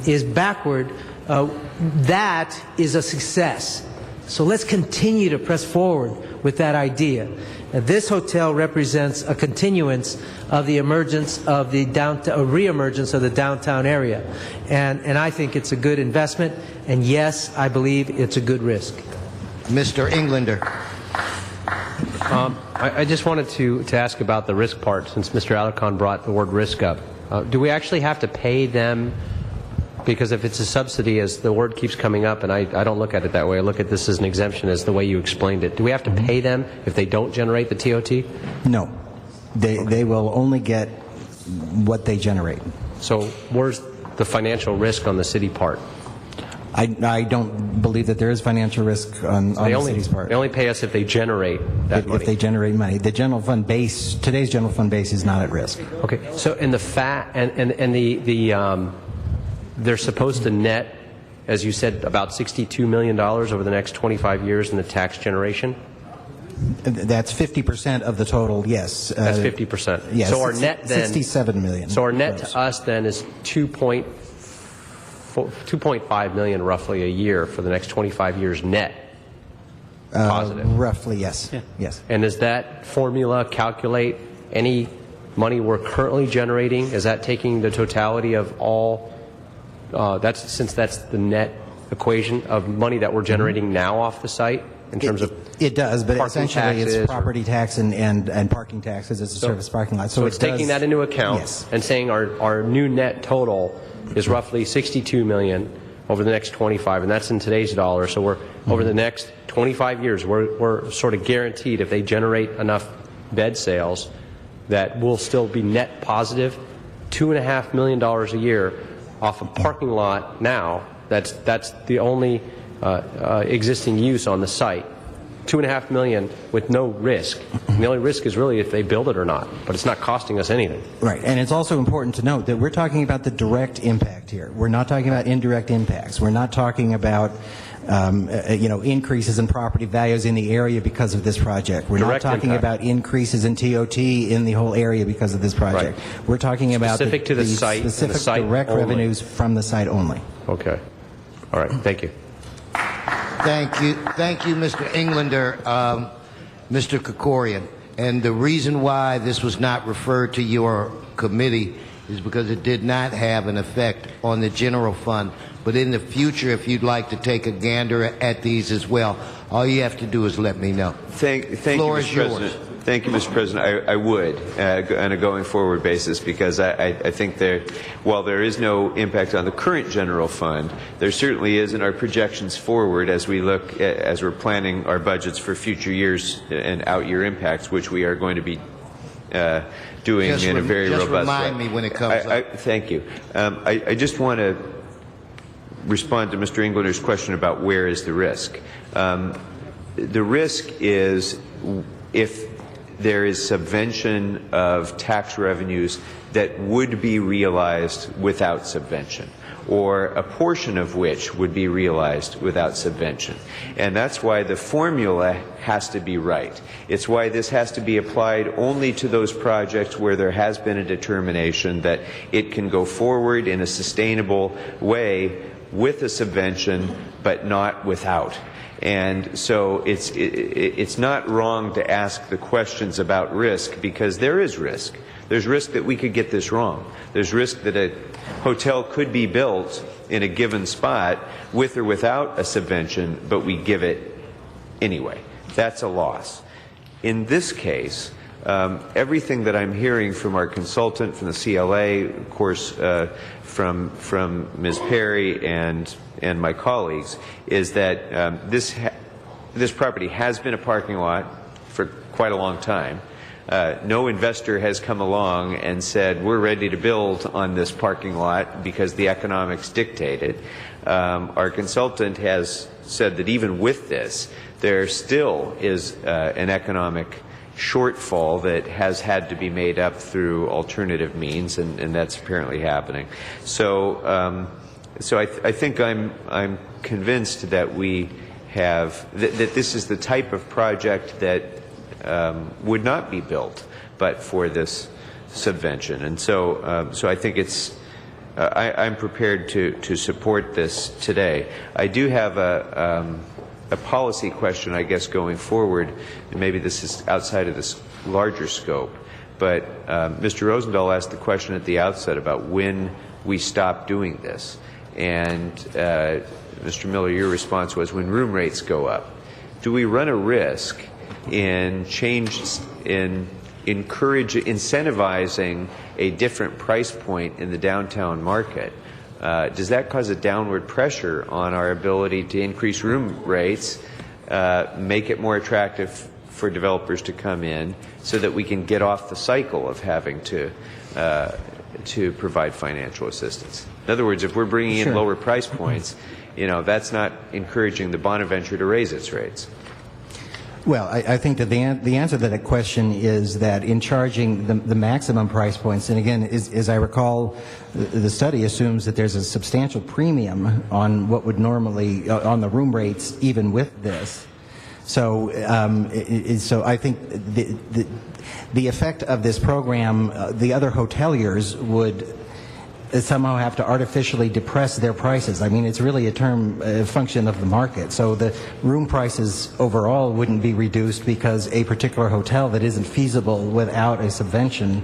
is backward, that is a success. So let's continue to press forward with that idea. This hotel represents a continuance of the emergence of the downtown, a reemergence of the downtown area. And I think it's a good investment, and yes, I believe it's a good risk. Mr. Englander. I just wanted to ask about the risk part, since Mr. Alarcon brought the word risk up. Do we actually have to pay them? Because if it's a subsidy, as the word keeps coming up, and I don't look at it that way, I look at this as an exemption, as the way you explained it. Do we have to pay them if they don't generate the TOT? No. They will only get what they generate. So where's the financial risk on the city part? I don't believe that there is financial risk on the city's part. They only pay us if they generate that money. If they generate money. The general fund base, today's general fund base is not at risk. Okay. So in the they're supposed to net, as you said, about $62 million over the next 25 years in the tax generation? That's 50% of the total, yes. That's 50%. Yes. So our net then... $67 million. So our net to us then is $2.5 million roughly a year for the next 25 years net. Positive. Roughly, yes. Yeah. Yes. And does that formula calculate any money we're currently generating? Is that taking the totality of all... since that's the net equation of money that we're generating now off the site in terms of it does, but essentially it's property tax and parking taxes as a service parking lot. So it's taking that into account, yes, and saying our new net total is roughly $62 million over the next 25, and that's in today's dollars. So we're over the next 25 years, we're sort of guaranteed if they generate enough bed sales that we'll still be net positive, $2.5 million a year off a parking lot now. That's the only existing use on the site. $2.5 million with no risk. And the only risk is really if they build it or not, but it's not costing us anything. Right, and it's also important to note that we're talking about the direct impact here. We're not talking about indirect impacts. We're not talking about increases in property values in the area because of this project. We're Direct not talking impact. about increases in TOT in the whole area because of this project. Right. We're talking about specific to the site, specific the site direct only. revenues from the site only. Okay. All right. Thank you. Thank you, Mr. Englander. Mr. Krikorian. And the reason why this was not referred to your committee is because it did not have an effect on the general fund. But in the future, if you'd like to take a gander at these as well, all you have to do is let me know. Thank you, Floor is Mr. yours. President. Thank you, Mr. President. I would, on a going forward basis, because I think while there is no impact on the current general fund, there certainly is in our projections forward as we're planning our budgets for future years and out-year impacts, which we are going to be doing in a very robust way. Just remind me when it comes up. Thank you. I just want to respond to Mr. Englander's question about where is the risk. The risk is if there is subvention of tax revenues that would be realized without subvention, or a portion of which would be realized without subvention. And that's why the formula has to be right. It's why this has to be applied only to those projects where there has been a determination that it can go forward in a sustainable way with a subvention, but not without. And so it's not wrong to ask the questions about risk, because there is risk. There's risk that we could get this wrong. There's risk that a hotel could be built in a given spot with or without a subvention, but we give it anyway. That's a loss. In this case, everything that I'm hearing from our consultant, from the CLA, of course, from Ms. Perry and my colleagues, is that this property has been a parking lot for quite a long time. No investor has come along and said, we're ready to build on this parking lot because the economics dictate it. Our consultant has said that even with this, there still is an economic shortfall that has had to be made up through alternative means, and that's apparently happening. So I think I'm convinced that we have that this is the type of project that would not be built but for this subvention. And so I think it's I'm prepared to support this today. I do have a policy question, I guess, going forward, and maybe this is outside of this larger scope. But Mr. Rosendahl asked the question at the outset about when we stop doing this. And Mr. Miller, your response was when room rates go up. Do we run a risk in incentivizing a different price point in the downtown market? Does that cause a downward pressure on our ability to increase room rates, make it more attractive for developers to come in, so that we can get off the cycle of having to provide financial assistance? In other words, if we're bringing in lower price points, that's not encouraging the Bonaventure to raise its rates. Well, I think that the answer to that question is that in charging the maximum price points, and again, as I recall, the study assumes that there's a substantial premium on what would normally, on the room rates, even with this. So, so I think the effect of this program, the other hoteliers would somehow have to artificially depress their prices. I mean, it's really a function of the market. So the room prices overall wouldn't be reduced because a particular hotel that isn't feasible without a subvention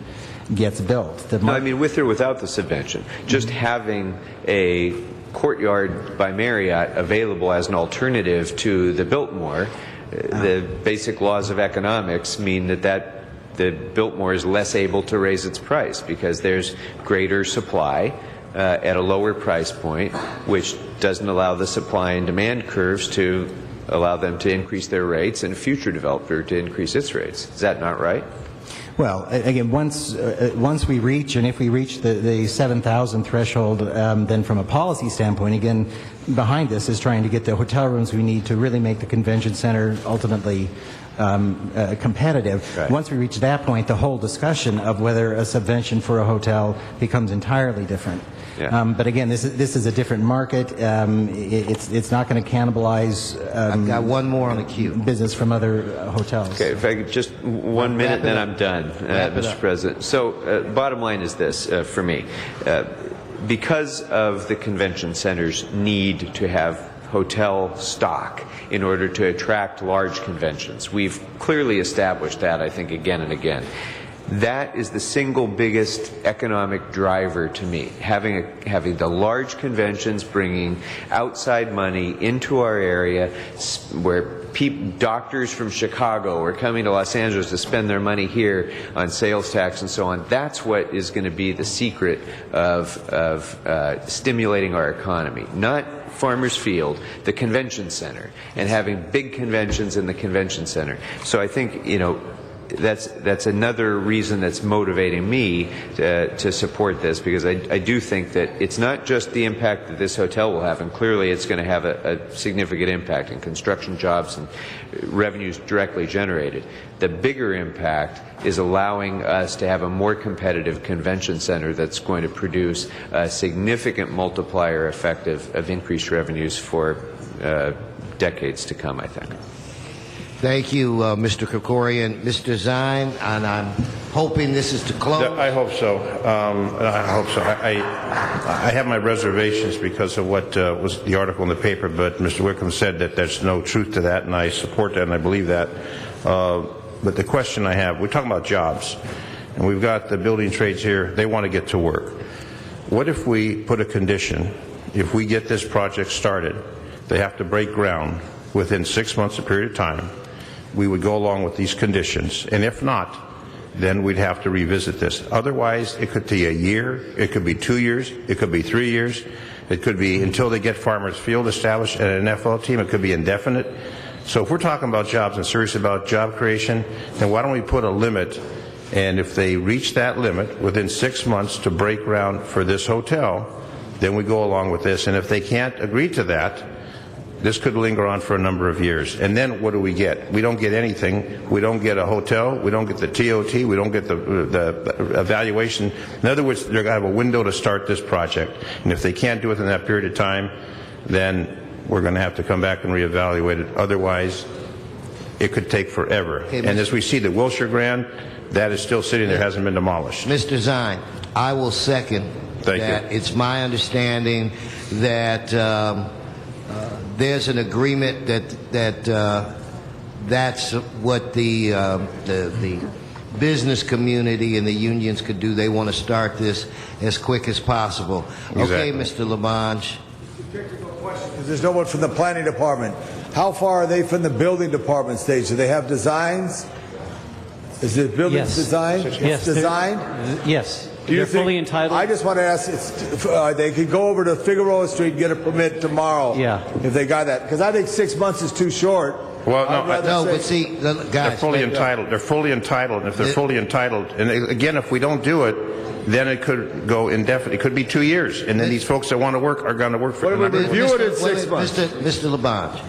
gets built. No, I mean, with or without the subvention, just having a Courtyard by Marriott available as an alternative to the Biltmore, the basic laws of economics mean that the Biltmore is less able to raise its price because there's greater supply at a lower price point, which doesn't allow the supply and demand curves to allow them to increase their rates and a future developer to increase its rates. Is that not right? Well, again, once we reach, and if we reach the 7,000 threshold, then from a policy standpoint, again, behind this is trying to get the hotel rooms we need to really make the convention center ultimately competitive. Right. Once we reach that point, the whole discussion of whether a subvention for a hotel becomes entirely different. Yeah. But again, this is a different market. It's not going to cannibalize. I've got one more on the queue. Business from other hotels. Okay, if I could just 1 minute, and then I'm done, Mr. President. So, bottom line is this for me: because of the convention center's need to have hotel stock in order to attract large conventions. We've clearly established that, I think, again and again. That is the single biggest economic driver to me. Having the large conventions bringing outside money into our area, where doctors from Chicago are coming to Los Angeles to spend their money here on sales tax and so on. That's what is going to be the secret of stimulating our economy. Not Farmers Field, the convention center, and having big conventions in the convention center. So I think, that's another reason that's motivating me to support this, because I do think that it's not just the impact that this hotel will have, and clearly it's going to have a significant impact in construction jobs and revenues directly generated. The bigger impact is allowing us to have a more competitive convention center that's going to produce a significant multiplier effect of increased revenues for decades to come, I think. Thank you, Mr. Krikorian. Mr. Zine, and I'm hoping this is to close. I hope so. I hope so. I have my reservations because of what was the article in the paper, but Mr. Wickham said that there's no truth to that, and I support that, and I believe that. But the question I have, we're talking about jobs, and we've got the building trades here. They want to get to work. What if we put a condition, if we get this project started, they have to break ground within 6 months, a period of time. We would go along with these conditions, and if not, then we'd have to revisit this. Otherwise, it could be a year, it could be 2 years, it could be 3 years, it could be until they get Farmers Field established and an NFL team, it could be indefinite. So if we're talking about jobs and serious about job creation, then why don't we put a limit, and if they reach that limit within 6 months to break ground for this hotel, then we go along with this. And if they can't agree to that, this could linger on for a number of years. And then what do we get? We don't get anything. We don't get a hotel. We don't get the TOT. We don't get the evaluation. In other words, they're going to have a window to start this project. And if they can't do it in that period of time, then we're going to have to come back and reevaluate it. Otherwise, it could take forever. Okay, and as we see the Wilshire Grand, that is still sitting there, hasn't been demolished. Mr. Zine, I will second Thank that. you. It's my understanding that there's an agreement that that's what the business community and the unions could do. They want to start this as quick as possible. Okay, Exactly. Mr. Labange. Because there's no one from the planning department. How far are they from the building department stage? Do they have designs? Is the building Yes. designed? Yes, It's they're- designed? Yes. Do you They're think- fully entitled. I just want to ask, they could go over to Figueroa Street and get a permit tomorrow. Yeah. If they got that. Because I think 6 months is too short. Well, I'd rather No, say- but see, guys. They're fully entitled. They're fully entitled. And if they're fully entitled, and again, if we don't do it, then it could go indefinite. It could be 2 years, and then these folks that want to work are going to work for What another. about review it in 6 months? Mr. Labange,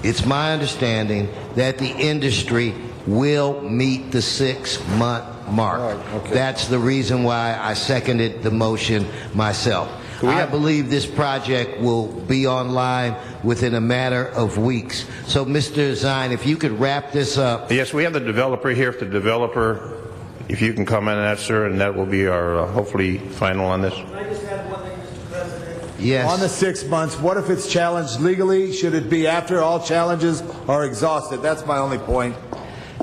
it's my understanding that the industry will meet the 6-month mark. All right, okay. That's the reason why I seconded the motion myself. I believe this project will be online within a matter of weeks. So, Mr. Zine, if you could wrap this up. Yes, we have the developer here. If the developer, if you can comment on that, sir, and that will be our hopefully final on this. Can I just add one thing, Mr. President? Yes. On the 6 months, what if it's challenged legally? Should it be after all challenges are exhausted? That's my only point.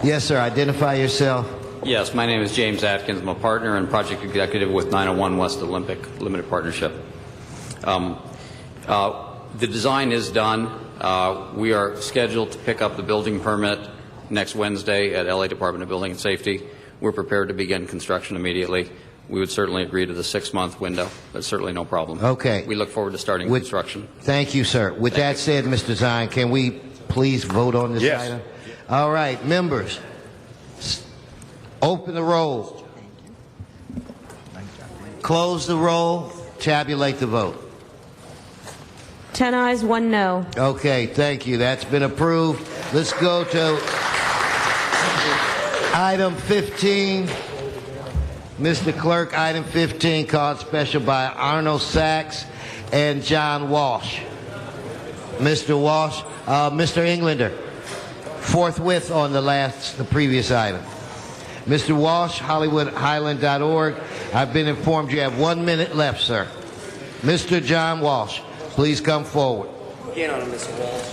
Yes, sir. Identify yourself. Yes, my name is James Atkins. I'm a partner and project executive with 901 West Olympic Limited Partnership. The design is done. We are scheduled to pick up the building permit next Wednesday at LA Department of Building and Safety. We're prepared to begin construction immediately. We would certainly agree to the 6-month window. That's certainly no problem. Okay. We look forward to starting construction. Thank you, sir. With that said, Mr. Zine, can we please vote on this Yes. item? All right, members, open the roll. Close the roll. Tabulate the vote. 10 ayes, 1 no. Okay, thank you. That's been approved. Let's go to item 15. Mr. Clerk, item 15 called special by Arnold Sachs and John Walsh. Mr. Walsh, Mr. Englander, forthwith on the previous item. Mr. Walsh, HollywoodHighland.org. I've been informed you have 1 minute left, sir. Mr. John Walsh, please come forward. Get on him, Mr. Walsh.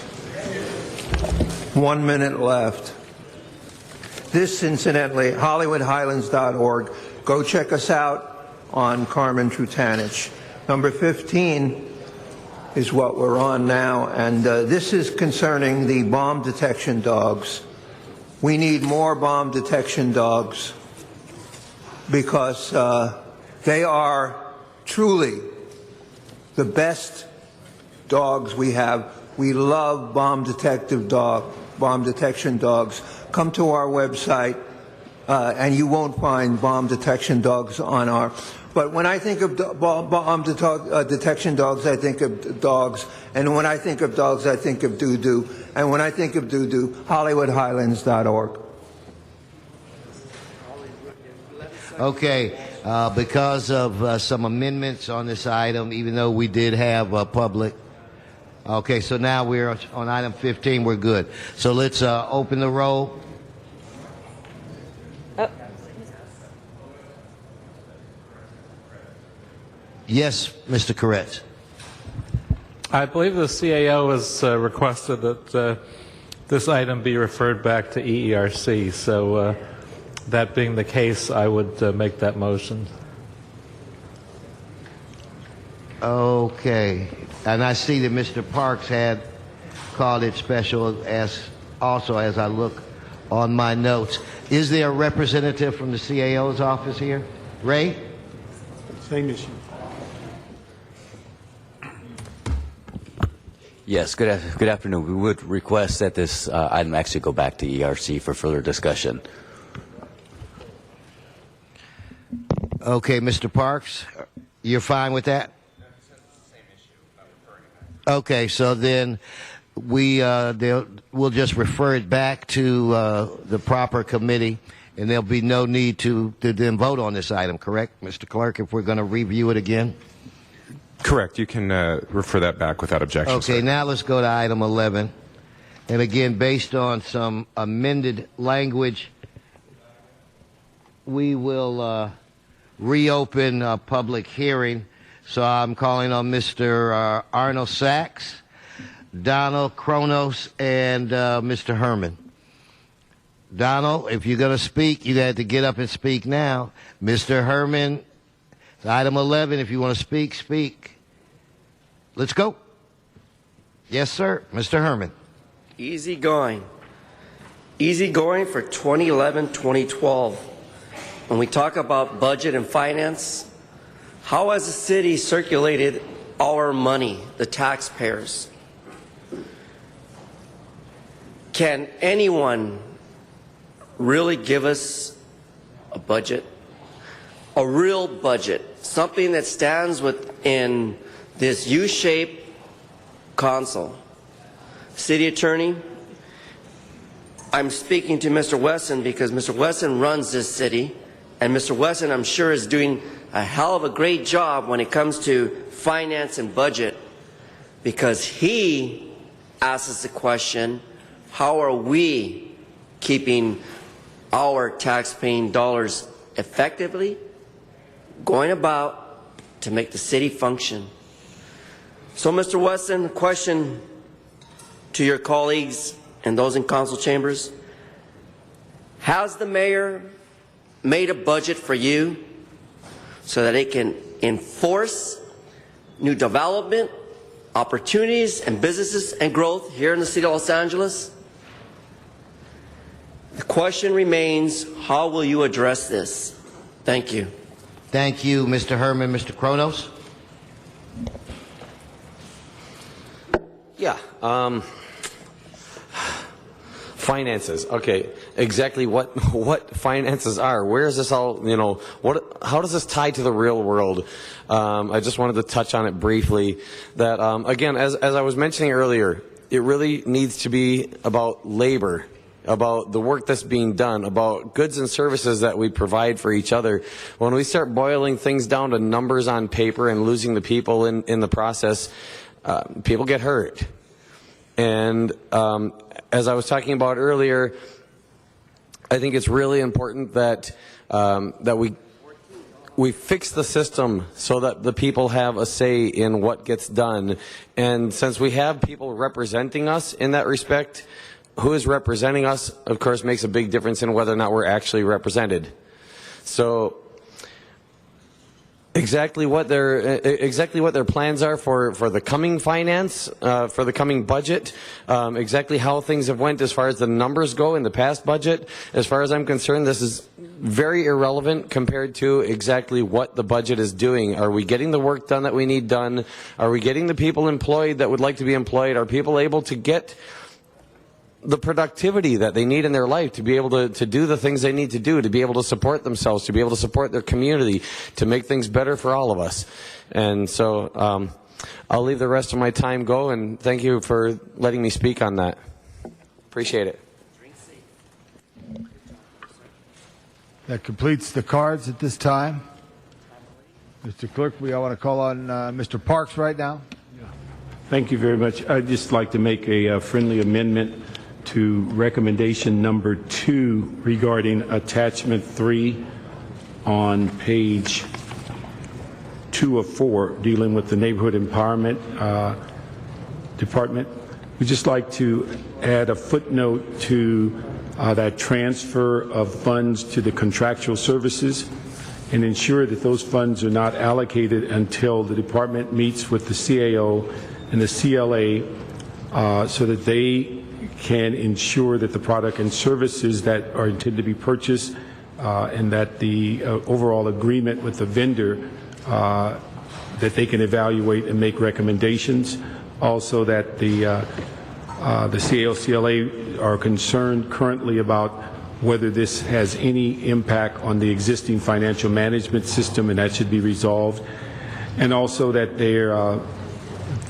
1 minute left. This, incidentally, HollywoodHighlands.org. Go check us out on Carmen Trutanich. Number 15 is what we're on now, and this is concerning the bomb detection dogs. We need more bomb detection dogs because they are truly the best dogs we have. We love bomb detection dogs. Come to our website, and you won't find bomb detection dogs on our. But when I think of bomb detection dogs, I think of dogs. And when I think of dogs, I think of doo-doo. And when I think of doo-doo, HollywoodHighlands.org. Okay, because of some amendments on this item, even though we did have public. Okay, so now we're on item 15. We're good. So let's open the roll. Yes, Mr. Koretz. I believe the CAO has requested that this item be referred back to EERC. So that being the case, I would make that motion. Okay. And I see that Mr. Parks had called it special as I look on my notes. Is there a representative from the CAO's office here? Ray? Same issue. Yes, good afternoon. We would request that this item actually go back to ERC for further discussion. Okay, Mr. Parks, you're fine with that? Okay, so then we'll just refer it back to the proper committee, and there'll be no need to then vote on this item, correct, Mr. Clerk, if we're going to review it again? Correct. You can refer that back without objection. Okay, sir. now let's go to item 11. And again, based on some amended language, we will reopen a public hearing. So I'm calling on Mr. Arnold Sachs, Donald Kronos, and Mr. Herman. Donald, if you're going to speak, you got to get up and speak now. Mr. Herman, item 11, if you want to speak, speak. Let's go. Yes, sir. Mr. Herman. Easy going. Easy going for 2011-2012. When we talk about budget and finance, how has the city circulated our money, the taxpayers? Can anyone really give us a budget? A real budget, something that stands within this U-shaped console. City Attorney, I'm speaking to Mr. Wesson because Mr. Wesson runs this city, and Mr. Wesson, I'm sure, is doing a hell of a great job when it comes to finance and budget, because he asks us the question, how are we keeping our tax-paying dollars effectively going about to make the city function? So, Mr. Wesson, question to your colleagues and those in council chambers. Has the mayor made a budget for you so that it can enforce new development, opportunities, and businesses and growth here in the city of Los Angeles? The question remains, how will you address this? Thank you. Thank you, Mr. Herman. Mr. Kronos? Yeah. Finances. Okay. Exactly what finances are. Where is this all, how does this tie to the real world? I just wanted to touch on it briefly. That, again, as I was mentioning earlier, it really needs to be about labor, about the work that's being done, about goods and services that we provide for each other. When we start boiling things down to numbers on paper and losing the people in the process, people get hurt. And as I was talking about earlier, I think it's really important that we fix the system so that the people have a say in what gets done. And since we have people representing us in that respect, who is representing us, of course, makes a big difference in whether or not we're actually represented. So exactly what their plans are for the coming finance, for the coming budget, exactly how things have went as far as the numbers go in the past budget. As far as I'm concerned, this is very irrelevant compared to exactly what the budget is doing. Are we getting the work done that we need done? Are we getting the people employed that would like to be employed? Are people able to get the productivity that they need in their life to be able to do the things they need to do, to be able to support themselves, to be able to support their community, to make things better for all of us? And so I'll leave the rest of my time go, and thank you for letting me speak on that. Appreciate it. That completes the cards at this time. Mr. Clerk, we all want to call on Mr. Parks right now. Thank you very much. I'd just like to make a friendly amendment to recommendation number 2 regarding attachment 3 on page 2 of 4, dealing with the neighborhood empowerment department. We'd just like to add a footnote to that transfer of funds to the contractual services and ensure that those funds are not allocated until the department meets with the CAO and the CLA so that they can ensure that the product and services that are intended to be purchased and that the overall agreement with the vendor that they can evaluate and make recommendations. Also that the CAO, CLA are concerned currently about whether this has any impact on the existing financial management system, and that should be resolved. And also that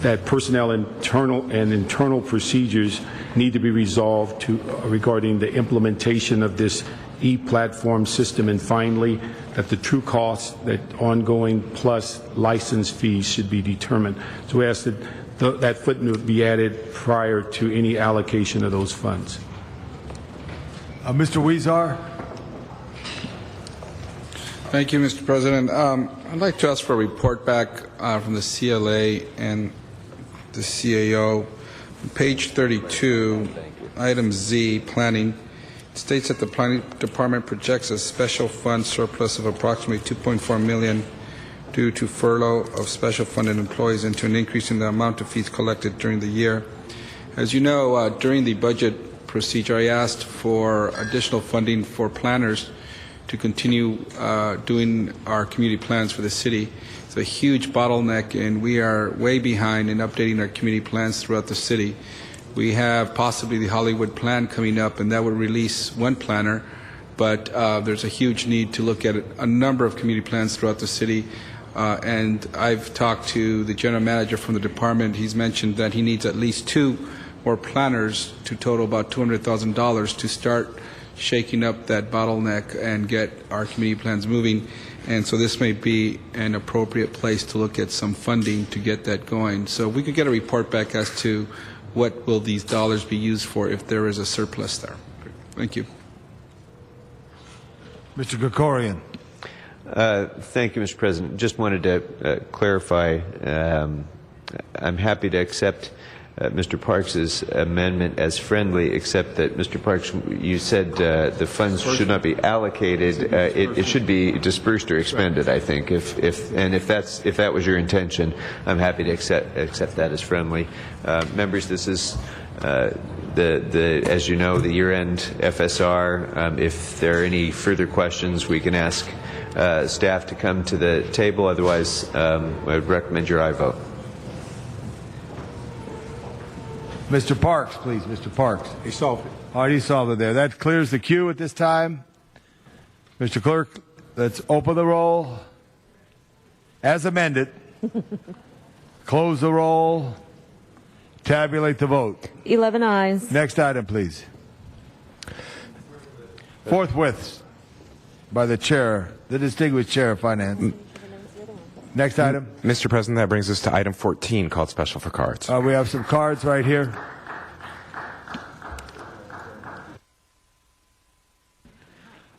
that personnel internal procedures need to be resolved regarding the implementation of this e-platform system, and finally, that the true cost, that ongoing plus license fees should be determined. So we ask that that footnote be added prior to any allocation of those funds. Mr. Weezar. Thank you, Mr. President. I'd like to ask for a report back from the CLA and the CAO. Page 32, item Z, planning, states that the planning department projects a special fund surplus of approximately $2.4 million due to furlough of special funded employees and to an increase in the amount of fees collected during the year. As you know, during the budget procedure, I asked for additional funding for planners to continue doing our community plans for the city. It's a huge bottleneck, and we are way behind in updating our community plans throughout the city. We have possibly the Hollywood plan coming up, and that would release one planner, but there's a huge need to look at a number of community plans throughout the city. And I've talked to the general manager from the department. He's mentioned that he needs at least 2 more planners to total about $200,000 to start shaking up that bottleneck and get our community plans moving. And so this may be an appropriate place to look at some funding to get that going. So we could get a report back as to what will these dollars be used for if there is a surplus there. Thank you. Mr. Gregorian. Thank you, Mr. President. Just wanted to clarify. I'm happy to accept Mr. Parks's amendment as friendly, except that, Mr. Parks, you said the funds should not be allocated. It should be dispersed or expended, I think. If that was your intention, I'm happy to accept that as friendly. Members, this is as you know, the year-end FSR. If there are any further questions, we can ask staff to come to the table. Otherwise, I would recommend your aye vote. Mr. Parks, please. Mr. Parks. He solved it. All right, he solved it there. That clears the queue at this time. Mr. Clerk, let's open the roll as amended. Close the roll. Tabulate the vote. 11 ayes. Next item, please. Forthwith by the chair, the distinguished chair of finance. Next item. Mr. President, that brings us to item 14, called special for cards. We have some cards right here.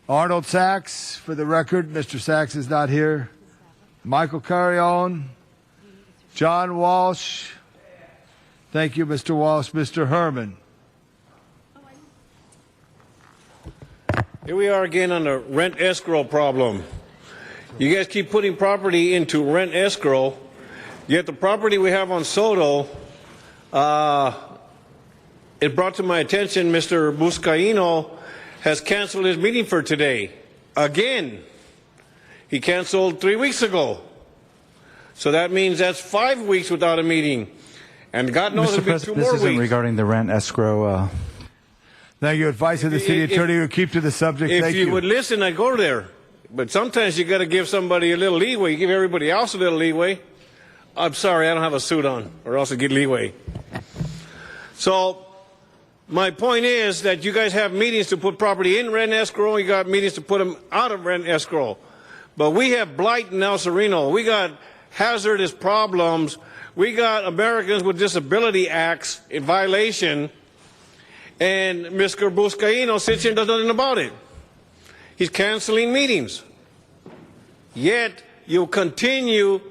Arnold Sachs, for the record. Mr. Sachs is not here. Michael Carrion. John Walsh. Thank you, Mr. Walsh. Mr. Herman. Here we are again on the rent escrow problem. You guys keep putting property into rent escrow, yet the property we have on Soto, it brought to my attention Mr. Buscaino has canceled his meeting for today. Again. He canceled 3 weeks ago. So that means that's 5 weeks without a meeting. And God knows it'll be 2 more weeks. This isn't regarding the rent escrow. Thank you. Advice of the city attorney will keep to the subject. If Thank you would listen, I'd go there. But sometimes you got to give somebody a little leeway. You give everybody else a little leeway. I'm sorry, I don't have a suit on, or else I get leeway. So my point is that you guys have meetings to put property in rent escrow. You got meetings to put them out of rent escrow. But we have blight in El Sereno. We got hazardous problems. We got Americans with Disability Acts in violation. And Mr. Buscaino sits here and does nothing about it. He's canceling meetings. Yet you'll continue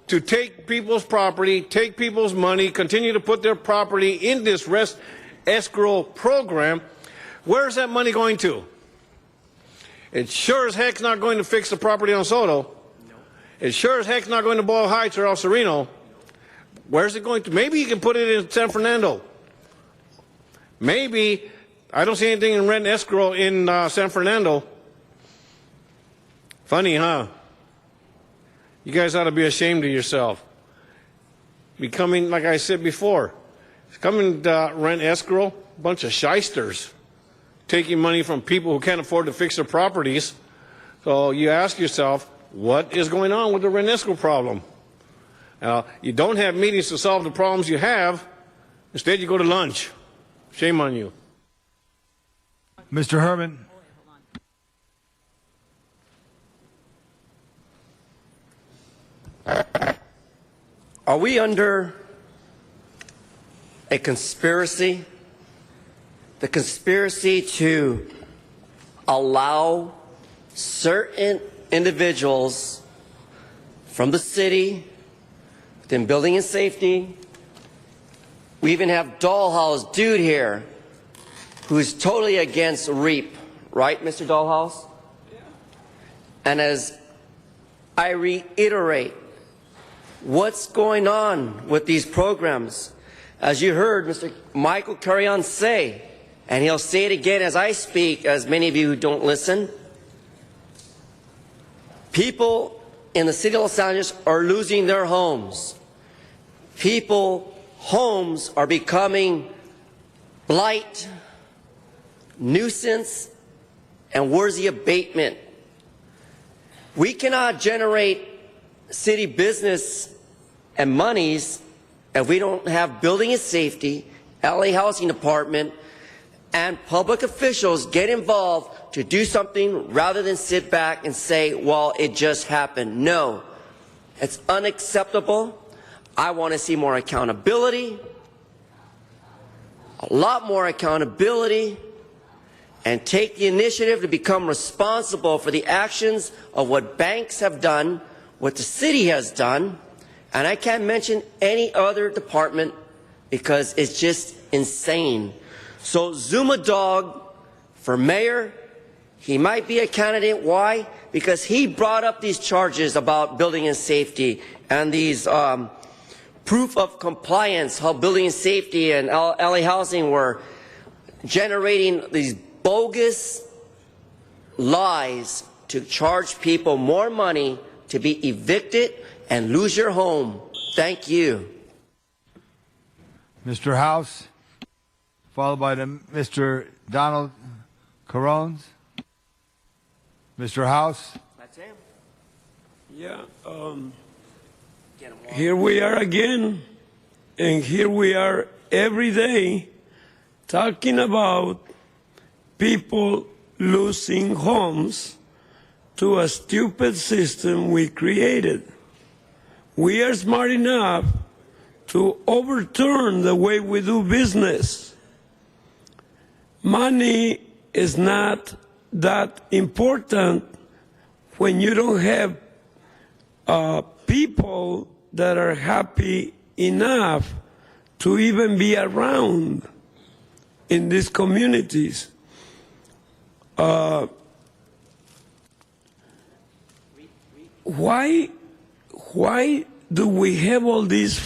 to take people's property, take people's money, continue to put their property in this rent escrow program. Where's that money going to? It sure as heck's not going to fix the property on Soto. It sure as heck's not going to Boyle Heights or El Sereno. Where's it going to? Maybe you can put it in San Fernando. Maybe. I don't see anything in rent escrow in San Fernando. Funny, huh? You guys ought to be ashamed of yourself. Becoming, like I said before, coming to rent escrow, a bunch of shysters taking money from people who can't afford to fix their properties. So you ask yourself, what is going on with the rent escrow problem? You don't have meetings to solve the problems you have. Instead, you go to lunch. Shame on you. Mr. Herman. Are we under a conspiracy? The conspiracy to allow certain individuals from the city, within building and safety. We even have Dollhouse dude here who's totally against REAP, right, Mr. Dollhouse? And as I reiterate, what's going on with these programs? As you heard Mr. Michael Carrion say, and he'll say it again as I speak, as many of you who don't listen, people in the city of Los Angeles are losing their homes. Homes are becoming blight, nuisance, and worthy abatement. We cannot generate city business and monies if we don't have building and safety, LA Housing Department, and public officials get involved to do something rather than sit back and say, well, it just happened. No, it's unacceptable. I want to see more accountability, a lot more accountability, and take the initiative to become responsible for the actions of what banks have done, what the city has done, and I can't mention any other department because it's just insane. So Zuma Dog for mayor, he might be a candidate. Why? Because he brought up these charges about building and safety and these proof of compliance, how building and safety and LA Housing were generating these bogus lies to charge people more money to be evicted and lose your home. Thank you. Mr. House, followed by Mr. Donald Carones. Mr. House. That's him. Yeah. Here we are again, and here we are every day talking about people losing homes to a stupid system we created. We are smart enough to overturn the way we do business. Money is not that important when you don't have people that are happy enough to even be around in these communities. Why do we have all these?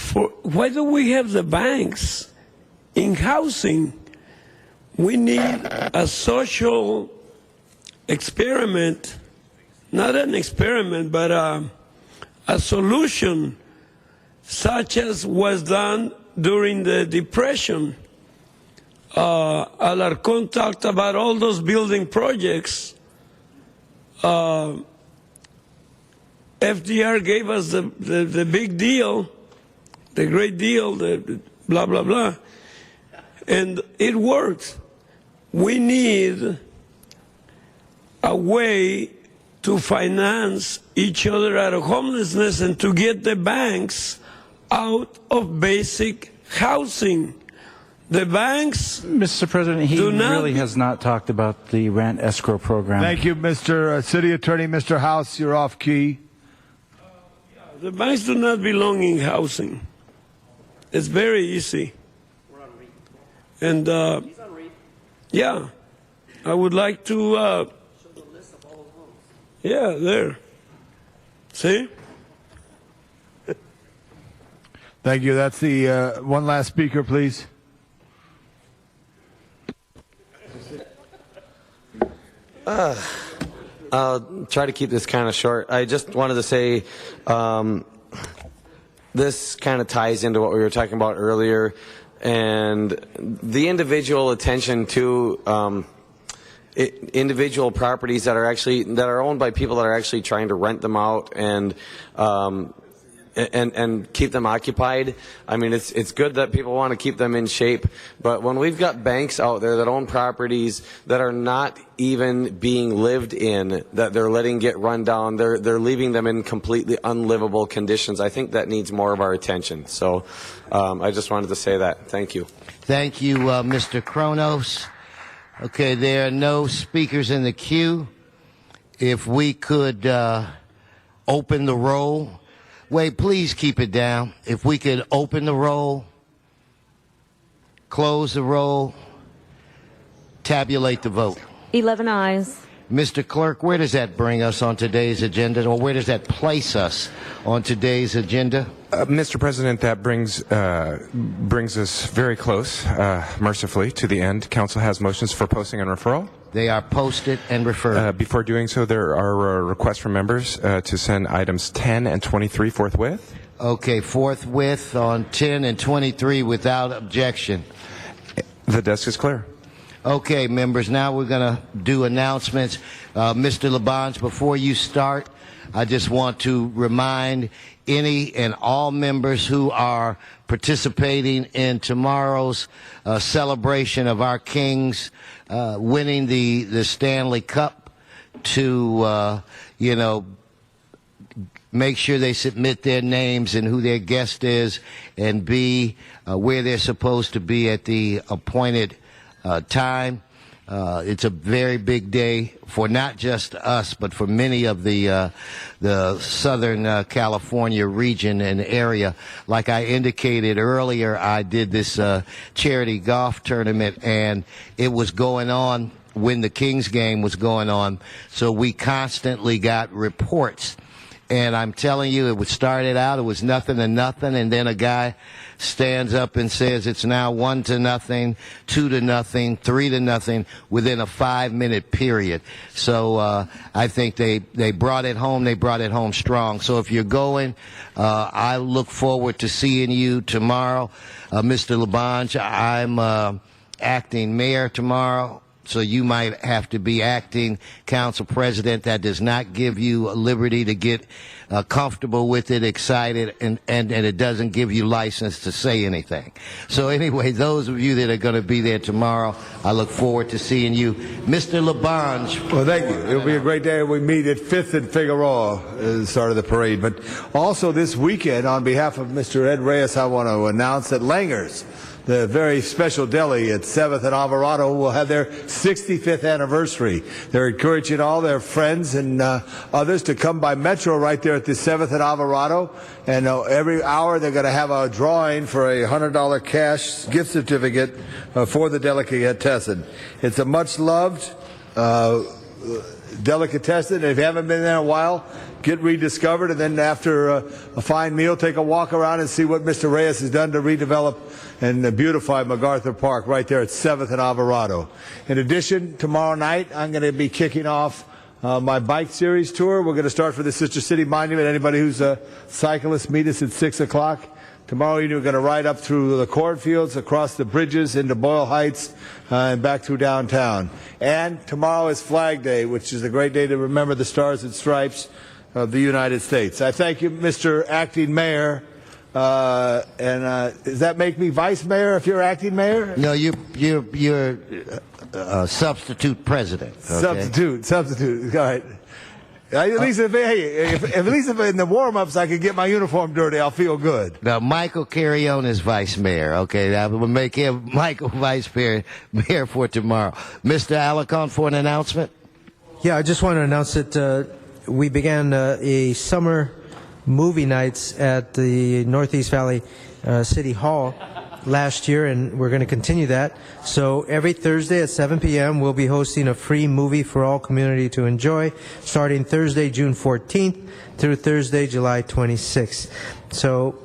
Why do we have the banks in housing? We need a social experiment, not an experiment, but a solution such as was done during the Depression. Alarcón talked about all those building projects. FDR gave us the big deal, the great deal, the blah, blah, blah. And it worked. We need a way to finance each other out of homelessness and to get the banks out of basic housing. The banks, Mr. President, he really has not talked about the rent escrow program. Thank you, Mr. City Attorney. Mr. House, you're off key. The banks do not belong in housing. It's very easy. And yeah, I would like to. Yeah, there. See? Thank you. That's the one last speaker, please. I'll try to keep this kind of short. I just wanted to say this kind of ties into what we were talking about earlier, and the individual attention to individual properties that are owned by people that are actually trying to rent them out, and and keep them occupied. I mean, it's good that people want to keep them in shape, but when we've got banks out there that own properties that are not even being lived in, that they're letting get run down, they're leaving them in completely unlivable conditions, I think that needs more of our attention. So I just wanted to say that. Thank you. Thank you, Mr. Kronos. Okay, there are no speakers in the queue. If we could open the roll. Wait, please keep it down. If we could open the roll, close the roll, tabulate the vote. 11 ayes. Mr. Clerk, where does that bring us on today's agenda, or where does that place us on today's agenda? Mr. President, that brings us very close, mercifully, to the end. Council has motions for posting and referral. They are posted and referred. Before doing so, there are requests from members to send items 10 and 23 forthwith. Okay, forthwith on 10 and 23 without objection. The desk is clear. Okay, members, now we're going to do announcements. Mr. Labange, before you start, I just want to remind any and all members who are participating in tomorrow's celebration of our Kings winning the Stanley Cup to, make sure they submit their names and who their guest is, and be where they're supposed to be at the appointed time. It's a very big day for not just us, but for many of the Southern California region and area. Like I indicated earlier, I did this charity golf tournament, and it was going on when the Kings game was going on. So we constantly got reports. And I'm telling you, it started out, it was 0-0, and then a guy stands up and says it's now 1-0, 2-0, 3-0 within a 5-minute period. So I think they brought it home. They brought it home strong. So if you're going, I look forward to seeing you tomorrow. Mr. Labange, I'm acting mayor tomorrow. So you might have to be acting council president. That does not give you liberty to get comfortable with it, excited, and it doesn't give you license to say anything. So anyway, those of you that are going to be there tomorrow, I look forward to seeing you. Mr. Labange. Well, thank you. It'll be a great day. We meet at 5th and Figueroa at the start of the parade. But also this weekend, on behalf of Mr. Ed Reyes, I want to announce that Langer's, the very special deli at 7th and Alvarado, will have their 65th anniversary. They're encouraging all their friends and others to come by Metro right there at the 7th and Alvarado. And every hour they're going to have a drawing for a $100 cash gift certificate for the delicatessen. It's a much-loved delicatessen. If you haven't been there in a while, get rediscovered, and then after a fine meal, take a walk around and see what Mr. Reyes has done to redevelop and beautify MacArthur Park right there at 7th and Alvarado. In addition, tomorrow night I'm going to be kicking off my bike series tour. We're going to start for the Sister City Monument. Anybody who's a cyclist, meet us at 6 o'clock. Tomorrow you're going to ride up through the cornfields, across the bridges into Boyle Heights, and back through downtown. And tomorrow is Flag Day, which is a great day to remember the Stars and Stripes of the United States. I thank you, Mr. Acting Mayor. Does that make me Vice Mayor if you're Acting Mayor? No, you're substitute president. Okay? Substitute. All right. At least if in the warm-ups I can get my uniform dirty, I'll feel good. Now, Michael Carrion is vice mayor. Okay, that will make him Michael vice mayor for tomorrow. Mr. Alarcon for an announcement. Yeah, I just want to announce that we began a summer movie nights at the Northeast Valley City Hall last year, and we're going to continue that. So every Thursday at 7 p.m. we'll be hosting a free movie for all community to enjoy, starting Thursday, June 14th through Thursday, July 26th. So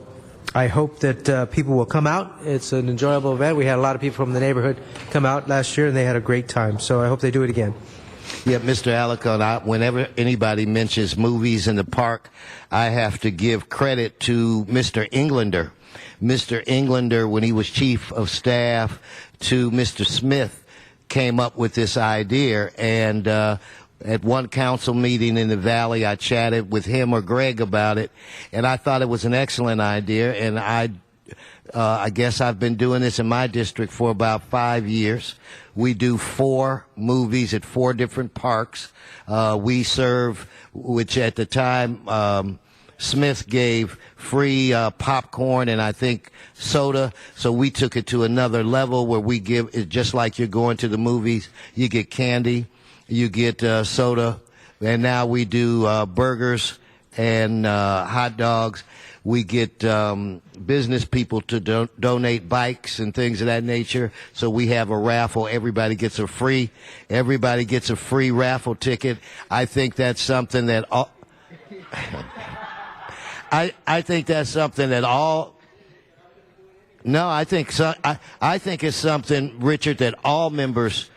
I hope that people will come out. It's an enjoyable event. We had a lot of people from the neighborhood come out last year, and they had a great time. So I hope they do it again. Yeah, Mr. Alarcon, whenever anybody mentions movies in the park, I have to give credit to Mr. Englander. Mr. Englander, when he was chief of staff to Mr. Smith, came up with this idea, and at one council meeting in the Valley. I chatted with him or Greg about it, and I thought it was an excellent idea, and I guess I've been doing this in my district for about 5 years. We do 4 movies at 4 different parks. We serve, which at the time Smith gave free popcorn and I think soda, so we took it to another level where we give it just like you're going to the movies. You get candy, you get soda, and now we do burgers and hot dogs. We get business people to donate bikes and things of that nature. So we have a raffle. Everybody gets a free raffle ticket. I think that's something that I think that's something that all. No, I think so. I think it's something, Richard, that all members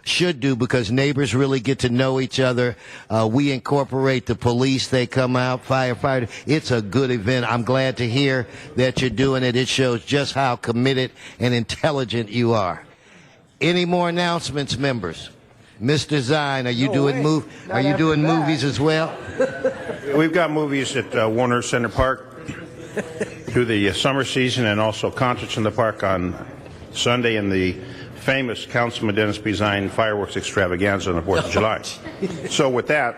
should do, because neighbors really get to know each other. We incorporate the police; they come out, firefighters. It's a good event. I'm glad to hear that you're doing it. It shows just how committed and intelligent you are. Any more announcements, members? Mr. Zine, are you doing movies as well? We've got movies at Warner Center Park through the summer season, and also concerts in the park on Sunday, and the famous Councilman Dennis B. Zine fireworks extravaganza on the 4th of July. So with that,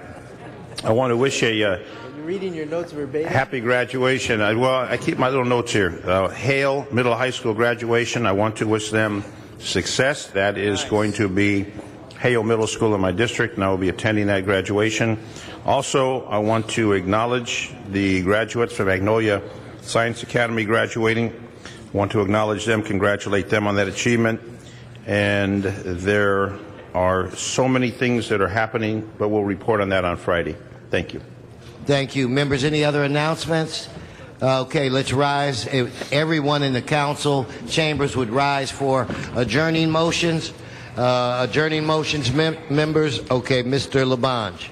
I want to wish a reading your notes verbatim? happy graduation. I keep my little notes here. Hale Middle High School graduation. I want to wish them success. That is going to be Hale Middle School in my district, and I will be attending that graduation. Also, I want to acknowledge the graduates from Magnolia Science Academy graduating. I want to acknowledge them, congratulate them on that achievement. And there are so many things that are happening, but we'll report on that on Friday. Thank you. Thank you. Members, any other announcements? Okay, let's rise. Everyone in the council chambers would rise for adjourning motions. Members. Okay, Mr. Labange.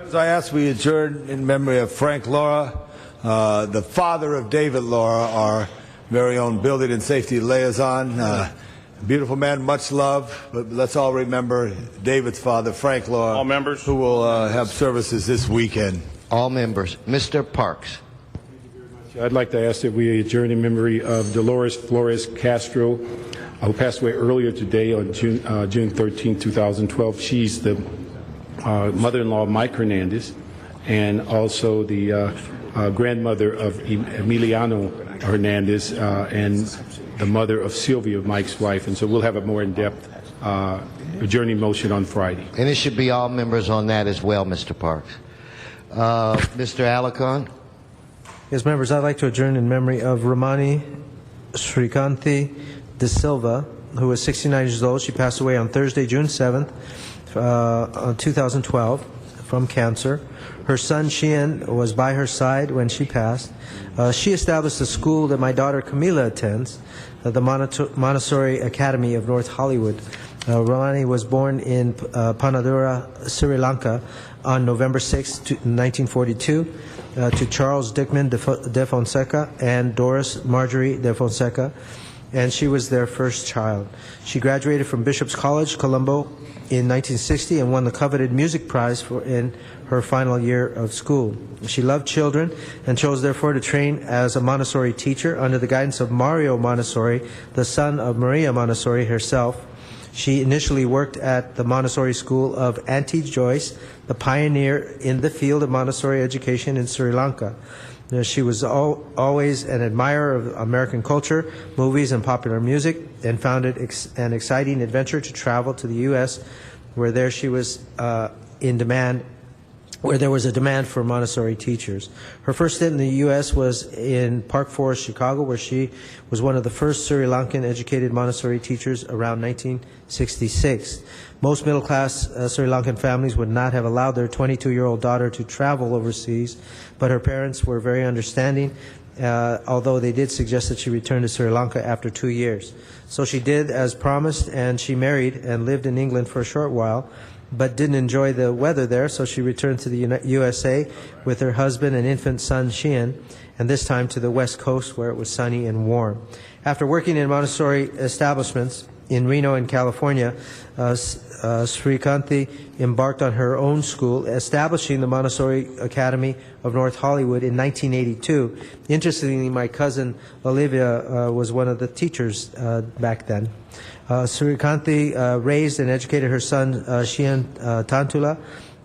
As I ask, we adjourn in memory of Frank Laura, the father of David Laura, our very own building and safety liaison. Beautiful man, much love, but let's all remember David's father, Frank Laura. All members. Who will have services this weekend. All members. Mr. Parks. I'd like to ask that we adjourn in memory of Dolores Flores Castro, who passed away earlier today on June 13, 2012. She's the mother-in-law of Mike Hernandez, and also the grandmother of Emiliano Hernandez, and the mother of Sylvia, Mike's wife. And so we'll have a more in-depth adjourning motion on Friday. And it should be all members on that as well, Mr. Parks. Mr. Alarcon. Yes, members, I'd like to adjourn in memory of Romani Srikanthi De Silva, who was 69 years old. She passed away on Thursday, June 7th, 2012, from cancer. Her son, Sheehan, was by her side when she passed. She established a school that my daughter Camila attends, the Montessori Academy of North Hollywood. Romani was born in Panadura, Sri Lanka, on November 6, 1942, to Charles Dickman de Fonseca and Doris Marjorie de Fonseca, and she was their first child. She graduated from Bishop's College, Colombo, in 1960 and won the coveted music prize in her final year of school. She loved children and chose therefore to train as a Montessori teacher under the guidance of Mario Montessori, the son of Maria Montessori herself. She initially worked at the Montessori School of Auntie Joyce, the pioneer in the field of Montessori education in Sri Lanka. She was always an admirer of American culture, movies, and popular music, and found it an exciting adventure to travel to the U.S., where there she was in demand, where there was a demand for Montessori teachers. Her first stint in the U.S. was in Park Forest, Chicago, where she was one of the first Sri Lankan educated Montessori teachers around 1966. Most middle-class Sri Lankan families would not have allowed their 22-year-old daughter to travel overseas, but her parents were very understanding, although they did suggest that she return to Sri Lanka after 2 years. So she did as promised, and she married and lived in England for a short while, but didn't enjoy the weather there, so she returned to the USA with her husband and infant son, Sheehan, and this time to the West Coast where it was sunny and warm. After working in Montessori establishments in Reno, in California, Srikanti embarked on her own school, establishing the Montessori Academy of North Hollywood in 1982. Interestingly, my cousin Olivia was one of the teachers back then. Srikanti raised and educated her son, Shian Tantula.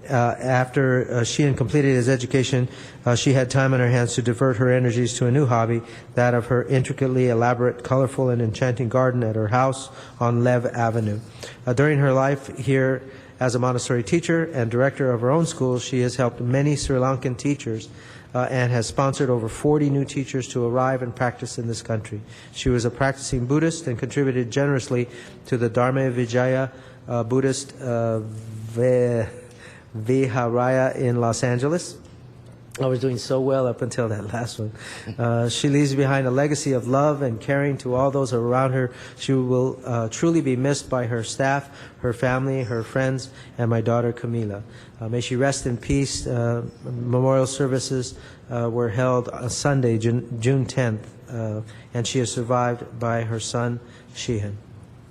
After Shian completed his education, she had time on her hands to divert her energies to a new hobby, that of her intricately elaborate, colorful, and enchanting garden at her house on Lev Avenue. During her life here as a Montessori teacher and director of her own school, she has helped many Sri Lankan teachers and has sponsored over 40 new teachers to arrive and practice in this country. She was a practicing Buddhist and contributed generously to the Dharma Vijaya Buddhist Viharaya in Los Angeles. I was doing so well up until that last one. She leaves behind a legacy of love and caring to all those around her. She will truly be missed by her staff, her family, her friends, and my daughter Camila. May she rest in peace. Memorial services were held on Sunday, June 10th, and she is survived by her son, Sheehan.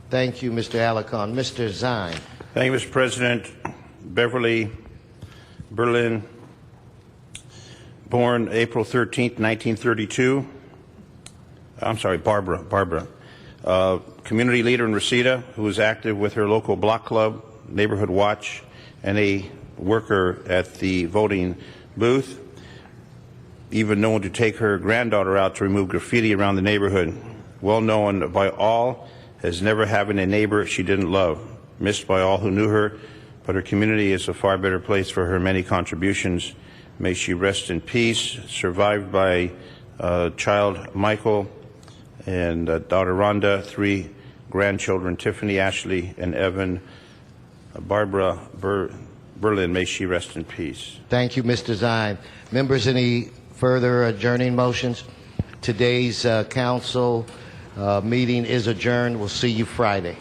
Thank you, Mr. Alarcon. Mr. Zine. Thank you, Mr. President. Beverly Berlin, born April 13th, 1932. I'm sorry, Barbara. Community leader in Reseda, who was active with her local block club, Neighborhood Watch, and a worker at the voting booth, even known to take her granddaughter out to remove graffiti around the neighborhood. Well known by all as never having a neighbor she didn't love. Missed by all who knew her, but her community is a far better place for her many contributions. May she rest in peace. Survived by child Michael and daughter Rhonda, 3 grandchildren, Tiffany, Ashley, and Evan. Barbara Berlin, may she rest in peace. Thank you, Mr. Zine. Members, any further adjourning motions? Today's council meeting is adjourned. We'll see you Friday.